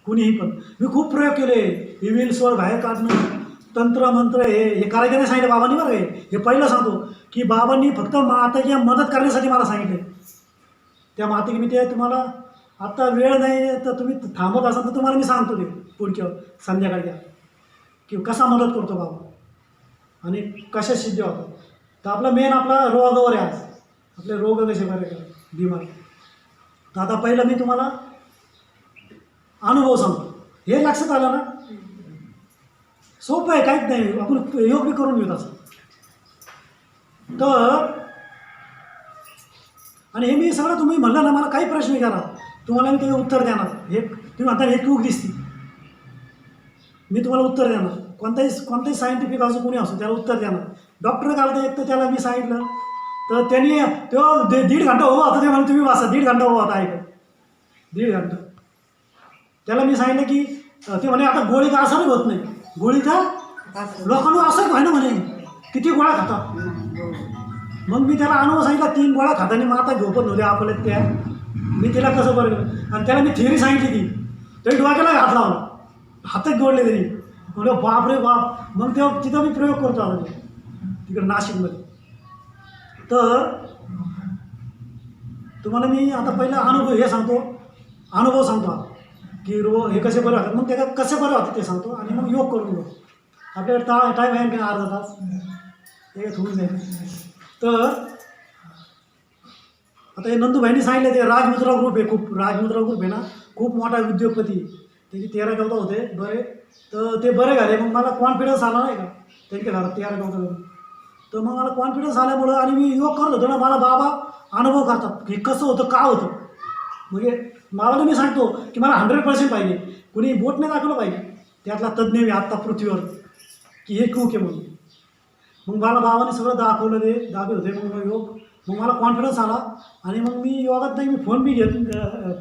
कुणीही पण. मी खूप प्रयोग केले, इव्हिल सोल बाहेर काढणं, तंत्र मंत्र, हे करायचं नाही सांगितलं बाबांनी. बरं हे पहिलं सांगतो की बाबांनी फक्त मातेची मदत करण्यासाठी मला सांगितले. त्या मातेकी मी ते तुम्हाला आता वेळ नाही तर तुम्ही थांबत असाल तर तुम्हाला मी सांगतो ते पुढच्या संध्याकाळच्या, की कसा मदत करतो बाबा आणि कशा सिद्ध होतं. तर आपला मेन आपला रोगावर आहे आज, आपले रोग कसे बरे करा, बिमारी. तर आता पहिलं मी तुम्हाला अनुभव सांगतो, हे लक्षात आलं ना, सोपं आहे, काहीच नाही, आपण योग बी करून घेऊ तसं. तर आणि हे मी सगळं तुम्ही म्हणलं ना, मला काही प्रश्न विचारा, तुम्हाला मी त्याचे उत्तर देणार. हे तुम्ही म्हणता हे चूक दिसती, मी तुम्हाला उत्तर देणार. कोणताही सायंटिफिक असो, कोणी असो, त्याला उत्तर देणार. डॉक्टर घालतं एक, तर त्याला मी सांगितलं, तर त्यांनी तो 1.5 घंटा उभा होता, ते म्हणून तुम्ही वाचा 1.5 घंटा उभा होता, ऐकत 1.5 घंटा. त्याला मी सांगितलं की ते म्हणे आता गोळीचा असरच होत नाही, गोळीचा लोकांना असंच व्हाय ना म्हणे, किती गोळ्या खातात. मग मी त्याला अनुभव सांगितला, 3 गोळ्या खाताना माता झोपत नव्हत्या आपल्यात त्या. मी तिला कसं बरं केलं, आणि त्याला मी थिअरी सांगितली ती, तरी डोक्याला हात लावला, हातच जोडले त्यांनी. म्हणलं बाप रे बाप. मग तेव्हा तिथं मी प्रयोग करतो आता तिकडे नाशिकमध्ये. तर तुम्हाला मी आता पहिला अनुभव हे सांगतो, अनुभव सांगतो की हे कसे बरे होतात, मग त्याच्यात कसे बरे होतात ते सांगतो, आणि मग योग करून घेऊ. आपल्याकडे टाईम आहे का अर्धा तास, त्याच्यात होऊन जाईल. तर आता हे नंदूभाईंनी सांगितलं, ते राजमुद्रा ग्रुप आहे, खूप राजमुद्रा ग्रुप आहे ना, खूप मोठा उद्योगपती, त्याची 13-14 होते बरे. तर ते बरे झाले, मग मला कॉन्फिडन्स आला नाही का त्यांच्या घरात 13-14. तर मग मला कॉन्फिडन्स आल्यामुळं, आणि मी योग करत होतो ना, मला बाबा अनुभव करतात की कसं होतं, का होतं. म्हणजे बाबाला मी सांगतो की मला 100% पाहिजे, कुणी बोट नाही दाखवलं पाहिजे, त्यातला तज्ज्ञ मी आत्ता पृथ्वीवर, की हे खूप आहे म्हणून. मग मला बाबाने सगळं दाखवलं, ते दाखवत होते. मग योग, मग मला कॉन्फिडन्स आला, आणि मग मी योगात नाही, मी फोन बी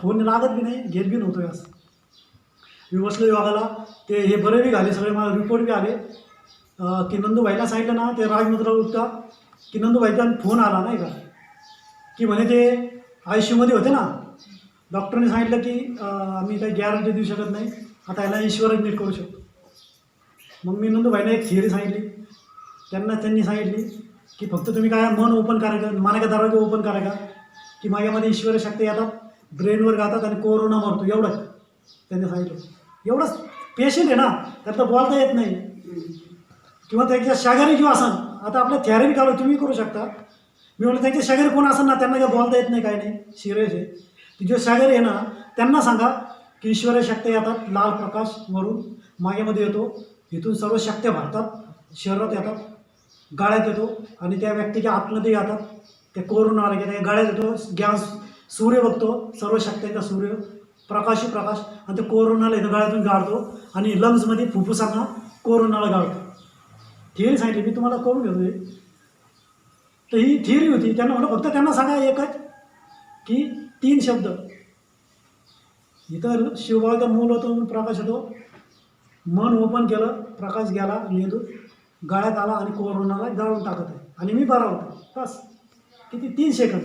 फोन लागत बी नाही, घेत बी नव्हतो असं. मी बसलो योगाला, ते हे बरे बी झाले सगळे, मला रिपोर्ट बी आले की नंदूभाईला सांगितलं ना, ते राजमुद्रा ग्रुपचा, की नंदूभाईचा फोन आला नाही का, की म्हणे ते ICUमध्ये होते ना, डॉक्टरने सांगितलं की आम्ही काही गॅरंटी देऊ शकत नाही, आता याला ईश्वरच नीट करू शकतो. मग मी नंदूभाईला एक थिअरी सांगितली, त्यांनी सांगितली की फक्त तुम्ही काय मन ओपन करायचं, मनाचा दरवाजा ओपन करायचा, की माझ्यामध्ये ईश्वर शक्ती येतात, ब्रेनवर गातात, आणि कोरोना मरतो, एवढंच त्यांनी सांगितलं. एवढंच पेशंट आहे ना, त्यात बोलता येत नाही, किंवा त्याच्या शारीरिक जो असन, आता आपल्या थेरपी चालू तुम्ही करू शकता, मी म्हणलं त्यांचे शेजारी कोण असेल ना, त्यांना काही बोलता येत नाही, काही नाही, सिरियस आहे. ते जे शेजारी आहे ना, त्यांना सांगा की ईश्वरी शक्ती येतात, लाल प्रकाश वरून मागेमध्ये येतो, इथून सर्व शक्त्या भरतात, शरीरात येतात, गाळ्यात येतो आणि त्या व्यक्तीच्या आतमध्ये येतात. ते कोरोना आले की त्या गाळ्यात येतो, गॅस सूर्य बघतो, सर्व शक्त्यांचा सूर्य प्रकाशी प्रकाश, आणि ते कोरोनाला इथं गळ्यातून गाळतो आणि लंग्समध्ये फुफ्फुसांना कोरोनाला गाळतो. थिअरी सांगितली मी तुम्हाला, करून घेतो हे. तर ही थिअरी होती. त्यांना म्हणलं फक्त त्यांना सांगा एकच की 3 शब्द. इथं शिवबाळाचं मूल होतं म्हणून प्रकाश होतो, मन ओपन केलं, प्रकाश गेला मेंदूत, गाळ्यात आला आणि कोरोनाला जाळून टाकत आहे आणि मी बरा होतो. बस किती 3 सेकंद,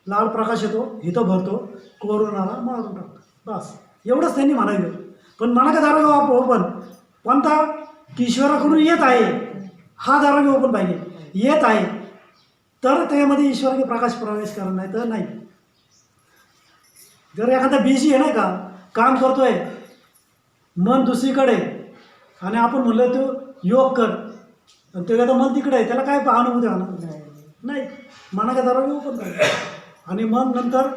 लाल प्रकाश येतो, इथं भरतो, कोरोनाला मारून टाकतो. बस एवढंच त्यांनी म्हणायचं. पण मला काय दारोगा ओपन कोणता की ईश्वराकडून येत आहे, हा दारोगा ओपन पाहिजे. येत आहे तर त्यामध्ये ईश्वराचे प्रकाश प्रवेश करा, नाही तर नाही. जर एखादा बिझी आहे नाही का, काम करतोय, मन दुसरीकडे आणि आपण म्हणलं तू योग कर आणि त्याचं मन तिकडे आहे, त्याला काय अनुभूती होणार नाही. मनाच्या दरवाजे ओपन पाहिजे. आणि मग नंतर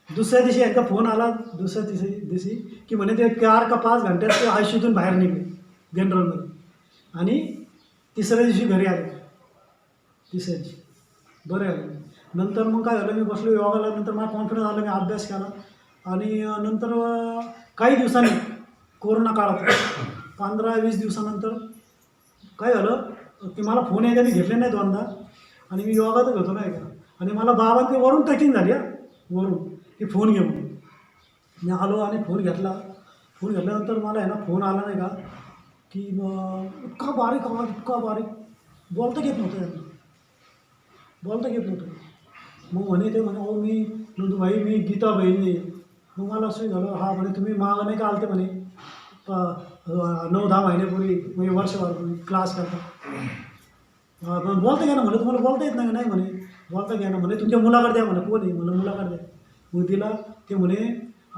दुसऱ्या दिवशी एकदा फोन आला, दुसऱ्या दिवशी की म्हणे ते 4 का 5 घंट्यात ते आयसीयूतून बाहेर निघले जनरलमध्ये, आणि तिसऱ्या दिवशी घरी आले. तिसऱ्या दिवशी बरे आले. नंतर मग काय झालं, मी बसलो योगाला, नंतर मला कॉन्फिडन्स आला, मी अभ्यास केला. आणि नंतर काही दिवसांनी कोरोना काळात 15-20 दिवसानंतर काय झालं की मला फोन यायला, मी घेतले नाही 2दा, आणि मी योगा तर घेतो नाही का, आणि मला बाबांची वरून टचिंग झाली, वरून की फोन घे म्हणून. मी आलो आणि फोन घेतला. फोन घेतल्यानंतर मला आहे ना फोन आला नाही का की इतका बारीक आवाज, इतका बारीक, बोलता घेत नव्हतं त्यांना, बोलता घेत नव्हतं. मग म्हणे ते म्हणे, अहो मी नंदूभाई, मी गीता बहिणी. मग मला असं झालं, हा म्हणे तुम्ही मागं नाही का आलते म्हणे 9-10 महिन्यापूर्वी, म्हणजे वर्षभरापूर्वी क्लास करता. बोलता घ्या ना म्हणे, तुम्हाला बोलता येत नाही म्हणे, बोलता घ्या ना म्हणे, तुमच्या मुलाकडे द्या म्हणे. कोण आहे म्हणे, मुलाकडे द्या. मग तिला ते म्हणे,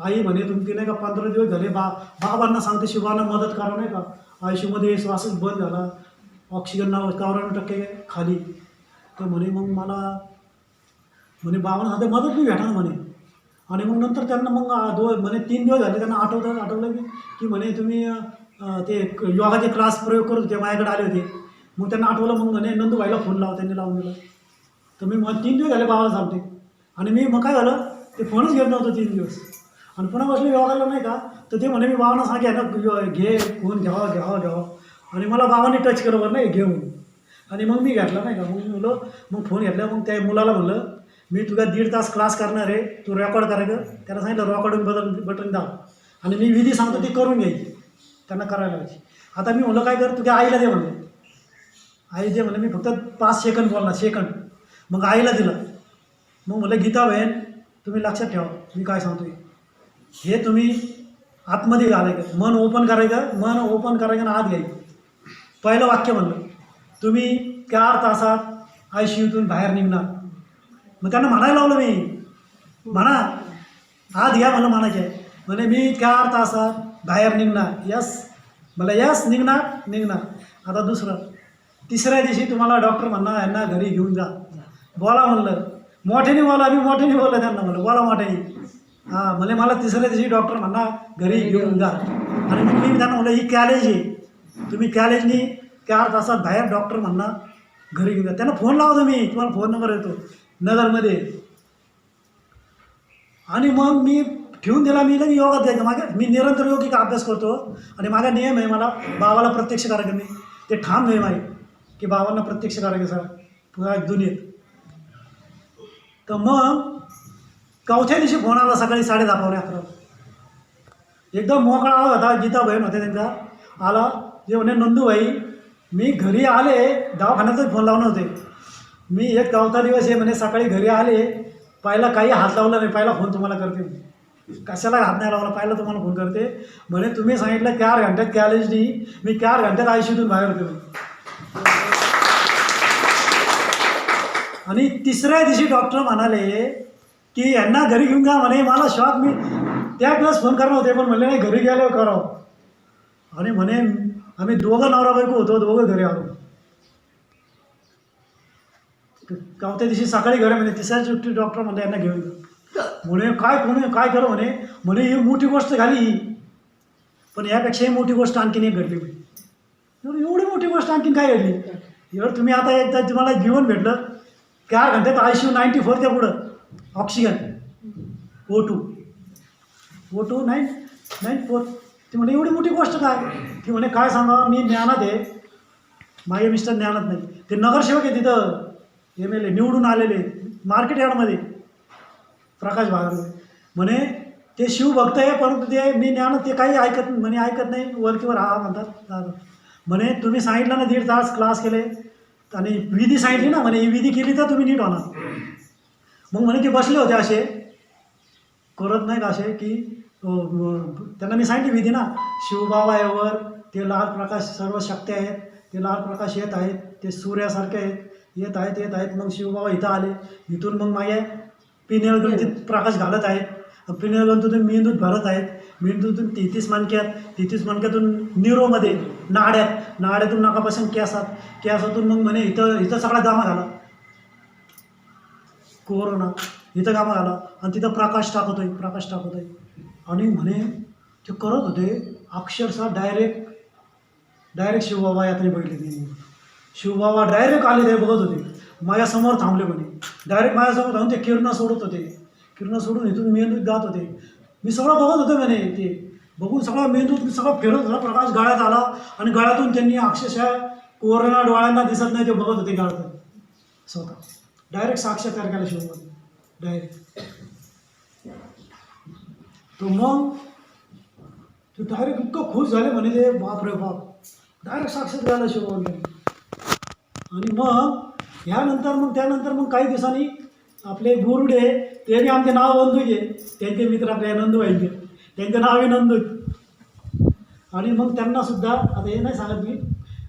आई म्हणे तुमची नाही का 15 दिवस झाले बाबांना सांगते शिवांना मदत करा नाही का, आयसीयूमध्ये श्वासच बंद झाला, ऑक्सिजन 94% खाली. तर म्हणे मग मला म्हणे बाबांना सांगते मदत बी भेटा म्हणे. आणि मग नंतर त्यांना मग म्हणे 3 दिवस झाले त्यांना आठवलं की म्हणे तुम्ही ते योगाचे क्लास प्रयोग करत होते, माझ्याकडे आले होते. मग त्यांना आठवलं, मग म्हणे नंदूबाईला फोन लावा, त्यांनी लावून दिला. तर मी मग 3 दिवस झाले बाबाला सांगते, आणि मी मग काय झालं, ते फोनच घेत नव्हतं 3 दिवस. आणि पुन्हा बसले योगाला नाही का, तर ते म्हणे मी बाबांना सांगे ना घे फोन, घ्यावा. आणि मला बाबांनी टच केलं बरं नाही, घे म्हणून. आणि मग मी घेतला नाही का. मग म्हणलं, मग फोन घेतला. मग त्या मुलाला म्हणलं, मी तुला 1.5 तास क्लास करणार आहे, तू रेकॉर्ड करायचं. त्याला सांगितलं रेकॉर्डिंग बटन दाब, आणि मी विधी सांगतो ती करून घ्यायची, त्यांना करायला लावायची. आता मी म्हणलं काय कर, तुझ्या आईला दे म्हणलं. आई दे म्हणलं, मी फक्त 5 सेकंद बोलणार, सेकंड. मग आईला दिलं. मग म्हणलं गीता बहीण, तुम्ही लक्षात ठेवा मी काय सांगतोय, हे तुम्ही आतमध्ये घालायचं, मन ओपन करायचं आणि आत घ्यायचं. पहिलं वाक्य म्हणलं, तुम्ही 4 तासात आयसीयूतून बाहेर निघणार. मग त्यांना म्हणायला लावलं मी, म्हणा आत घ्या म्हणलं, म्हणायचे आहे म्हणे मी 4 तासात बाहेर निघणार. यस मला यस, निघणार. आता दुसरं, तिसऱ्या दिवशी तुम्हाला डॉक्टर म्हणणार यांना घरी घेऊन जा, बोला म्हणलं, मोठ्याने बोला. मी मोठ्याने बोललं त्यांना, म्हणलं बोला मोठ्याने. हां म्हणजे मला तिसऱ्या दिवशी डॉक्टर म्हणणार घरी घेऊन जा. आणि मग मी त्यांना म्हणलं ही कॉलेज आहे, तुम्ही कॉलेजनी 4 तासात बाहेर, डॉक्टर म्हणणार घरी घेऊन जा. त्यांना फोन लावतो मी, तुम्हाला फोन नंबर येतो नगरमध्ये. आणि मग मी ठेवून दिला. मी लगे योगा द्यायचं माझ्या, मी निरंतर योगिक अभ्यास करतो, आणि माझा नियम आहे, मला बाबाला प्रत्यक्ष करायचं. मी ते ठाम नियम आहे की बाबांना प्रत्यक्ष करायचं सर पुन्हा दुनियेत. तर मग 4थ्या दिवशी फोन आला सकाळी 10:30-11:00. एकदम मोकळा आवाज होता, गीता बहीण होते त्यांचा, आला. जे म्हणे नंदूबाई मी घरी आले, दवाखान्यातच फोन लावून होते, मी एक 4था दिवस आहे म्हणे, सकाळी घरी आले, पहिला काही हात लावला नाही, पहिला फोन तुम्हाला करते. कशाला हात नाही लावला, पहिला तुम्हाला फोन करते म्हणे. तुम्ही सांगितलं 4 घंट्यात कॉलेजनी, मी 4 घंट्यात आयसीयूतून बाहेर होते. आणि तिसऱ्या दिवशी डॉक्टर म्हणाले की यांना घरी घेऊन जा म्हणे. मला शॉक, मी त्या दिवस फोन करणार होते, पण म्हणले नाही घरी गेल्यावर करावं. आणि म्हणे आम्ही दोघं नवरा बायको होतो, दोघं घरी आलो. त्या दिवशी सकाळी घरी म्हणे तिसऱ्या सुट्टी डॉक्टर म्हणले यांना घेऊन जा. म्हणे काय कोणी काय करू म्हणे म्हणे ही मोठी गोष्ट झाली ही, पण यापेक्षाही मोठी गोष्ट आणखीन एक घडली म्हणे. एवढी मोठी गोष्ट आणखीन काय घडली? एवढं तुम्ही आता एकदा तुम्हाला जीवन भेटलं 4 घंट्यात ICU 94 त्या पुढं ऑक्सिजन O2 94. ती म्हणे एवढी मोठी गोष्ट काय? ती म्हणे काय सांगा मी ज्ञानात आहे, माझे मिस्टर ज्ञानात नाही, ते नगरसेवक आहे तिथं MLA निवडून आलेले मार्केट यार्डमध्ये प्रकाश भागामध्ये. म्हणे ते शिवभक्त आहे परंतु ते मी ज्ञानात ते काही ऐकत नाही वरकीवर हा म्हणतात. म्हणे तुम्ही सांगितलं ना 1.5 तास क्लास केले आणि विधी सांगितली ना म्हणे ही विधी केली तर तुम्ही नीट होणार. मग म्हणे ते बसले होते असे करत नाहीत असे की त्यांना मी सांगितली विधी ना शिवबाबावर ते लाल प्रकाश सर्व शक्ती आहेत, ते लाल प्रकाश येत आहेत, ते सूर्यासारखे आहेत, येत आहेत. मग शिवबाबा इथं आले, इथून मग माझ्या पिनेळ गणतीत प्रकाश घालत आहेत, पिनेळ गणतीतून मेंदूत भरत आहेत, मेंदूतून 33 मणक्यात, 33 मणक्यातून न्यूरोमध्ये नाड्यातून नाकापासून केसातून मग म्हणे इथं सगळा गामा झाला कोरोना, इथं गामा झाला आणि तिथं प्रकाश टाकतोय आणि म्हणे ते करत होते अक्षरशः डायरेक्ट शिवबाबा यात्रे बघितले ते. शिवबाबा डायरेक्ट आले ते बघत होते, माझ्यासमोर थांबले म्हणे, डायरेक्ट माझ्यासमोर थांबून ते किरणं सोडून इथून मेंदूत जात होते. मी सगळं बघत होतो म्हणे, ते बघून सगळं मेंदूत सगळं फिरत होता, प्रकाश गळ्यात आला आणि गळ्यातून त्यांनी अक्षरशः कोरोना डोळ्यांना दिसत नाही ते बघत होते गळ्यातून स्वतः. डायरेक्ट साक्षात्कार केला शिवबाबाने डायरेक्ट. तो मग ते डायरेक्ट इतकं खुश झाले म्हणे ते बाप रे बाप, डायरेक्ट साक्षात झाला शिवबाबाने. आणि मग त्यानंतर मग काही दिवसांनी आपले गुरुडे ते बी आमचे नाव बंधू त्यांचे मित्र आपल्या नंदूबाईंचे, त्यांचं नावही नंदू. आणि मग त्यांनासुद्धा आता हे नाही सांगत मी,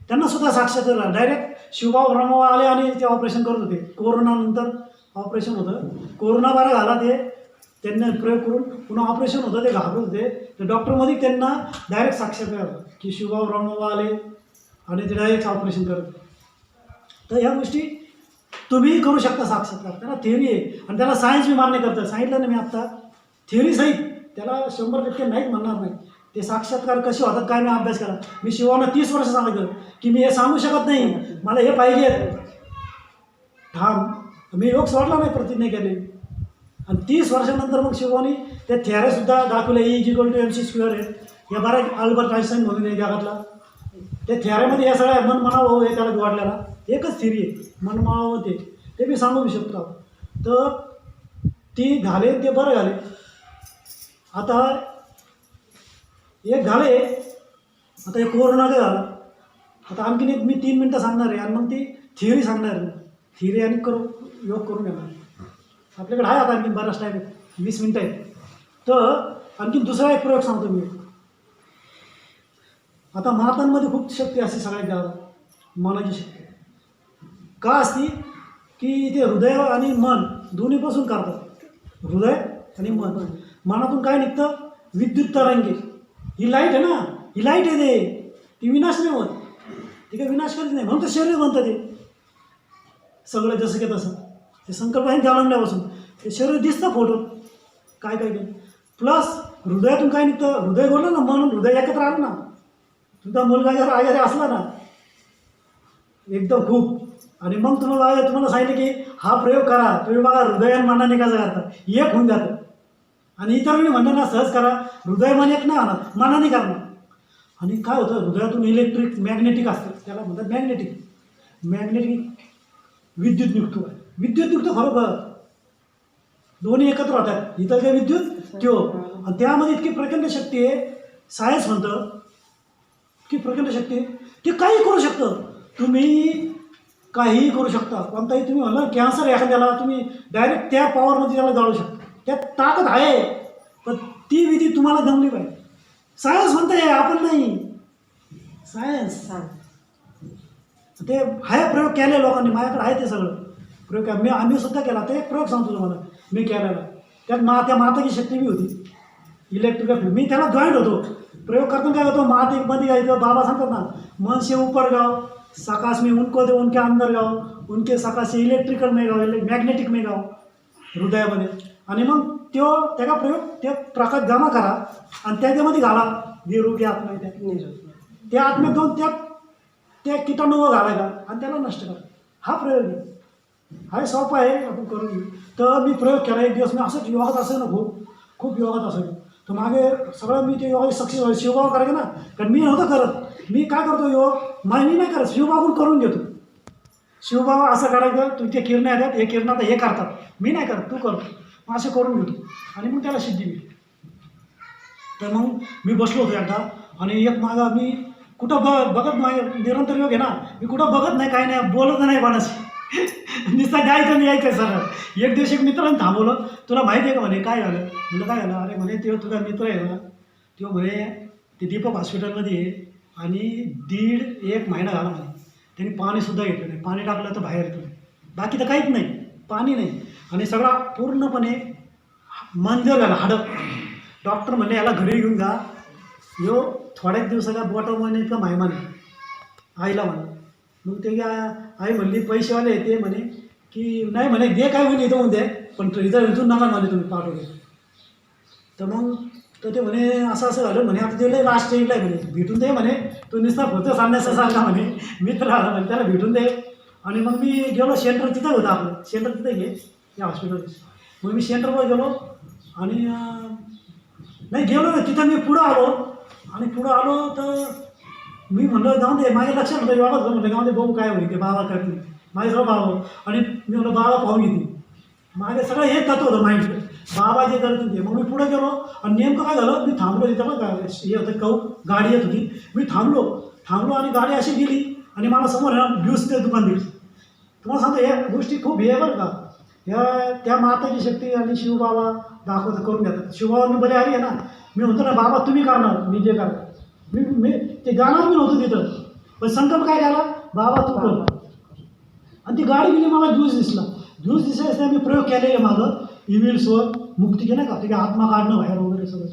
त्यांनासुद्धा साक्षात झाला. डायरेक्ट शिवबाबा ब्रह्मवा आले आणि ते ऑपरेशन करत होते. कोरोनानंतर ऑपरेशन होतं, कोरोना बरा झाला ते त्यांना प्रयोग करून पुन्हा ऑपरेशन होतं, ते घाबरत होते. तर डॉक्टरमध्ये त्यांना डायरेक्ट साक्षात झालं की शिवबाबा ब्रह्मवा आले आणि ते डायरेक्ट ऑपरेशन करत. तर ह्या गोष्टी तुम्हीही करू शकता साक्षात्कार. त्याला थिअरी आहे आणि त्याला सायन्स मी मान्य करतं. सांगितलं ना मी आत्ता, थिअरी सहित त्याला 100% नाहीच म्हणणार नाही. ते साक्षात्कार कसे होतात काय मी अभ्यास करा. मी शिवांना 30 वर्ष सांगितलं की मी हे सांगू शकत नाही, मला हे पाहिजे ठाम. मी योग सोडला नाही, प्रतिज्ञा केली. आणि 30 वर्षानंतर मग शिवानी त्या थेअरीसुद्धा दाखवल्या. E=mc² आहे. या बऱ्याच अल्बर्ट आइन्स्टाईन म्हणून आहे जगातला. त्या थेअरीमध्ये या सगळ्या मन म्हणावं हे त्याला वाटलेला एकच थिअरी आहे, मन म्हणावं ते मी सांगू शकतो. तर ती झाले ते बरं झाले. आता एक झाले, आता हे कोरोना काय झालं. आता आणखीन एक मी 3 मिनटं सांगणार आहे आणि मग ती थिअरी सांगणार आहे. थिअरी आणि योग करून येणार. आपल्याकडे आहे आता आणखीन बराच टाईम, 20 मिनटं आहे. तर आणखीन दुसरा एक प्रयोग सांगतो मी. आता मातांमध्ये खूप शक्ती असते, सगळ्यात जास्त मनाची शक्ती का असते की ते हृदय आणि मन दोन्हीपासून करतात. हृदय आणि मनातून काय निघतं, विद्युत तरंगे. ही लाईट आहे ना, ही लाईट आहे, ती विनाश नाही होत, ती काही विनाश करीत नाही. म्हणून ते शरीर बनतं. ते सगळं जसं की तसं ते संकल्प आहे जन्मल्यापासून ते शरीर दिसतं फोटो काय प्लस हृदयातून काय निघतं. हृदय बोललं ना, मन हृदय एकत्र आलं ना. तुमचा मुलगा जर आजारी असला ना एकदम खूप, आणि मग तुम्हाला सांगितलं की हा प्रयोग करा, तुम्ही बघा हृदय आणि मनाने कसं करता, एक होऊन जातं. आणि इतर वेळी म्हणणार ना सहज करा, हृदय मन एक नाही होणार, मनाने करणार. आणि काय होतं, हृदयातून इलेक्ट्रिक मॅग्नेटिक असतं, त्याला म्हणतात मॅग्नेटिक विद्युत निघतो खरोखर. दोन्ही एकत्र होतात, इथं काय विद्युत त्यो, आणि त्यामध्ये इतकी प्रचंड शक्ती आहे. सायन्स म्हणतं की प्रचंड शक्ती ते काही करू शकतं. तुम्ही काहीही करू शकता, कोणताही. तुम्ही म्हणलं कॅन्सर एखाद्याला, तुम्ही डायरेक्ट त्या पॉवरमध्ये त्याला जाळू शकता. त्यात ताकद आहे, पण ती विधी तुम्हाला जमली पाहिजे. सायन्स म्हणतं आपण नाही, सायन्स ते आहे. प्रयोग केले लोकांनी, माझ्याकडे आहे ते सगळं प्रयोग. आम्ही सुद्धा केला. ते एक प्रयोग सांगतो तुम्हाला मी केलेला. त्यात त्या माताची शक्ती बी होती, इलेक्ट्रिकल फील्ड. मी त्याला जॉईंट होतो. प्रयोग करताना काय होतो, मात एकमध्ये यायचं. बाबा सांगतात ना, मन से ऊपर गाव, सकाश में उनको दे उनके अंदर गाव, उनके सकाशी इलेक्ट्रिकल में गाव, मॅग्नेटिक में गाव हृदयामध्ये. आणि मग त्यो त्याचा प्रयोग ते प्रकाश जमा करा आणि त्याच्यामध्ये घाला निरोगी आत्मा आहे त्या आत्म्यात जाऊन त्या कीटाणू घालायला आणि त्याला नष्ट करा. हा प्रयोग आहे. हा सोपा आहे, आपण करून घेऊ. तर मी प्रयोग केला एक दिवस. मी असंच योगात असेल ना, खूप योगात असेल तर मागे सगळं मी ते योगा सक्सेस व्हायचं. शिवबाबा करायचं ना, कारण मी नव्हतं करत. मी काय करतो योग मी नाही करत, शिवबाबून करून घेतो. शिवबाबा असं करायचं, तुझे किरण येतात, हे किरण आता हे करतात, मी नाही करत, तू करतो. मग असं करून घेतो आणि मग त्याला सिद्धी मिळते. तर मग मी बसलो होतो एकदा आणि एक मागा मी कुठं बघत नाही, निरंतर योग आहे ना, मी कुठं बघत नाही, काय नाही, बोलत नाही कोणाशी. नुसतं जायचं मी यायचं सर. एक दिवशी एक मित्रांनी थांबवलं, तुला माहिती आहे का म्हणे, काय झालं? म्हणलं काय झालं? अरे म्हणे ते तुझा मित्र आहे ना, तो म्हणे ते दीपक हॉस्पिटलमध्ये आहे आणि 1.5 महिना झाला म्हणे, त्यांनी पाणीसुद्धा घेतलं नाही. पाणी टाकलं तर बाहेर येतं, बाकी तर काहीच नाही, पाणी नाही. आणि सगळा पूर्णपणे मंजर झाला हाडं. डॉक्टर म्हणले याला घरी घेऊन जा, यो थोड्याच दिवसाच्या बोटामध्ये इतका मायमान आहे आईला म्हणलं. मग ते आई म्हणली पैसेवाले येते म्हणे की नाही म्हणे, दे काय होईल इथं दे, पण इथून नका म्हणे तुम्ही पाठवले. तर मग तर ते म्हणे असं झालं म्हणे, आता ते लय लास्ट स्टेजला आहे म्हणे, भेटून दे म्हणे, तू नुसता होतं सांगण्याचं सांगा म्हणे. मित्र आला म्हणे, त्याला भेटून दे. आणि मग मी गेलो, सेंटर तिथं होतं आपलं, सेंटर तिथं घे या हॉस्पिटल. मग मी सेंटरवर गेलो आणि नाही गेलो ना, तिथं मी पुढं आलो. आणि पुढं आलो तर मी म्हणलं जाऊन दे, माझ्या लक्षात होतं बाबा म्हणलं जाऊन दे बघू काय होईल ते, बाबा करतील माझे सगळं बाबा. आणि मी म्हणलं बाबा पाहून घेते, माझे सगळं हे तत्व होतं माइंड, बाबा जे करतील ते. मग मी पुढे गेलो आणि नेमकं काय झालं, मी थांबलो तिथं बघा, हे होतं गाडी येत होती, मी थांबलो आणि गाडी अशी गेली आणि मला समोर आहे ना ज्यूसचं दुकान दिसलं. तुम्हाला सांगतो या गोष्टी खूप हे बरं का, त्या माताची शक्ती आणि शिवबाबा दाखवत करून घेतात. शिवबाबा मी बरे आली आहे ना, मी म्हणतो ना बाबा तुम्ही करणार, मी जे करणार, मी ते जाणार मी नव्हतं तिथं, पण संकल्प काय झाला, बाबा तू कर. आणि ती गाडी गेली, मला ज्यूस दिसला. ज्यूस दिसायचं मी प्रयोग केलेले माझं इव्हिल्सवर मुक्ती घे नाही का, ते आत्मा काढणं बाहेर वगैरे सगळं.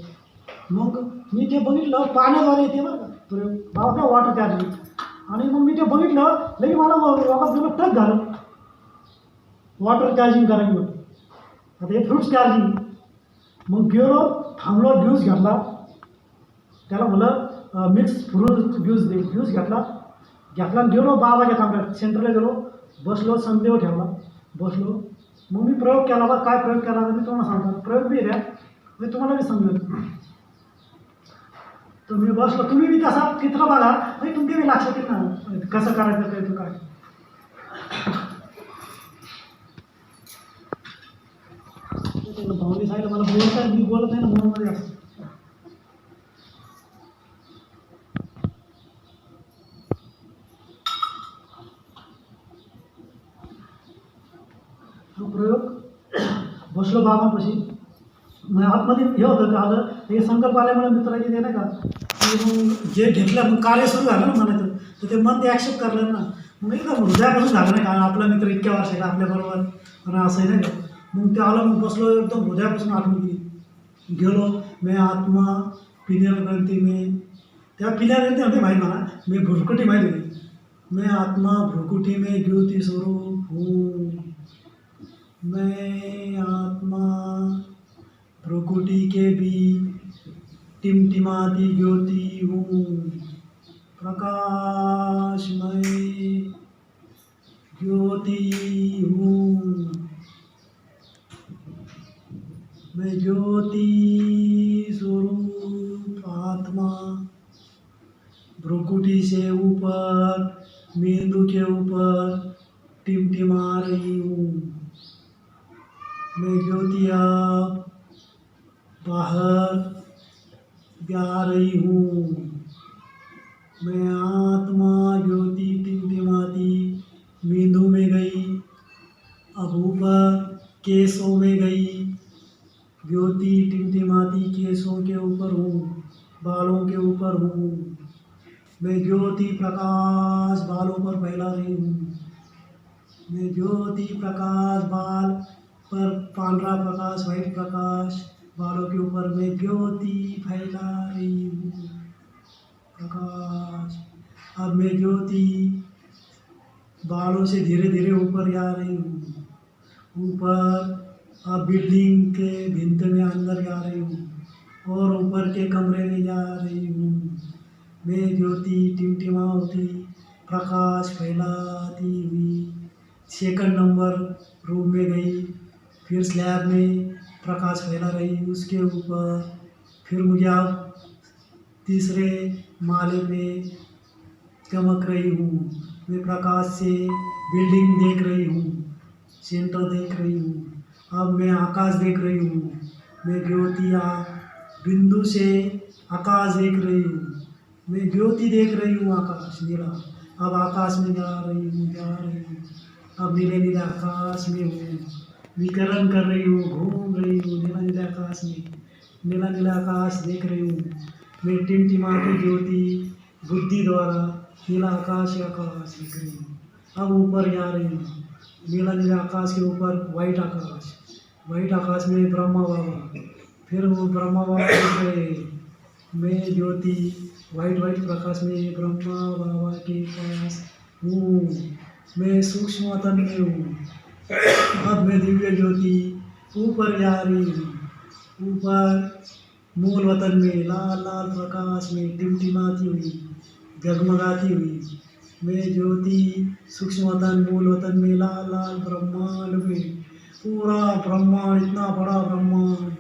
मग मी ते बघितलं, पाण्याद्वारे येते बरं का प्रयोग, बाबा काय वॉटर चार्जिंग. आणि मग मी ते बघितलं, लगे मला बाबा तुला टच झालं, वॉटर चार्जिंग करायची म्हणून. आता हे फ्रूट्स चार्जिंग. मग गेलो, थांबलो, ज्यूस घेतला, त्याला म्हणलं मिक्स फ्रूट ज्यूस दे. ज्यूस घेतला आणि गेलो बाबाच्या कमऱ्यात, सेंटरला गेलो, बसलो, संदेव ठेवला, बसलो. मग मी प्रयोग केला. बा काय प्रयोग केला मी तुम्हाला सांगतो, प्रयोग बी द्या मी तुम्हाला बी समजेल. तर मी बसलो, तुम्ही बी तसा चित्र बघा नाही, तुमच्या बी लक्षात येईल ना कसं करायचं काय तू काय. भावनी सांगितलं मला बोलत मी बोलत नाही ना म्हणून असं. प्रयोग बसलो बाबांपाशी. मग आतमध्ये हे होतं का, आलं हे संकल्प आल्यामुळे मित्राचे ते नाही का, मग जे घेतलं मग कार्य सुरू झालं ना म्हणायचं, तर ते मन ते ॲक्सेप्ट करलं ना. मग एकदम हृदयापासून झालं नाही का, आपला मित्र इतक्या वर्षाचा आपल्याबरोबर आणि असं नाही का. मग ते आलं, मग बसलो, एकदम हृदयापासून आठवण केली. गेलो, मैं आत्मा पिनेल ग्रंथी में, त्या पिण्या ग्रंथी होते माहीत मला, मी भुरकुटी माहीत होती. मैं आत्मा भ्रुकुटी में ज्योति स्वरूप हूँ, मैं आत्मा भ्रुकुटी के भी टिमटिमाती ज्योति हूँ, प्रकाशमय ज्योति हूँ, मैं ज्योति स्वरूप आत्मा भ्रुकुटी से ऊपर मेंदू के ऊपर टिमटिमा रही हूँ, मैं ज्योति आप बाहर जा रही हूँ, मैं आत्मा ज्योति टिमटिमाती मेंदू में गई, अब ऊपर केसों में गई, ज्योति टिमटिमाती केसों के ऊपर हूँ, बालों के ऊपर हूँ, मैं ज्योति प्रकाश बालों पर फैला रही हूँ, मैं ज्योति प्रकाश बाल पर पांढरा प्रकाश वाइट प्रकाश बालों के ऊपर, मैं ज्योति फैला रही हूँ प्रकाश. अब मैं ज्योति बालों से धीरे धीरे ऊपर जा रही हूँ, ऊपर अब बिल्डिंग के भिंत में अंदर जा रही हूँ और ऊपर के कमरे में जा रही हूँ। मैं ज्योति टिमटिमाती प्रकाश फैलाती हुई 2 नंबर रूम में गई, फिर स्लैब में प्रकाश फैला रही उसके ऊपर। फिर मुझे अब 3रे माले में चमक रही हूँ। मैं प्रकाश से बिल्डिंग देख रही हूँ, सेंटर देख रही हूँ। अब मैं आकाश देख रही हूँ। मैं ज्योति बिंदु से आकाश देख रही हूँ। मैं ज्योति देख रही हूँ, आकाश नीला। अब आकाश में जा रही हूँ, जा रही हूँ। अब नीले नीले आकाश में हूँ, विकरण कर रही हूँ, घूम रही हूँ नीला नीले आकाश में। नीला नीला आकाश देख रही हूँ। मैं टिमटिमाती ज्योति बुद्धि द्वारा नीला आकाश आकाश देख रही हूँ। अब ऊपर जा रही हूँ, नीला नीला आकाश के ऊपर वाइट आकाश। वाइट आकाश में ब्रह्मा बाबा, फिर वो ब्रह्मा बाबा देख रहे। मैं ज्योति वाइट वाइट प्रकाश में ब्रह्मा बाबा के पास हूँ। मैं सूक्ष्म तन में हूँ। अब मैं दिव्य ज्योति ऊपर जा रही हूँ, ऊपर मूल वतन में लाल लाल प्रकाश में टिमटिमाती हुई, जगमगाती हुई। मैं ज्योति सूक्ष्म वतन मूल वतन में लाल लाल ब्रह्मांड में, पूरा ब्रह्मांड, इतना बड़ा ब्रह्मांड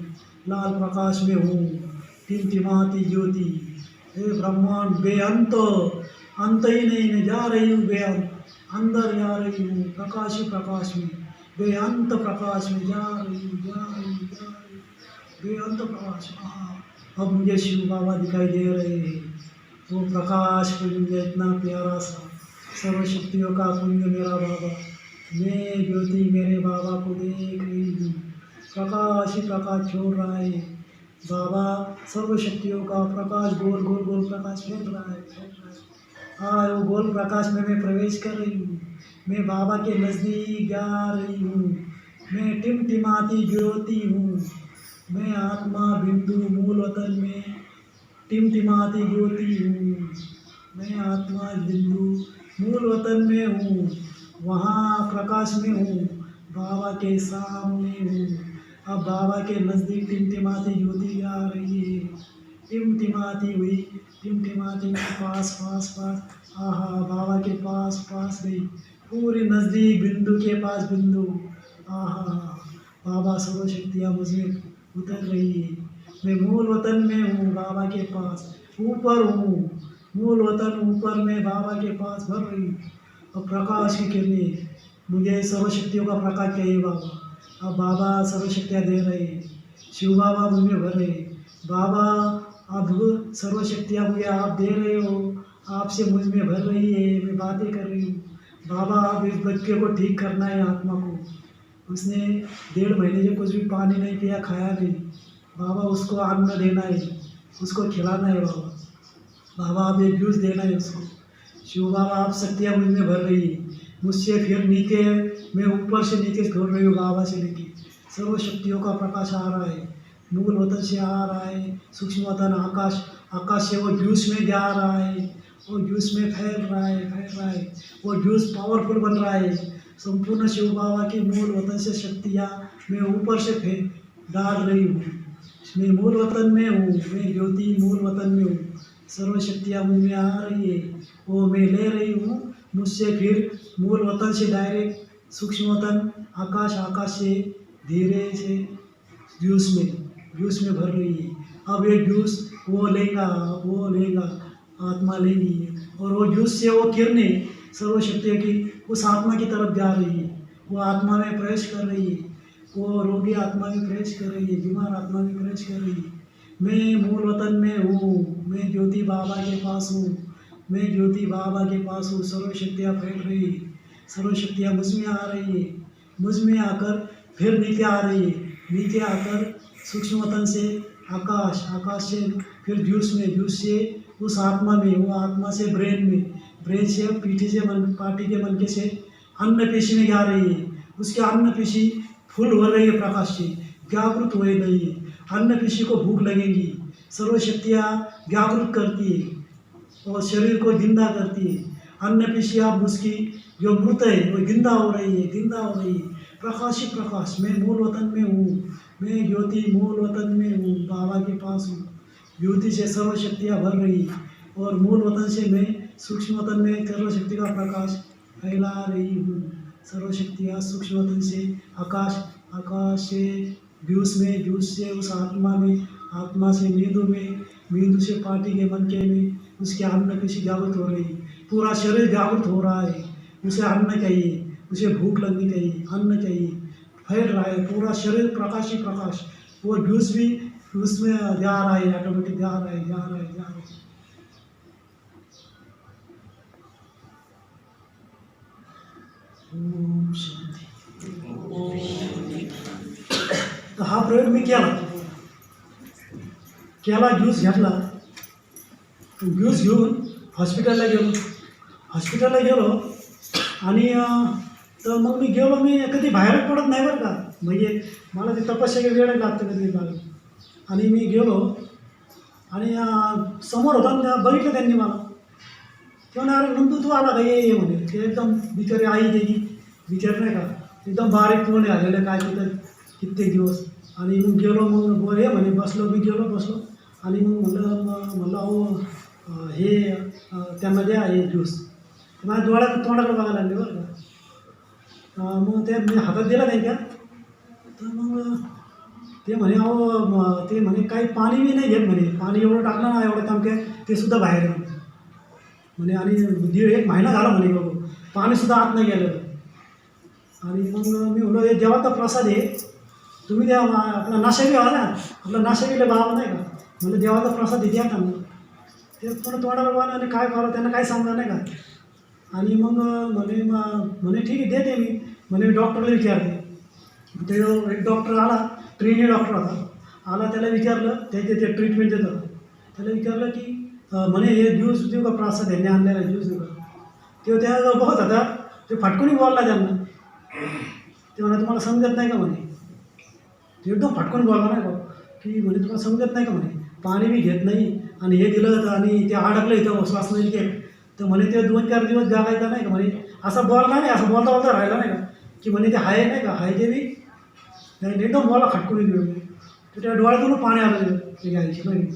लाल प्रकाश में हूँ, टिमटिमाती ज्योति। हे ब्रह्मांड बेअंत, अंत ही नहीं। मैं जा रही हूँ बेअंत, अंदर जा रही हूँ प्रकाश ही प्रकाश में, बेअंत प्रकाश में जा रही हूँ, जा रही हूँ, जा रही हूँ बेअंत प्रकाश। अब मुझे शिव बाबा दिखाई दे रहे हैं। वो प्रकाश को मुझे इतना प्यारा सा, सर्वशक्तियों का पुण्य मेरा बाबा। मैं ज्योति मेरे बाबा को देख रही हूँ, प्रकाश ही प्रकाश छोड़ रहा है। बाबा सर्वशक्तियों का प्रकाश गोल गोल गोल प्रकाश फैल रहा है, फैल रहा है। वो गोल प्रकाश में मैं प्रवेश कर रही हूँ। मैं बाबा के नज़दीक जा रही हूँ। मैं टिमटिमाती ज्योति हूँ। मैं आत्मा बिंदु मूल वतन में टिमटिमाती ज्योति हूँ। मैं आत्मा बिंदु मूल वतन में हूँ, वहाँ प्रकाश में हूँ, बाबा के सामने हूँ। अब बाबा के नज़दीक टिमटिमाती ज्योति आ रही है, टिमटिमाती हुई, टिमटिमाती पास पास पास। आहा, बाबा के पास पास गई, पूरे नज़दीक बिंदु के पास बिंदु। आहा, बाबा सर्वशक्तियाँ मुझे उतर रही है। मैं मूल वतन में हूँ, बाबा के पास ऊपर हूँ, मूल वतन ऊपर में बाबा के पास भर रही हूँ। और प्रकाश की किरणें मुझे सर्वशक्तियों का प्रकाश चाहिए बाबा। अब बाबा सर्वशक्तियाँ दे रहे हैं, शिव बाबा मुझे भर रहे हैं। बाबा अब सर्वशक्तियाँ मुझे आप दे रहे हो, आपसे मुझ में भर रही है, मैं बातें कर रही हूँ। बाबा अब इस बच्चे को ठीक करना है, आत्मा को। उसने 1.5 महीने से कुछ भी पानी नहीं पिया, खाया नहीं। बाबा उसको अन्न देना है, उसको खिलाना है बाबा। बाबा आप एक जूस देना है उसको। शिव बाबा आप शक्तियाँ मुझ में भर रही है, मुझसे फिर नीचे, मैं ऊपर से नीचे छोड़ रही हूँ। बाबा से लेके सर्वशक्तियों का प्रकाश आ रहा है, मूल वतन से आ रहा है, सूक्ष्म वतन आकाश, आकाश से वो जूस में जा रहा है, वो जूस में फैल रहा है, फैल रहा है। वो जूस पावरफुल बन रहा है। संपूर्ण शिव बाबा की मूल वतन से शक्तियाँ मैं ऊपर से फेंक डाल रही हूँ। मैं मूल वतन में हूँ, मैं ज्योति मूल वतन में हूँ। सर्वशक्तियाँ मुझ में आ रही है, वो मैं ले रही हूँ। मुझसे फिर मूल वतन से डायरेक्ट सूक्ष्म वतन आकाश, आकाश से धीरे से जूस में भर रही है। अब ये जूस वो लेगा, वो लेगा, आत्मा लेगी, और वो जूस से वो किरणें सर्वशक्तियों की उस आत्मा की तरफ जा रही है। वो आत्मा में प्रवेश कर रही है, वो रोगी आत्मा में प्रवेश कर रही है, बीमार आत्मा में प्रवेश कर रही है। मैं मूल वतन में हूँ, मैं ज्योति बाबा के पास हूँ, मैं ज्योति बाबा के पास हूँ। सर्वशक्तियाँ फैल रही है, सर्वशक्तियाँ मुझ में आ रही है, मुझ में आकर फिर नीचे आ रही है, नीचे आकर सूक्ष्म वतन से आकाश, आकाश से फिर जूस में, जूस से उस आत्मा में, वो आत्मा से ब्रेन में, ब्रेन से पीठी से मन, पार्टी के मनके से अन्न पेशी में जा रही है। उसके अन्न पेशी फुल हो रही है, प्रकाश से जागृत हो रही है। अन्न पेशी को भूख लगेगी, सर्वशक्तियाँ जागृत करती है और शरीर को जिंदा करती है। अन्न पेशी आप उसकी जो मृत है वो जिंदा हो रही है, जिंदा हो रही है। प्रकाश ही प्रकाश, मैं मूल वतन में हूँ, मैं ज्योति मूल वतन में हूँ, बाबा के पास हूँ। ज्योति से सर्व शक्तियाँ भर रही और मूल वतन से मैं सूक्ष्म वतन में सर्वशक्ति का प्रकाश फैला रही हूँ। सर्वशक्तियाँ सूक्ष्म वतन से आकाश, आकाश से व्यूस में, व्यूस से उस आत्मा में, आत्मा से मेंदु में, मेंदु से पार्टी के मनके में, उसके अन्न पेशी जागृत हो रही, पूरा शरीर जागृत हो रहा है। उसे अन्न चाहिए, उसे भूख लगनी चाहिए, अन्न चाहिए, फैल रहा है पूरा शरीर, प्रकाश ही प्रकाश। वो व्यूस भी उसमें जा रहा है, ऑटोमेटिक जा रहा है, जा रहा है, जा रहा है। ओम शांती। तर हा प्रयोग मी केला ज्यूस घेतला, ज्यूस घेऊन हॉस्पिटलला गेलो आणि तर मग मी गेलो, मी कधी बाहेरच पडत नाही बरं का, म्हणजे मला ते तपस्या वेळ लागतं कधी लागलं. आणि मी गेलो आणि समोर होता आणि बघितलं त्यांनी मला, ते म्हणे अरे नंदू तू आला का, ये म्हणे. ते एकदम बिचारे आई त्याची बिचार नाही का, एकदम बारीक तोंड आलेलं काय तिथं कित्येक दिवस. आणि मग गेलो, मग हे म्हणे बसलो, मी गेलो बसलो आणि मग म्हणलं अहो हे त्यांना द्या हे ज्यूस. माझ्या तोंडाकडे बघायला लागले बरं का. मग ते मी हातात दिला त्यांच्या, तर मग ते म्हणे अहो ते म्हणे काही पाणी बी नाही घेत म्हणे, पाणी एवढं टाकलं ना एवढं तामक्या ते सुद्धा बाहेर म्हणे. आणि 1.5 महिना झाला म्हणे बाबा, पाणीसुद्धा आत नाही गेलं. आणि मग मी म्हणलो हे देवाचा प्रसाद आहे, तुम्ही द्या. आपला नाशिकला आला, आपला नाशिकला बाबा नाही का, म्हणजे देवाचा प्रसाद द्या का. मग ते थोडं तोंडाला बघा आणि काय करावं त्यांना काय सांगणार नाही का. आणि मग म्हणे ठीक आहे देते मी. म्हणे मी डॉक्टरला विचारते. ते एक डॉक्टर आला, ट्रेनी डॉक्टर होता, आला, त्याला विचारलं, ते ट्रीटमेंट देतं, त्याला विचारलं की म्हणे हे ज्यूस देऊ का, प्रसाद यांनी आणलेला ज्यूस देऊ का. ते त्या बघत होता, ते फटकून बोलला त्यांना. ते म्हणे तुम्हाला समजत नाही का म्हणे, ते एकदम फटकून बोलला नाही का की म्हणे तुम्हाला समजत नाही का म्हणे, पाणी बी घेत नाही आणि हे दिलं आणि ते अडकलं इथं श्वास नाही घेत, तर म्हणे ते 2-4 दिवस जागायचं नाही का म्हणे. असं बोलला नाही, असं बोलता बोलता राहिला नाही का की म्हणे ते हाय नाही का, हाय ते बी नाही, एकदम बोला फटकून घेऊन. तर त्या डोळ्यातून पाणी आलं ते घ्यायची नाही.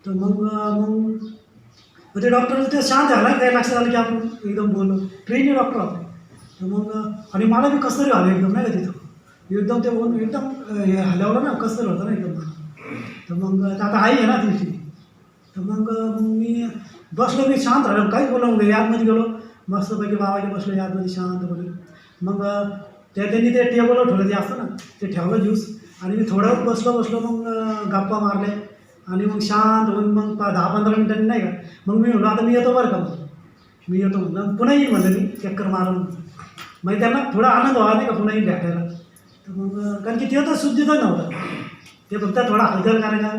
तर मग ते डॉक्टर ते शांत झाला, काही लक्षात आलं की आपण एकदम बोललो, ट्रेनी डॉक्टर होते. तर मग आणि मला बी कसं तरी आलं एकदम नाही का तिथं, एकदम ते बोलून एकदम हे हलवलं ना, कसं तरी होतं ना एकदम. तर मग आता आई आहे ना तिची. तर मग मी बसलो, मी शांत राहिलो, काहीच बोललो. मग यादमध्ये गेलो, मस्तपैकी बाबाच्या बसलो यादमध्ये शांतपणे. मग त्यांनी ते टेबलवर ठेवलं, ते असतं ना ते ठेवलं ज्यूस. आणि मी थोडा वेळ बसलो, मग गप्पा मारल्या आणि मग शांत होऊन मग 10-15 मिनिटांनी नाही का, मग मी म्हणलो आता मी येतो बरं का, मग मी येतो म्हणलं, पुन्हा येईल म्हणलं मी चक्कर मारून. मग त्यांना थोडा आनंद व्हावा नाही का पुन्हा येईल भेटायला. तर मग कारण की ते तर शुद्धीच नव्हतं, ते फक्त थोडा हालचाल करायचा.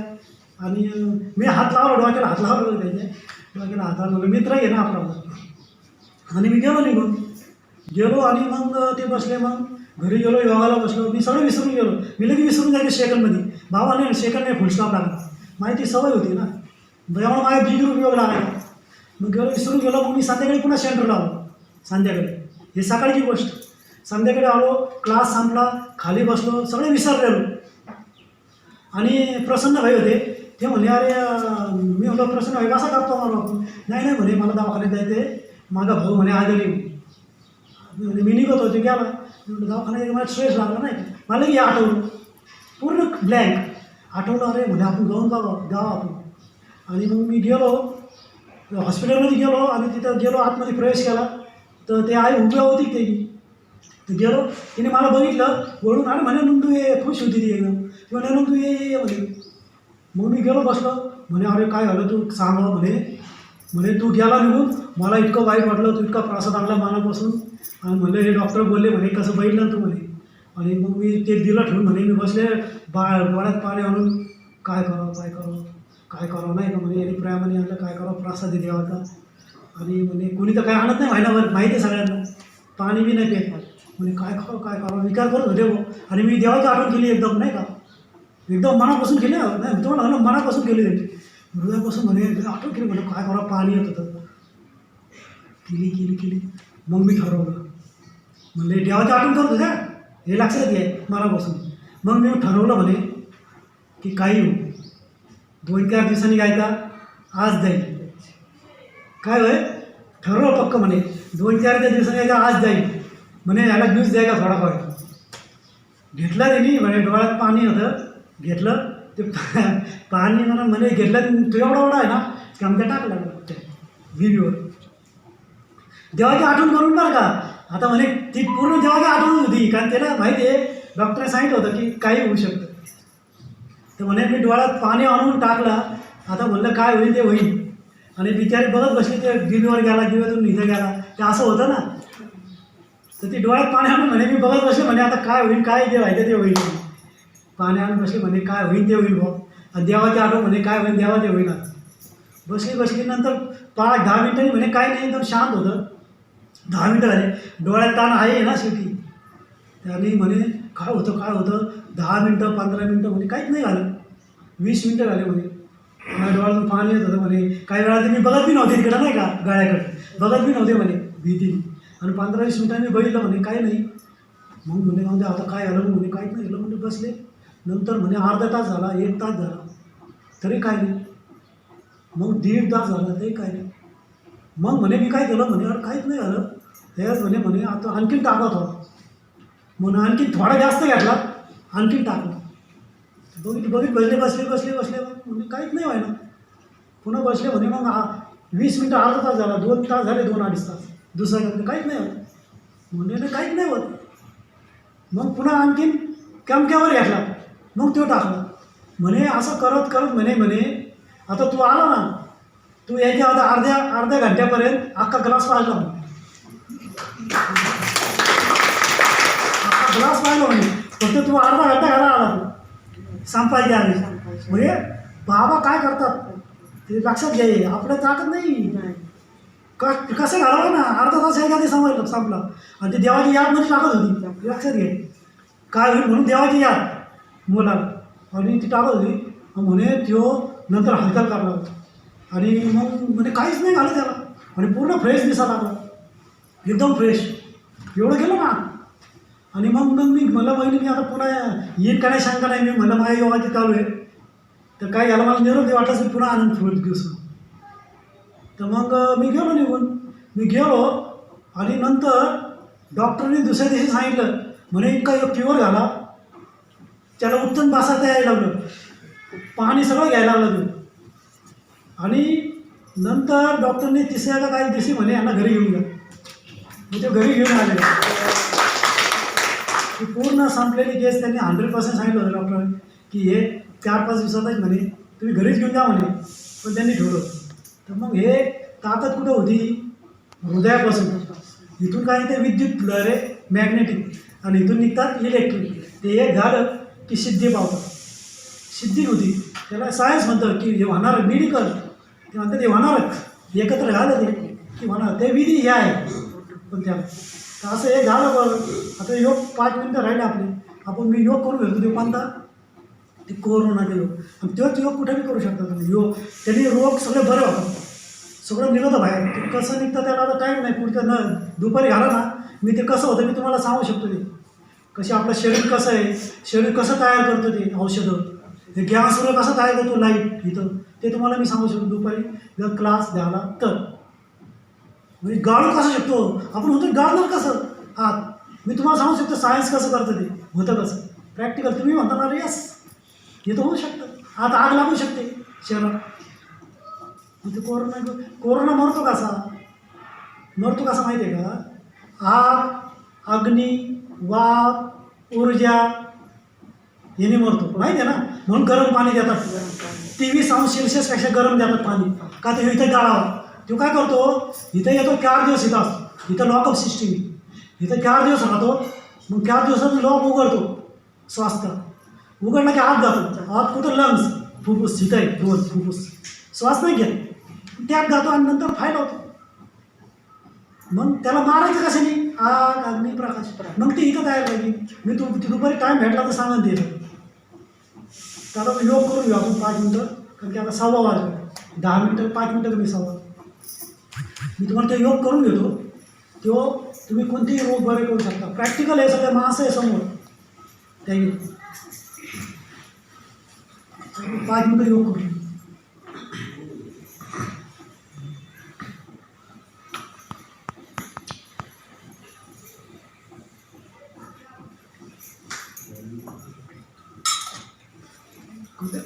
आणि मी हात लावला, डोक्याला हात लावला, त्याच्या डोक्याला हात लावला, मित्र आहे ना आपला. आणि मी निघून गेलो आणि मग ते बसले. मग घरी गेलो, योगाला बसलो, मी सगळं विसरून गेलो. मी लगेच विसरून जायचं सेकंडमध्ये. बाबा नाही सेकंड नाही, फुलस्टॉप लागला. माहिती सवय होती ना, त्यामुळे माझ्या बिगर उपयोग लागायचा. मग विसरून गेलो. मग मी संध्याकाळी पुन्हा सेंटरला आलो. संध्याकाळी हे सकाळची गोष्ट. संध्याकाळी आलो, क्लास संपला, खाली बसलो, सगळे विसरलेलो. आणि प्रसन्न भाई होते, ते म्हणले अरे मी म्हणलो प्रसन्न भाई असा गप्पा मारू आपण. नाही म्हणे मला दवाखान्यात जायचं, माझा भाऊ म्हणे आजारी. म्हणजे मी निघत होते गेला, दवाखान्यात मला स्ट्रेस लागला नाही, मला की आठवलं पूर्ण ब्लँक आठवलं. अरे म्हणे आपण जाऊन आपण. आणि मग मी गेलो हॉस्पिटलमध्ये गेलो आणि तिथं गेलो, आतमध्ये प्रवेश केला. तर ते आई उभ्या होती ते गेलो, तिने मला बघितलं वळून आणि म्हणे नंदू ये, खुश होती ती एकदम. ती म्हणे नंदू ये म्हणे. मग मी गेलो बसलो. म्हणे अरे काय झालं तू सांग म्हणे तू गेला निघून, मला इतकं वाईट वाटलं, तू इतका प्रसाद आणला मनापासून. आणि म्हणलं हे डॉक्टर बोलले म्हणे कसं बघितलं तू म्हणे. आणि मग मी ते दिलं ठेवून म्हणे मी बसले डोळ्यात पाणी आणून काय करावं नाही का म्हणे. आणि प्रेमाने आणलं काय करावं, प्रसाद देवाचा. आणि म्हणे कोणी तर काय आणत नाही महिनाभर, माहिती आहे सगळ्यांना, पाणी बी नाही पेत. म्हणे काय करावं विचार करत होते हो. आणि मी देवाची आठवण केली एकदम नाही का, एकदम मनापासून केली नाही, तो म्हणा मनापासून केली त्यांची, हृदयापासून म्हणे आठवण केली. म्हणे काय करावं, पाणी येत होतं. केली. मग मी ठरवलं, म्हणले देवाची आठवण करतो का हे लक्षात घे मनापासून. मग मी ठरवलं म्हणे की काही हो 2-4 दिवसांनी गायचा आज जाईल. काय होय ठरवलं पक्क म्हणे 2-4 दिवसांनी गायचा आज जाईल म्हणे. याला ज्यूस द्यायचा थोडाफार घेतला त्यांनी म्हणे. डोळ्यात पाणी होतं, घेतलं ते पाणी म्हणे घेतलं. तो एवढा आहे ना की आमच्या टाकला त्या विहीवर. देवाची आठवण करून बरं का. आता म्हणे ती पूर्ण देवाची आठवण होती, कारण त्याला माहिती आहे डॉक्टरने सांगितलं होतं की काही होऊ शकतं. तर म्हणे मी डोळ्यात पाणी आणून टाकलं. आता म्हणलं काय होईल ते होईल. आणि बिचारी बघत बसली, ते गिरीवर गेला, गिरीवरून इथं गेला, ते असं होतं ना. तर ती डोळ्यात पाणी आणून म्हणे मी बघत बसले म्हणे आता काय होईल, काय जे व्हायचं ते होईल. पाणी आणून बसले म्हणे काय होईल ते होईल भाऊ. आणि देवाची आठवण म्हणे काय होईल देवाचे होईल. बसली नंतर 5-10 मिनिटांनी म्हणे काय नाही, एकदम शांत होतं. 10 मिनिटं झाले, डोळ्यात ताण आहे ना शेवटी. त्याने म्हणे काय होतं 10 मिनिटं 15 मिनिटं म्हणे काहीच नाही झालं. 20 मिनिटं झाले म्हणे. माझ्या डोळ्यातून पाणी येत होतं म्हणे. काही वेळा मी बघत बी नव्हते तिकडं नाही का गळ्याकडे, बघत बी नव्हते म्हणे भीती. आणि 15-20 मिनिटांनी बघितलं म्हणे काही नाही. मग म्हणे म्हणजे आता काय झालं म्हणे काहीच नाही झालं म्हणजे बसले. नंतर म्हणे अर्धा तास झाला, 1 तास झाला तरी काय नाही. मग 1.5 तास झाला तरी काय नाही. मग म्हणे मी काय केलं म्हणे अरे काहीच नाही झालं. त्यावेळेस म्हणे आता आणखीन टाका थोडा. म्हणून आणखीन थोडा जास्त घेतला, आणखीन टाकला. बघित बसले म्हणजे काहीच नाही व्हायला. पुन्हा बसले म्हणे. मग 20 मिनिटं अर्धा तास झाला, 2 तास झाले, 2-2.5 तास. दुसऱ्या घेतलं काहीच नाही होत. म्हणे काहीच नाही होत. मग पुन्हा आणखीन कमक्यावर घेतला, मग तो टाकला. म्हणे असं करत म्हणे आता तू आला ना, तू याच्या आता अर्ध्या घंट्यापर्यंत अख्खा ग्लास पाहिला म्हणे. अख्खा ग्लास पाहिला म्हणे. फक्त तू अर्धा घंटा घाला आला तू संपायच्या आधी. म्हणजे बाबा काय करतात ते लक्षात घ्याय. आपल्या ताकद नाही कसं घालावं ना. अर्धा तास याच्या आधी संपला. आणि ते देवाची यादमध्ये टाकत होती, लक्षात घे काय होईल म्हणून देवाची याद मुलाला. आणि ती टाकत होती. म्हणे तो नंतर हालचाल करणार होता. आणि मग म्हणजे काहीच नाही झालं त्याला. आणि पूर्ण फ्रेश दिसायला लागला, एकदम फ्रेश. एवढं गेलं ना. आणि मग मला बहिणी आता पुन्हा येईल का नाही शंका नाही. मी म्हणलं माझ्या योगाची चालू आहे तर काय झालं मला निरोप वाटलं पुन्हा आनंद फुल दिवस. तर मग मी गेलो आणि नंतर डॉक्टरने दुसऱ्या दिवशी सांगितलं म्हणे इतका प्युअर झाला, त्याला उत्तम बसायला यायला लागलं, पाणी सगळं घ्यायला लागलं. आणि नंतर डॉक्टरने तिसऱ्या का काही दिवशी म्हणे यांना घरी घेऊन जा. मग ते घरी घेऊन आले. ती पूर्ण संपलेली केस त्यांनी 100% सांगितलं होतं डॉक्टरांनी की हे 4-5 दिवसातच म्हणे तुम्ही घरीच घेऊन जा म्हणे. पण त्यांनी ठेवलं. तर मग हे ताकद कुठं होती हृदयापासून. इथून काय ते विद्युत लहर आहे मॅग्नेटिक आणि इथून निघतात इलेक्ट्रिक. ते एक झालं की सिद्धी पावतात. सिद्धी होती त्याला सायन्स म्हणतं की हे होणार मेडिकल. ते म्हणतात हे होणारच, एकत्र झालं ते की होणार. ते विधी हे आहे पण त्याला. तर असं हे झालं बरं. आता योग 5 मिनिटं राहिले आपले. मी योग करून घेतो ते कोणता ते कोरोनाचा योग. आणि तोच योग कुठेही करू शकता तुम्ही योग. त्यांनी रोग सगळे बरे होतात, सगळं निघतं बाहेर. ते कसं निघतं त्याला आता टाईम नाही. पुढचं दुपारी घाला ना मी ते कसं होतं मी तुम्हाला सांगू शकतो. ते कसे आपलं शरीर कसं आहे, शरीर कसं तयार करतं ते औषधं, ते गॅसवर कसं तयार करतो लाईट इथं, ते तुम्हाला मी सांगू शकतो दुपारी जर क्लास द्याला तर. म्हणजे गाळू कसं शकतो आपण होतो गाळणार कसं आत मी तुम्हाला सांगू शकतो. सायन्स कसं करतं ते होतं कसं प्रॅक्टिकल. तुम्ही म्हणता ना यस हे तर होऊ शकतं. आत आग लागू शकते शरीरात. म्हणजे कोरोना मरतो कसा माहिती आहे का. आग, अग्नी, वाफ, ऊर्जा याने मरतो माहिती आहे ना. म्हणून गरम पाणी देतात. 23°C गरम देतात पाणी का ते इथं जाळावं. तो काय करतो इथं येतो 4 दिवस इथं असतो. इथं लॉकअप सिस्टीम इथं 4 दिवस राहतो. मग 4 दिवसात लॉक उघडतो. स्वास्थ्य उघडला की आत जातो. आत कुठं लंग्स फुफ्फुस इथं आहे 2 फुफ्फुस. श्वास नाही घेत त्यात जातो आणि नंतर फाईल होतो. मग त्याला मारायचं कशाने आग, अग्नी, प्रकाश. मग ते इथं तयार पाहिजे. मी दुपारी टाईम भेटला तर सांगत दिलं. तर आता योग करून घेऊ आपण 5 मिनिटं. कारण की आता 6:15 वाजले. 10 मिनिटं 5 मिनिटं कमी 6:15. मी तुम्हाला ते योग करून देतो, तो तुम्ही कोणतेही रोग बरे करू शकता. प्रॅक्टिकल आहे, सगळ्या माणसं आहे समोर. त्या योग 5 मिनिटं योग करू.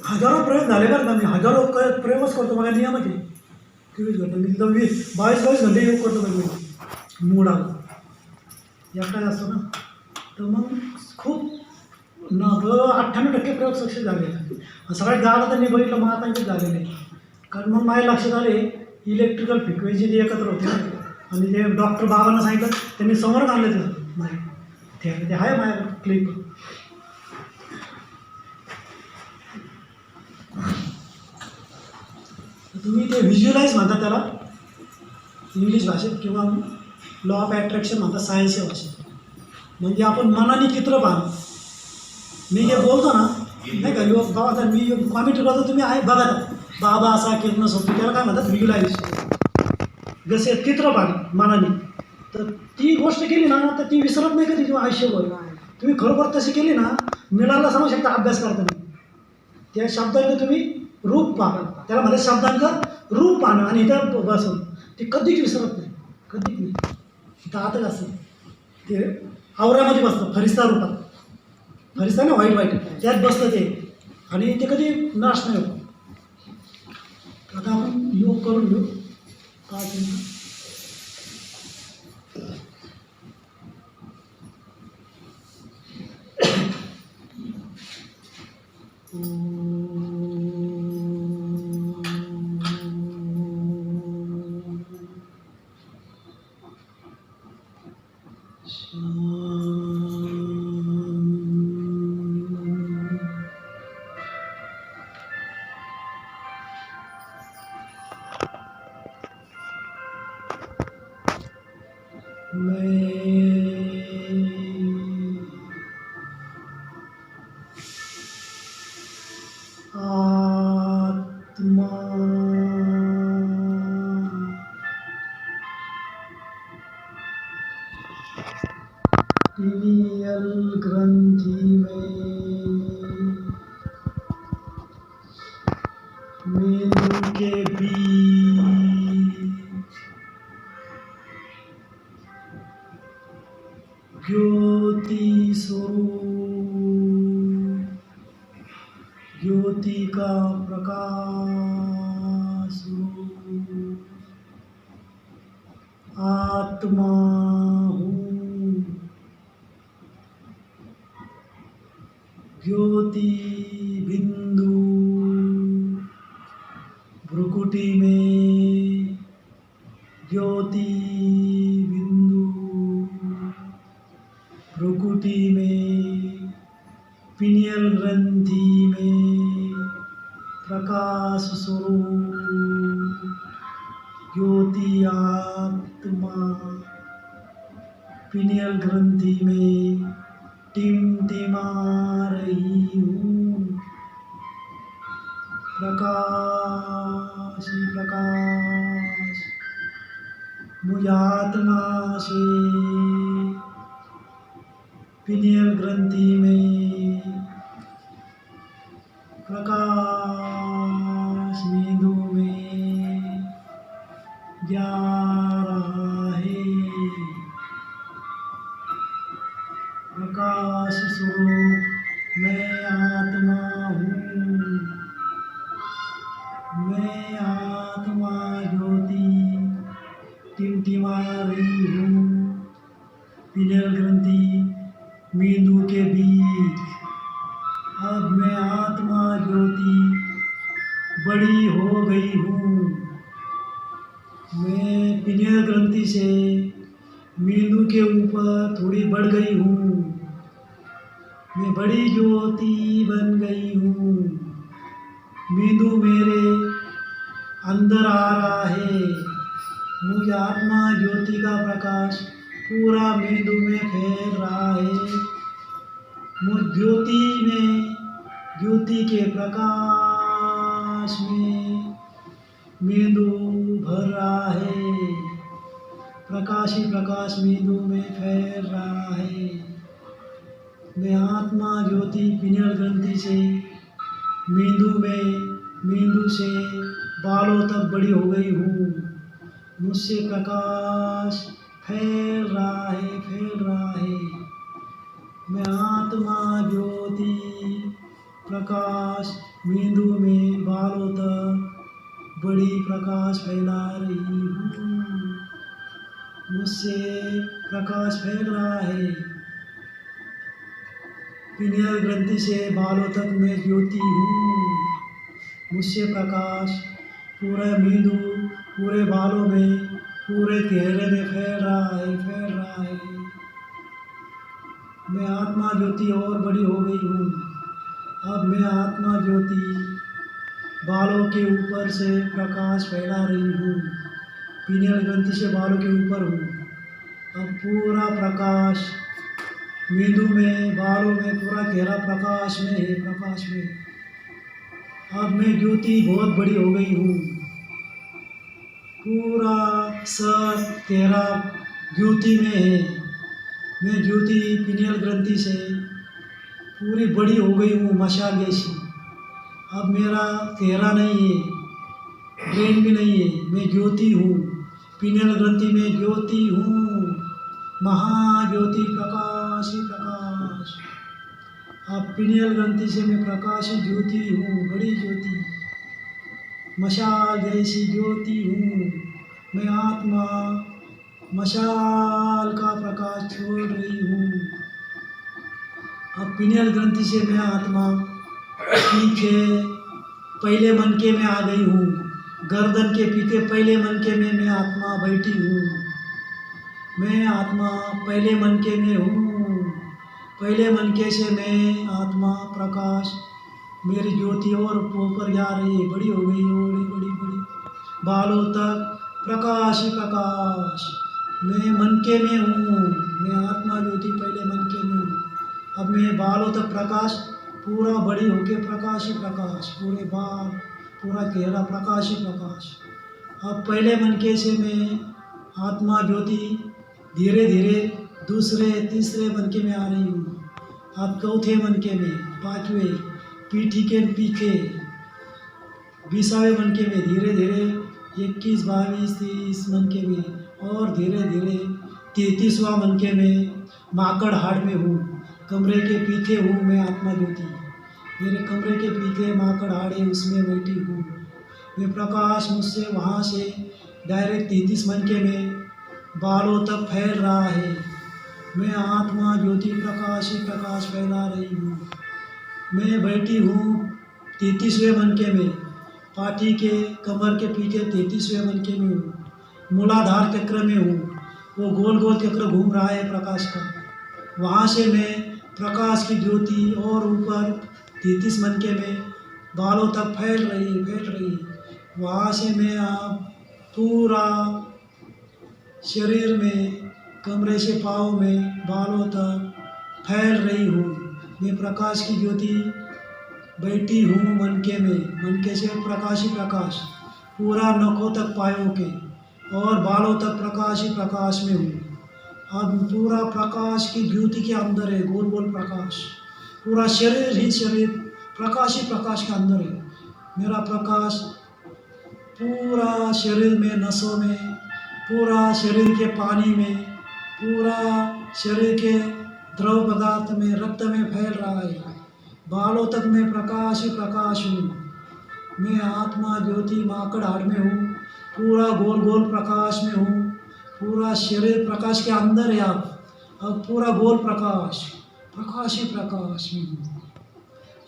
हजारो प्रयोग झाले बरं का, मी हजारो प्रयोगच करतो. मला नियमच आहे. 23 घंटे मी एकदम 22 घंटे योग करतो. मी मूड आलं एकटा असतो ना, तर मग खूप 98% प्रयोग सक्सेस झाले. सगळ्यात गावाला त्यांनी बघितलं महातांचे झालेले. कारण मग माझ्या लक्षात आले इलेक्ट्रिकल फ्रिक्वेन्सी ते एकत्र होते ना, आणि ते डॉक्टर बाबांना सांगितलं, त्यांनी समोर आणलं ते नाही ते आहे माझ्या क्लिप. तुम्ही ते व्हिज्युअलाइज म्हणता त्याला इंग्लिश भाषेत, किंवा लॉ ऑफ ॲट्रॅक्शन म्हणतात सायन्सच्या भाषेत. म्हणजे आपण मनाने चित्र पाहणं. मी जे बोलतो ना, नाही का, योग बाबा, मी कॉमेंट करतो, तुम्ही आहे बघा बाबा असा किरण सोडतो, त्याला काय म्हणतात व्हिज्युअलाइज. जसे चित्र पाहणं मनाने, तर ती गोष्ट केली ना, तर ती विसरत नाही कधी तुम्ही आयुष्यभर. तुम्ही खरोखर तशी केली ना, मिळाला सांगू शकता अभ्यास करताना. त्या शब्दांचं तुम्ही रूप पाहा, त्याला म्हणजे शब्दांचं रूप पाहणं, आणि इथं बसून ते कधीच विसरत नाही, कधीच नाही. इथं आता असं ते आवरामध्ये बसतं फरिस्ता रूपात, फरिस्ता ना व्हाईट त्यात बसतं ते, आणि ते कधी नाश नाही होत. आता आपण योग करून घेऊ 5 मिनिटं. आत्मा पिनियल ग्रंथि में मेंदु के बीच ज्योति स्वरूप, ज्योति का प्रकाश स्वरूप आत्मा हूँ. ज्योति बिंदु भ्रुकुटी में, ज्योति बिंदु भ्रुकुटी में, पिनियल ग्रंथि में प्रकाश स्वरूप ज्योति आत्मा. पिनियल ग्रंथि में टिमटिमा रही हूँ. प्रकाश ही प्रकाश मुझ आत्मा से पिनियल ग्रंथि में प्रकाश मेंदु में जा रहा है. प्रकाश स्वरूप मैं आत्मा हूँ. मैं आत्मा ज्योति टिमटिमा रही हूँ. पिनियल ग्रंथि मेंदु के बीच. अब मैं आत्मा ज्योति बड़ी हो गई हूँ. मैं पिनियल ग्रंथि से मेंदु के ऊपर थोड़ी बढ़ गई हूँ. मैं बड़ी ज्योति बन गई हूँ. मेंदु मेरे अंदर आ रहा है. मुझ आत्मा ज्योति का प्रकाश पूरा मेंदु में फैल रहा है. मुझ ज्योति में, ज्योति के प्रकाश में मेंदु भर रहा है. प्रकाश ही प्रकाश मेंदु में फैल रहा है। मैं आत्मा ज्योति पिनियल ग्रंथि से मेंदु से बालों तक बड़ी हो गई हूँ। मुझसे प्रकाश फैल रहा है। मैं आत्मा ज्योति प्रकाश मेंदु में बालों तक बड़ी प्रकाश फैला रही हूँ। मुझसे प्रकाश फैल रहा है। पिनियल ग्रंथि से बालों तक मैं ज्योति हूँ। मुझसे प्रकाश पूरा मेंदु पूरे बालों में पूरे चेहरे में फैल रहा है। मैं आत्मा ज्योति और बड़ी हो गई हूँ। अब मैं आत्मा ज्योति बालों के ऊपर से प्रकाश फैला रही हूँ। पिनियल ग्रंथि से बालों के ऊपर हूँ। अब पूरा प्रकाश मेंदु में बालों में पूरा चेहरा प्रकाश में है। अब मैं ज्योति बहुत बड़ी हो गई हूँ। पूरा सर चेहरा ज्योति में है। मैं ज्योति पिनियल ग्रंथि से पूरी बड़ी हो गई हूँ, मशाल जैसी। अब मेरा चेहरा नहीं है, ब्रेन भी नहीं है, मैं ज्योति हूँ। पिनियल ग्रंथि में ज्योति हूँ, महाज्योति प्रकाश ही प्रकाश। अब पिनियल ग्रंथि से मैं प्रकाश ज्योति हूँ, बड़ी ज्योति, मशाल जैसी ज्योति हूँ। मैं आत्मा मशाल का प्रकाश छोड़ रही हूँ। अब पिनियल ग्रंथि से मैं आत्मा पीछे पहले मनके में आ गई हूँ। गर्दन के पीछे पहले मनके में मैं आत्मा बैठी हूँ। मैं आत्मा पहले मनके में हूँ। पहले मनके से मैं आत्मा प्रकाश मेरी ज्योति और ऊपर जा रही है, बड़ी हो गई, बड़ी बालों तक प्रकाश ही प्रकाश। मैं मनके में हूँ। मैं आत्मा ज्योति पहले मनके में हूँ। अब मैं बालों तक प्रकाश पूरा बड़ी होके प्रकाश ही प्रकाश, पूरे बाल पूरा चेहरा प्रकाश ही प्रकाश। अब पहले मनके से मैं आत्मा ज्योति धीरे धीरे दूसरे तीसरे मनके में आ रही हूँ। अब चौथे मनके में, पांचवें पीठी के पीछे 20वें मनके में, धीरे धीरे 21, 22, 30 मनके में और धीरे धीरे 33वां मनके में माकड़ हाड़ में हूँ। कमरे के पीछे हूँ मैं आत्मा ज्योति। मेरे कमरे के पीछे माकड़ हाड़ है, उसमें बैठी हूँ मैं। प्रकाश मुझसे वहाँ से डायरेक्ट 33 मनके में बालों तक फैल रहा है। मैं आत्मा ज्योति प्रकाश ही प्रकाश फैला रही हूँ। मैं बैठी हूँ 33वें मनके में, पाठी के कमर के पीछे 33वें मनके में हूँ। मूलाधार चक्र में हूँ, वो गोल गोल चक्र घूम रहा है प्रकाश का। वहाँ से मैं प्रकाश की ज्योति और ऊपर 33 मनके में बालों तक फैल रही। वहाँ से मैं आप पूरा शरीर में, कमरे से पाँव में बालों तक फैल रही हूँ। मैं प्रकाश की ज्योति बैठी हूँ मनके में। मनके से प्रकाश ही प्रकाश पूरा नखों तक पायों के और बालों तक प्रकाश ही प्रकाश में हूँ। अब पूरा प्रकाश की ज्योति के अंदर है, गोल गोल प्रकाश। पूरा शरीर ही शरीर प्रकाश ही प्रकाश के अंदर है। मेरा प्रकाश पूरा शरीर में, नसों में, पूरा शरीर के पानी में, पूरा शरीर के द्रव पदार्थ में, रक्त में फैल रहा है। बालों तक मैं प्रकाश ही प्रकाश हूँ। मैं आत्मा ज्योति माकड़ हाड़ में हूँ, पूरा गोल गोल प्रकाश में हूँ। पूरा शरीर प्रकाश के अंदर है। अब पूरा गोल प्रकाश, प्रकाश ही प्रकाश में हूँ।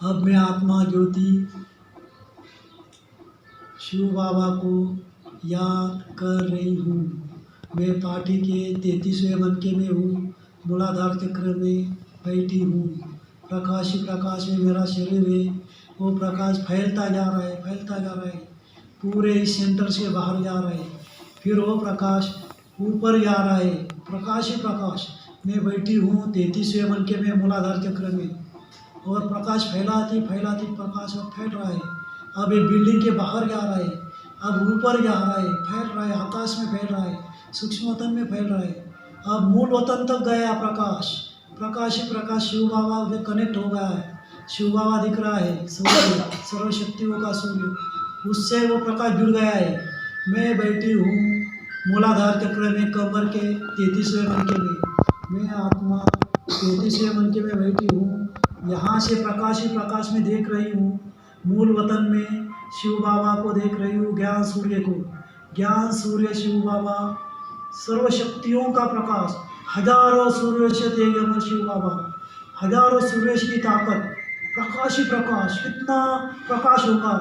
अब मैं आत्मा ज्योति शिव बाबा को याद कर रही हूँ। मैं पाठी के 33वें मनके में हूँ, मूलाधार चक्र में बैठी हूँ। प्रकाश ही प्रकाश में मेरा शरीर है, वो प्रकाश फैलता जा रहा है, पूरे इस सेंटर से बाहर जा रहा है। फिर वो प्रकाश ऊपर जा रहा है, प्रकाश ही प्रकाश। मैं बैठी हूँ 33वें मनके में, मूलाधार चक्र में, और प्रकाश फैलाती प्रकाश अब फैल रहा है। अब ये बिल्डिंग के बाहर जा रहा है, अब ऊपर जा रहा है, फैल रहा है, आकाश में फैल रहा है, सूक्ष्म वतन में फैल रहा है। अब मूल वतन तक गया प्रकाश, प्रकाश ही प्रकाश शिव बाबा में कनेक्ट हो गया है। शिव बाबा दिख रहा है, सूर्य, सर्वशक्तियों का सूर्य, उससे वो प्रकाश जुड़ गया है। मैं बैठी हूँ मूलाधार चक्र में, कमर के 33वें मनके में, मैं आत्मा 33वें मनके में बैठी हूँ। यहाँ से प्रकाश ही प्रकाश में देख रही हूँ। मूल वतन में शिव बाबा को देख रही हूँ, ज्ञान सूर्य को। ज्ञान सूर्य शिव बाबा, सर्वशक्तियों का प्रकाश, हजारों सूर्य से तेजमय शिव बाबा, हजारों सूर्य की ताकत, प्रकाश ही प्रकाश। कितना प्रकाश होगा,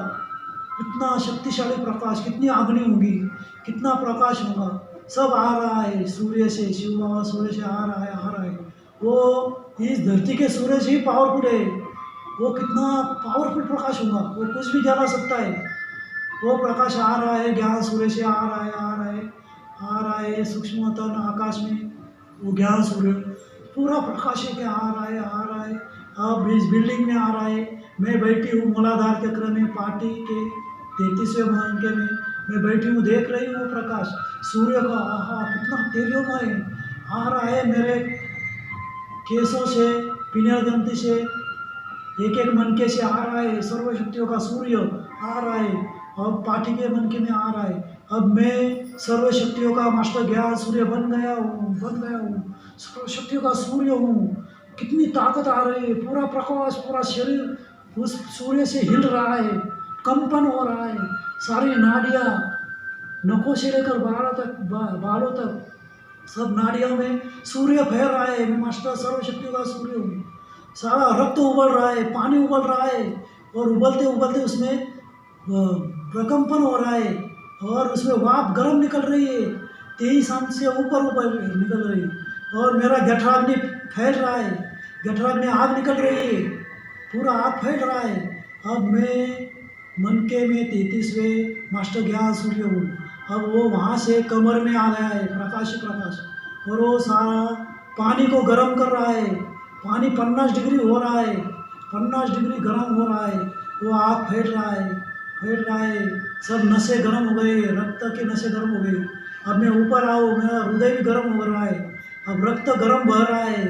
कितना शक्तिशाली प्रकाश, कितनी अग्नि होगी, कितना प्रकाश होगा। सब आ रहा है सूर्य से, शिव बाबा सूर्य से आ रहा है, आ रहा है। वो इस धरती के सूर्य से ही पावरफुल है। वो कितना पावरफुल प्रकाश होगा, वो कुछ भी जला सकता है। वो प्रकाश आ रहा है, ज्ञान सूर्य से आ रहा है, आ रहा है, आ रहा है। सूक्ष्म तन आकाश में वो ज्ञान सूर्य पूरा प्रकाश है, क्या आ रहा है, आ रहा है। अब इस बिल्डिंग में आ रहा है। मैं बैठी हूँ मूलाधार चक्र में, पार्टी के 33वें मनके में मैं बैठी हूँ, देख रही हूँ प्रकाश सूर्य का। आहा, कितना तेजोमय आ रहा है। मेरे केसों से, पिनियल ग्रंथि से, एक एक मनके से आ रहा है। सर्वशक्तियों का सूर्य आ रहा है। अब पार्टी के मनके में आ रहा है। अब मैं सर्वशक्तियों का मास्टर ज्ञान सूर्य बन गया हूँ, बन गया हूँ, सर्वशक्तियों का सूर्य हूँ। कितनी ताकत आ रही है, पूरा प्रकाश, पूरा शरीर उस सूर्य से हिल रहा है, कंपन हो रहा है। सारी नाड़ियाँ, नखों से लेकर बालों तक सब नाड़ियों में सूर्य फैल रहा है। मैं मास्टर सर्वशक्तियों का सूर्य हूँ। सारा रक्त उबल रहा है, पानी उबल रहा है, और उबलते उबलते उसमें प्रकंपन हो रहा है, और उसमें वाप गर्म निकल रही है, 23 अंश से ऊपर ऊपर निकल रही है। और मेरा जठराग्नि फैल रहा है, जठराग्नि आग निकल रही है, पूरा आग फैल रहा है। अब मैं मनके में 33वें मास्टर ज्ञान सूर्य हूँ। अब वो वहाँ से कमर में आ गया है, प्रकाश ही प्रकाश। और वो सारा पानी को गर्म कर रहा है। पानी 50 डिग्री हो रहा है, 50 डिग्री गर्म हो रहा है। वो आग फैल रहा है, फैल रहा है। सब नसें गर्म हो गई, रक्त की नसें गर्म हो गई। अब मैं ऊपर आऊँ, मेरा हृदय भी गर्म हो रहा है। अब रक्त गर्म बह रहा है।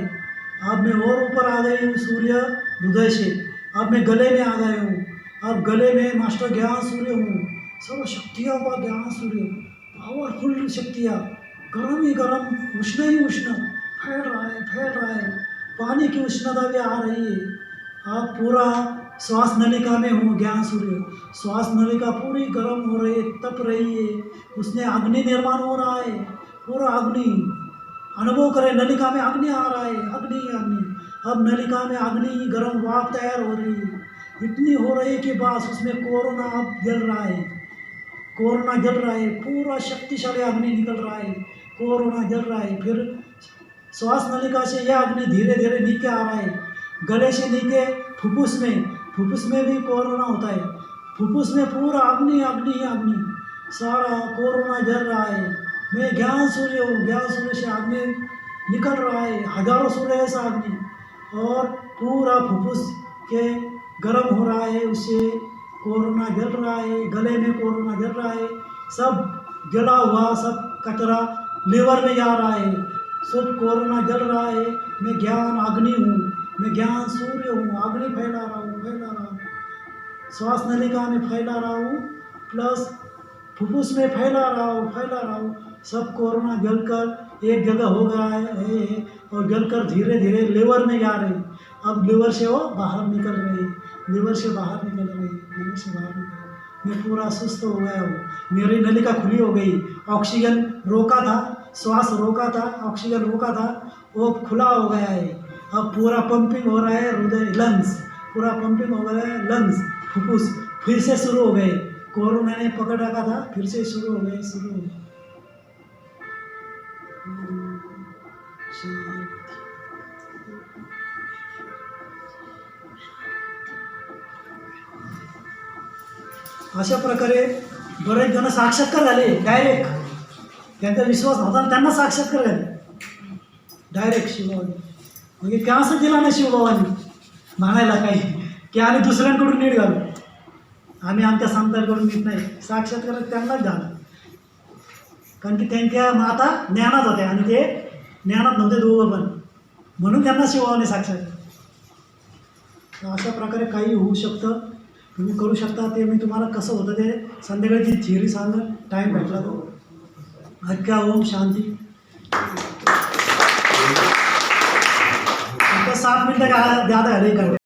अब मैं और ऊपर आ गई हूँ सूर्य हृदय से। अब मैं गले में आ गई हूँ। अब गले में मास्टर ज्ञान सूर्य हूँ, सर्व शक्तियों का ज्ञान सूर्य, पावरफुल शक्तियाँ, गर्म ही गर्म, उष्ण ही उष्ण, फैल रहा है, फैल रहा है। पानी की उष्णता भी आ रही है। अब पूरा श्वास नलिका में हूँ, ज्ञान सूर्य। श्वास नलिका पूरी गर्म हो रही है, तप रही है। उसमें अग्नि निर्माण हो रहा है, पूरा अग्नि अनुभव करें। नलिका में अग्नि आ रहा है, अग्नि अग्नि। अब नलिका में अग्नि गर्म वाप तैयार हो रही है, इतनी हो रही है कि बस उसमें कोरोना अब जल रहा है, कोरोना जल रहा है, पूरा शक्तिशाली अग्नि निकल रहा है, कोरोना जल रहा है। फिर श्वास नलिका से यह अग्नि धीरे धीरे नीचे आ रहा है, गले से नीचे फुफ्फुस में भी कोरोना होता है। फुफ्फुस में पूरा अग्नि अग्नि ही अग्नि, सारा कोरोना जल रहा है। मैं ज्ञान सूर्य हूँ, ज्ञान सूर्य से अग्नि निकल रहा है, हजारों सूर्य ऐसा अग्नि, और पूरा फुफ्फुस के गर्म हो रहा है, उससे कोरोना जल रहा है, गले में कोरोना जल रहा है। सब जला हुआ सब कचरा लीवर में जा रहा है, सब कोरोना जल रहा है। मैं ज्ञान अग्नि हूँ, मैं ज्ञान सूर्य हूँ, अग्नि फैला रहा हूँ, फैला रहा हूँ, श्वास नलिका में फैला रहा हूँ, प्लस फुफ्फुस में फैला रहा हूँ, फैला रहा हूँ। सब कोरोना जलकर एक जगह हो गया है, और जलकर धीरे धीरे लीवर में जा रही। अब लीवर से वो बाहर निकल रही, लीवर से बाहर निकल रही, लीवर से बाहर निकल रही। मैं पूरा सुस्त हो गया हूँ, मेरी नलिका खुली हो गई। ऑक्सीजन रोका था, श्वास रोका था, ऑक्सीजन रोका था, वो खुला हो गया है। अब पूरा पंपिंग हो रहा है, हृदय, लंग्स पूरा पंपिंग हो गया है, लंग्स, फुफ्फुस फिर से शुरू हो गए। कोरोना ने पकड़ रखा था, फिर से शुरू हो गए, शुरू हो गए। अशा प्रकारे बरेच जण साक्षात्कार झाले डायरेक्ट, त्यांचा विश्वास नव्हता त्यांना साक्षात्कार झाले डायरेक्ट शिवबाबांनी. म्हणजे कॅन्सर दिला नाही शिवबाबांनी म्हणायला काही की आणि दुसऱ्यांकडून नीट घालू. आम्ही आमच्या संतांकडून घेत नाही, साक्षात्कार त्यांनाच झाला. कारण की त्यांच्या माता ज्ञानात होत्या आणि ते ज्ञानात नव्हते दोघं पण, म्हणून त्यांना शिवावणे साक्षात्कार. तर अशा प्रकारे काही होऊ शकतं, तुम्ही करू शकता. ते मी तुम्हाला कसं होतं ते संध्याकाळची थिअरी सांगा, टाईम भेटला तो. ऐका. ओम शांती. आता 7 मिनटं द्या झाले.